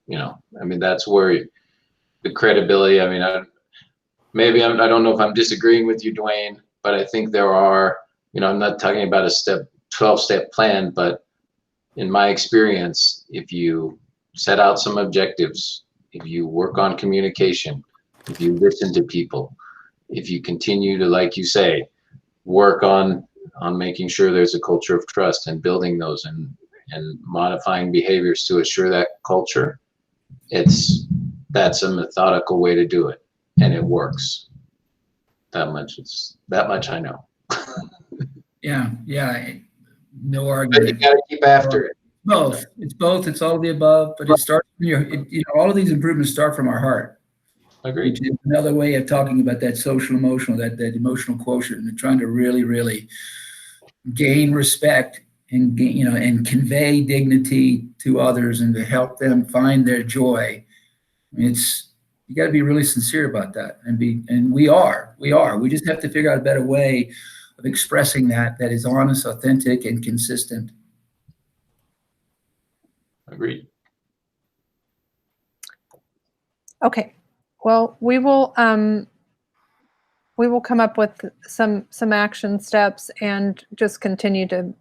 That's where the credibility, I don't know if I'm disagreeing with you, Dwayne, but I think there are, I'm not talking about a 12-step plan, but in my experience, if you set out some objectives, if you work on communication, if you listen to people, if you continue to, like you say, work on making sure there's a culture of trust and building those and modifying behaviors to assure that culture, that's a methodical way to do it, and it works. That much I know. Yeah, no argument. But you gotta keep after it. Both. It's both. It's all of the above. But it starts from all of these improvements start from our heart. Agreed. Which is another way of talking about that social emotional, that emotional quotient, and trying to really, really gain respect and and convey dignity to others, and to help them find their joy. You got to be really sincere about that, and we are. We just have to figure out a better way of expressing that is honest, authentic, and consistent. Agreed. Okay. Well, we will we will come up with some action steps and just continue to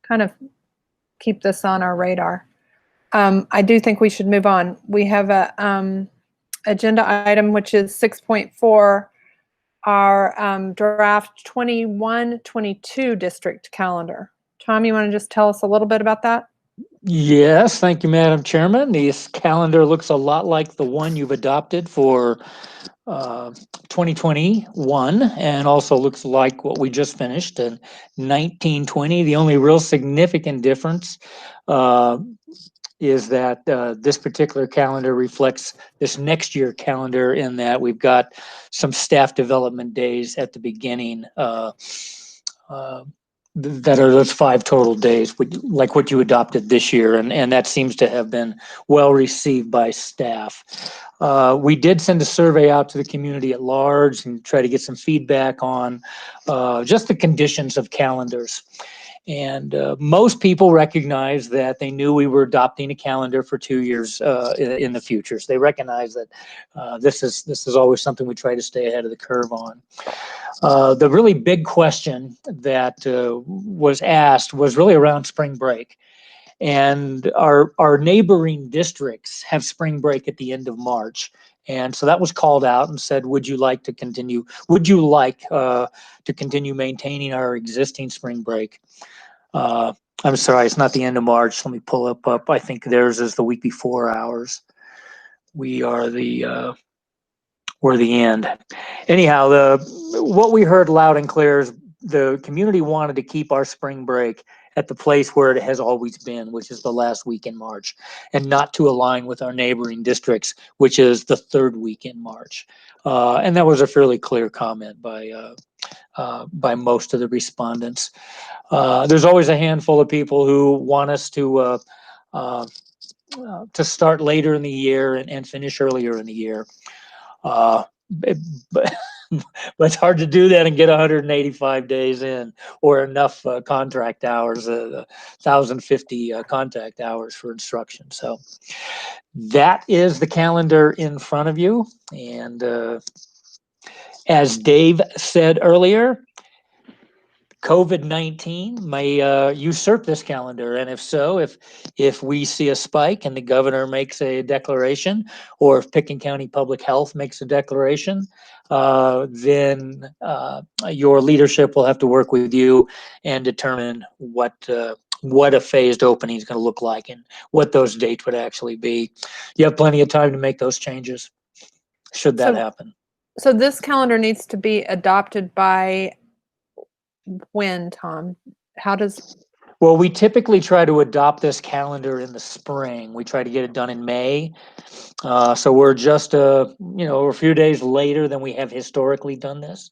kind of keep this on our radar. I do think we should move on. We have a agenda item, which is 6.4, our draft 21-22 district calendar. Tom, you want to just tell us a little bit about that? Yes, thank you, Madam Chairman. This calendar looks a lot like the one you've adopted for 2021, and also looks like what we just finished in 1920. The only real significant difference is that this particular calendar reflects this next year calendar, in that we've got some staff development days at the beginning that are those 5 total days, like what you adopted this year, and that seems to have been well received by staff. We did send a survey out to the community at large and try to get some feedback on just the conditions of calendars. And most people recognize that they knew we were adopting a calendar for 2 years in the future. So they recognize that this is always something we try to stay ahead of the curve on. The really big question that was asked was really around spring break. And our neighboring districts have spring break at the end of March. And so that was called out and said, would you like to continue maintaining our existing spring break? I'm sorry, it's not the end of March. Let me pull up. I think theirs is the week before ours. We're the end. Anyhow, what we heard loud and clear is the community wanted to keep our spring break at the place where it has always been, which is the last week in March, and not to align with our neighboring districts, which is the 3rd week in March. And that was a fairly clear comment by most of the respondents. There's always a handful of people who want us to start later in the year and finish earlier in the year. But it's hard to do that and get 185 days in, or enough contract hours, 1,050 contact hours for instruction. So that is the calendar in front of you. And as Dave said earlier, COVID-19 may usurp this calendar, and if so, if we see a spike and the governor makes a declaration, or if Pickens County Public Health makes a declaration, then your leadership will have to work with you and determine what a phased opening is going to look like and what those dates would actually be. You have plenty of time to make those changes, should that happen. So this calendar needs to be adopted by when, Tom? Well, we typically try to adopt this calendar in the spring. We try to get it done in May. So we're just a few days later than we have historically done this.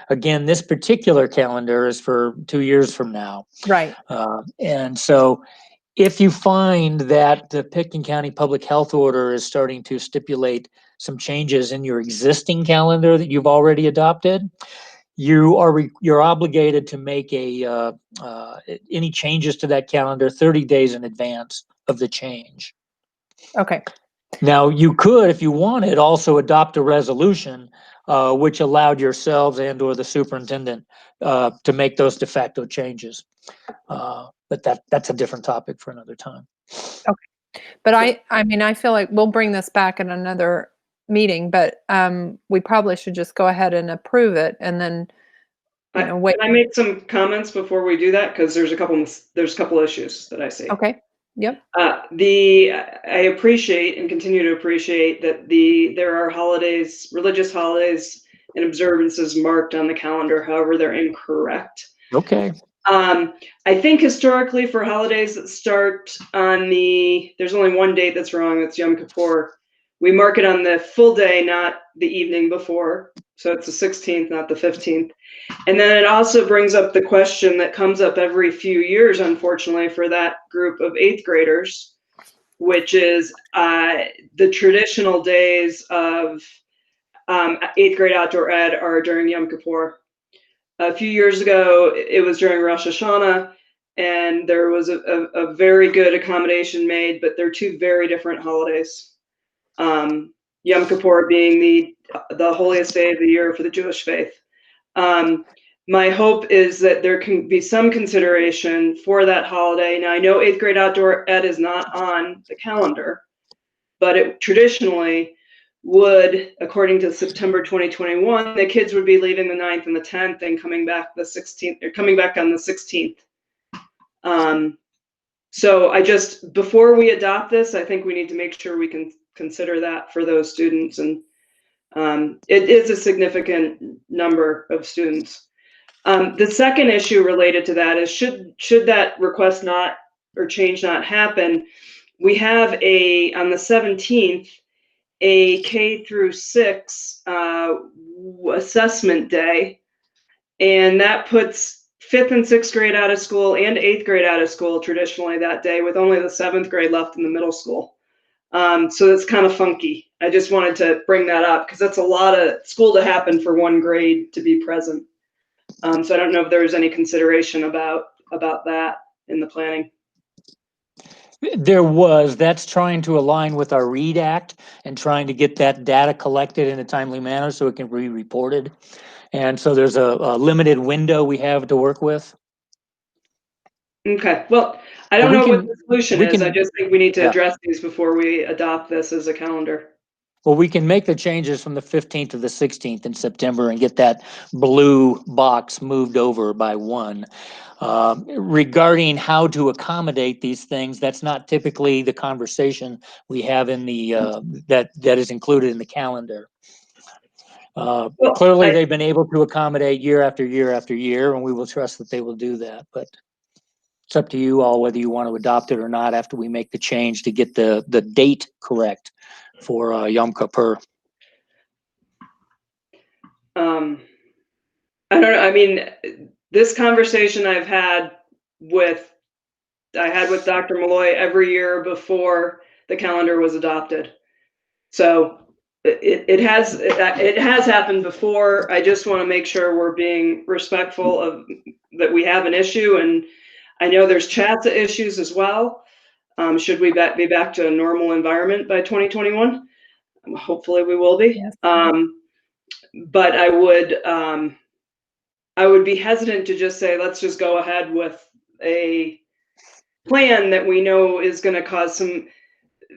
Again, this particular calendar is for 2 years from now. Right. And so if you find that the Pickens County Public Health Order is starting to stipulate some changes in your existing calendar that you've already adopted, you're obligated to make any changes to that calendar 30 days in advance of the change. Okay. Now, you could, if you wanted, also adopt a resolution which allowed yourselves and or the superintendent to make those de facto changes. But that's a different topic for another time. Okay. But I mean, I feel like we'll bring this back in another meeting, but we probably should just go ahead and approve it, and then wait. Can I make some comments before we do that? Because there's a couple issues that I see. Okay. Yep. I appreciate and continue to appreciate that there are holidays, religious holidays and observances marked on the calendar. However, they're incorrect. Okay. I think historically for holidays that start on there's only one date that's wrong. That's Yom Kippur. We mark it on the full day, not the evening before. So it's the 16th, not the 15th. And then it also brings up the question that comes up every few years, unfortunately, for that group of 8th graders, which is the traditional days of 8th grade outdoor ed are during Yom Kippur. A few years ago, it was during Rosh Hashanah, and there was a very good accommodation made, but they're two very different holidays. Yom Kippur being the the holiest day of the year for the Jewish faith. My hope is that there can be some consideration for that holiday. Now, I know 8th grade outdoor ed is not on the calendar, but it traditionally would, according to September 2021, the kids would be leaving the 9th and the 10th and coming back the 16th, or coming back on the 16th. So before we adopt this, I think we need to make sure we can consider that for those students. And it is a significant number of students. The second issue related to that is should that request not or change not happen, we have on the 17th, a K through 6 assessment day, and that puts 5th and 6th grade out of school and 8th grade out of school traditionally that day, with only the 7th grade left in the middle school. So that's kind of funky. I just wanted to bring that up because that's a lot of school to happen for one grade to be present. So I don't know if there was any consideration about that in the planning. There was. That's trying to align with our READ Act and trying to get that data collected in a timely manner so it can be reported. And so there's a limited window we have to work with. Okay. Well, I don't know what the solution is. I just think we need to address these before we adopt this as a calendar. Well, we can make the changes from the 15th to the 16th in September and get that blue box moved over by 1. Regarding how to accommodate these things, that's not typically the conversation we have in the that is included in the calendar. Clearly, they've been able to accommodate year after year after year, and we will trust that they will do that. But it's up to you all whether you want to adopt it or not after we make the change to get the date correct for Yom Kippur. I don't know. I mean, this conversation I had with Dr. Malloy every year before the calendar was adopted. So it has happened before. I just want to make sure we're being respectful of that we have an issue, and I know there's CHATSA issues as well. Should we be back to a normal environment by 2021? Hopefully we will be. Yes. But I would be hesitant to just say, let's just go ahead with a plan that we know is going to cause some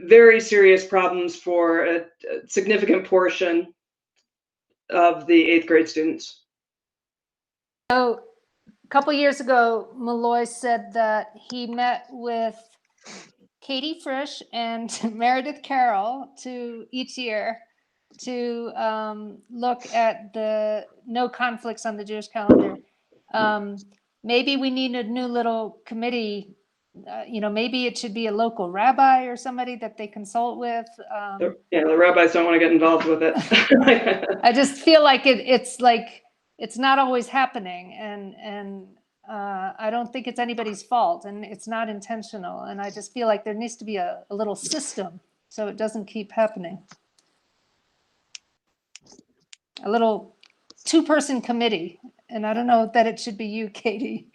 very serious problems for a significant portion of the 8th grade students. So a couple years ago, Malloy said that he met with Katie Frisch and Meredith Carroll each year to look at the no conflicts on the Jewish calendar. Maybe we need a new little committee. Maybe it should be a local rabbi or somebody that they consult with. Yeah, the rabbis don't want to get involved with it. I just feel like it's not always happening, and I don't think it's anybody's fault, and it's not intentional. And I just feel like there needs to be a little system so it doesn't keep happening. A little 2-person committee, and I don't know that it should be you, Katie.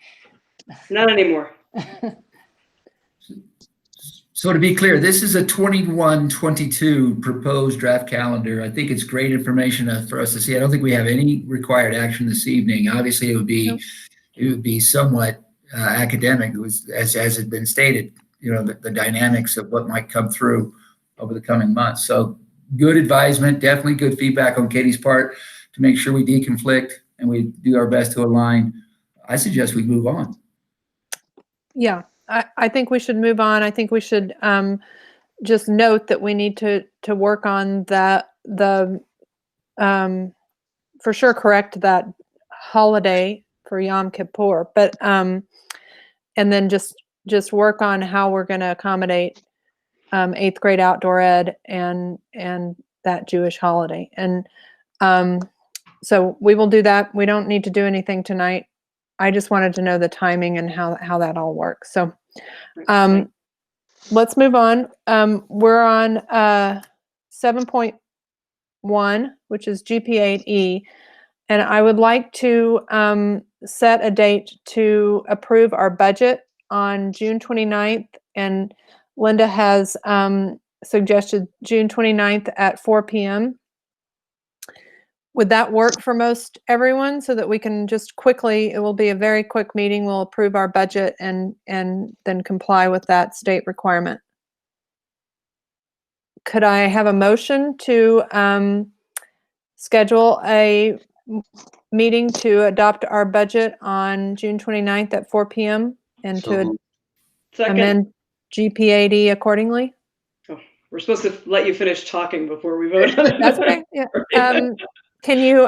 Not anymore. So to be clear, this is a 21-22 proposed draft calendar. I think it's great information for us to see. I don't think we have any required action this evening. Obviously, it would be somewhat academic, as has been stated. The dynamics of what might come through over the coming months. So good advisement, definitely good feedback on Katie's part to make sure we deconflict and we do our best to align. I suggest we move on. Yeah. I think we should move on. I think we should just note that we need to work on for sure correct that holiday for Yom Kippur, but and then just work on how we're going to accommodate 8th grade outdoor ed and that Jewish holiday. And so we will do that. We don't need to do anything tonight. I just wanted to know the timing and how that all works. So let's move on. We're on 7.1, which is GP8E. And I would like to set a date to approve our budget on June 29th. And Linda has suggested June 29th at 4 p.m. Would that work for most everyone so that we can just quickly, it will be a very quick meeting. We'll approve our budget and then comply with that state requirement. Could I have a motion to schedule a meeting to adopt our budget on June 29th at 4 p.m. and to amend GPAD accordingly? Oh, we're supposed to let you finish talking before we vote on it. That's okay. Yeah. Can you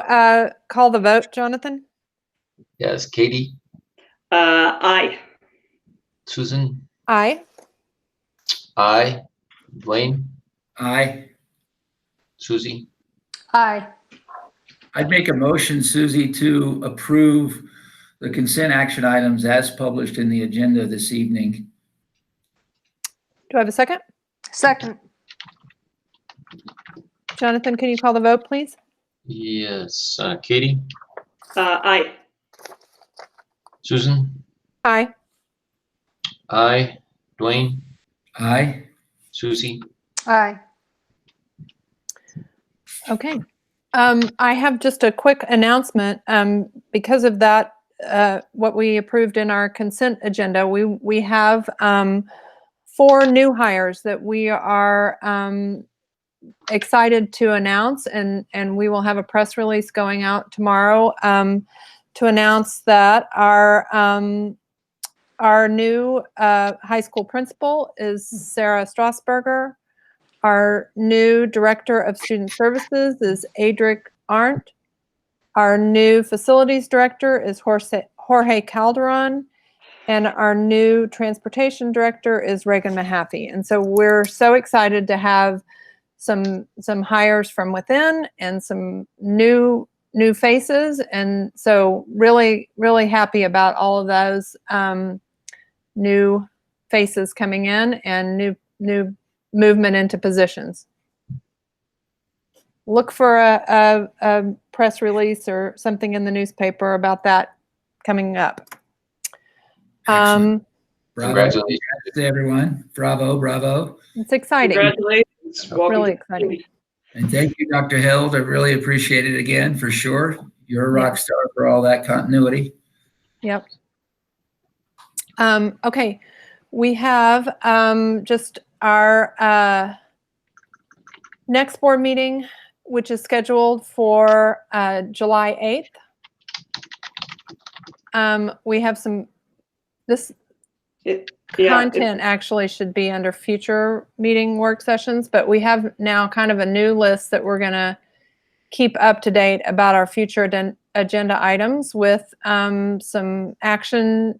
call the vote, Jonathan? Yes, Katie. Aye. Susan. Aye. Aye. Dwayne. Aye. Susie. Aye. I'd make a motion, Susie, to approve the consent action items as published in the agenda this evening. Do I have a second? Second. Jonathan, can you call the vote, please? Yes, Katie. Aye. Susan. Aye. Aye. Dwayne. Aye. Susie. Aye. Okay. I have just a quick announcement. Because of that, what we approved in our consent agenda, we have 4 new hires that we are excited to announce, and we will have a press release going out tomorrow to announce that our new high school principal is Sarah Strasburger. Our new director of student services is Adric Arndt. Our new facilities director is Jorge Calderon. And our new transportation director is Reagan Mahaffey. And so we're so excited to have some hires from within and some new faces. And so really, really happy about all of those new faces coming in and new movement into positions. Look for a press release or something in the newspaper about that coming up. Bravo. Congratulations to everyone. Bravo, bravo. It's exciting. Congratulations. Welcome. Really exciting. And thank you, Dr. Hild. I really appreciate it again, for sure. You're a rock star for all that continuity. Yep. Okay. We have just our next board meeting, which is scheduled for July 8th. We have this content actually should be under future meeting work sessions, but we have now kind of a new list that we're going to keep up to date about our future agenda items with some action,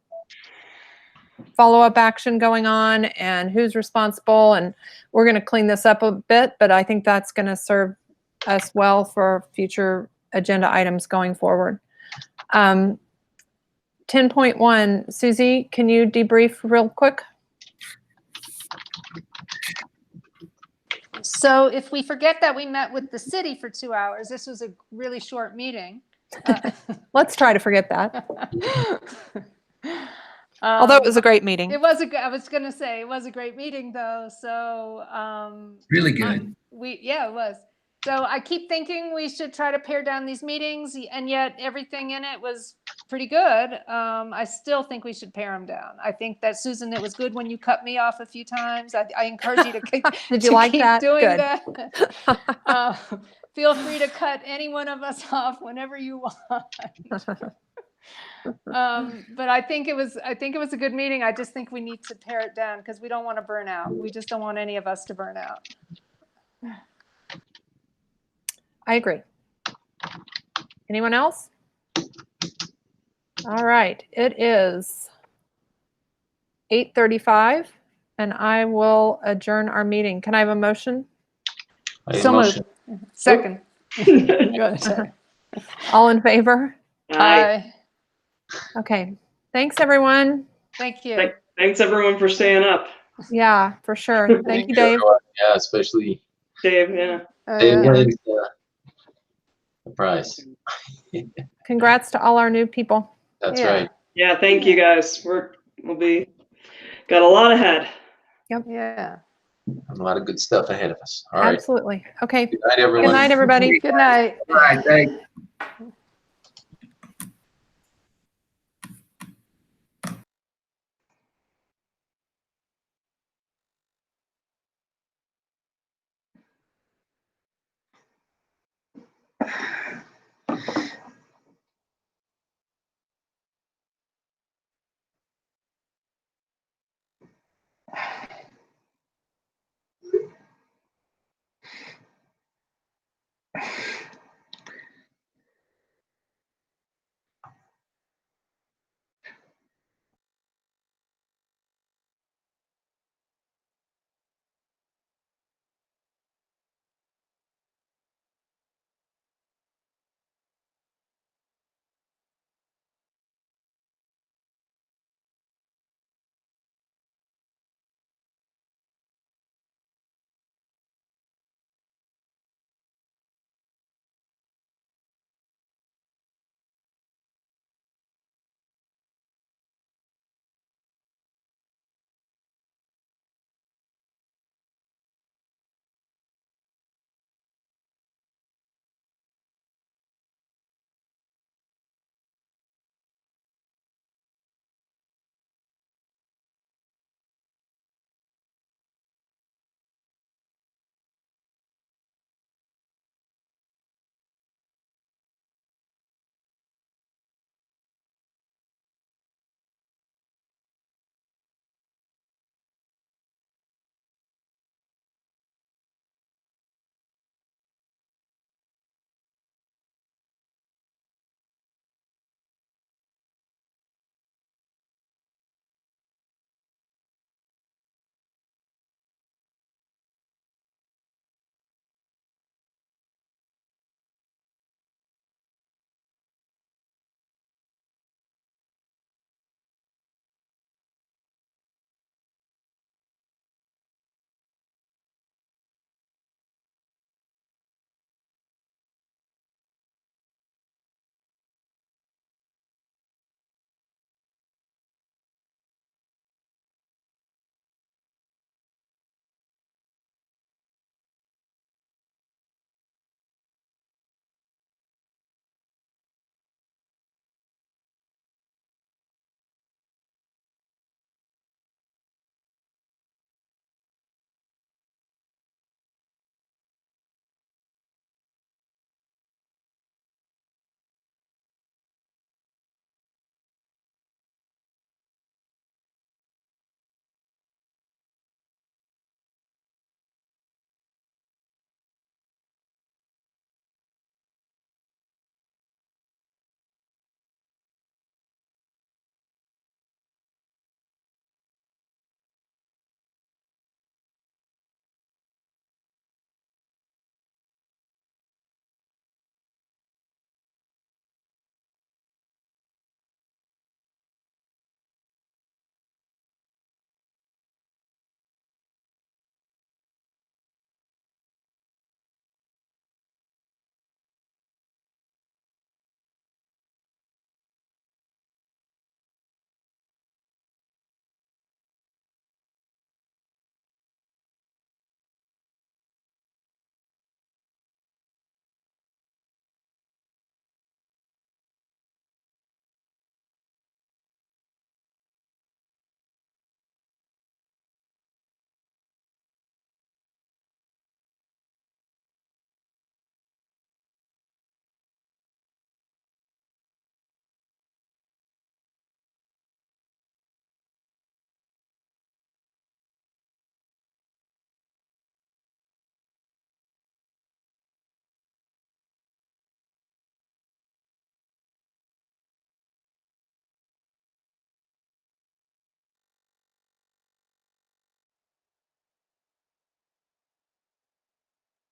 follow-up action going on and who's responsible. And we're going to clean this up a bit, but I think that's going to serve us well for future agenda items going forward. 10.1, Susie, can you debrief real quick? So if we forget that we met with the city for 2 hours, this was a really short meeting. Let's try to forget that. Although it was a great meeting. It was I was going to say it was a great meeting though. So really good. Yeah, it was. So I keep thinking we should try to pare down these meetings, and yet everything in it was pretty good. I still think we should pare them down. I think that, Susan, it was good when you cut me off a few times. I encourage you to keep, Did you like keep that? doing Good. that. Feel free to cut any one of us off whenever you want. But I think it was a good meeting. I just think we need to pare it down because we don't want to burn out. We just don't want any of us to burn out. I agree. Anyone else? All right, it is 8:35 and I will adjourn our meeting. Can I have a motion? So moved. Second. All in favor? Aye. Okay, thanks everyone. Thank you. Thanks everyone for staying up. Yeah, for sure. Thank you, Dave. Yeah, especially Dave, yeah. Dave wins the prize. Congrats to all our new people. That's right. Yeah, thank you guys. We'll be got a lot ahead. Yep. Yeah. A lot of good stuff ahead of us. All right. Absolutely. Okay. Good night, everyone. Good night, everybody. Good night. All right, thanks.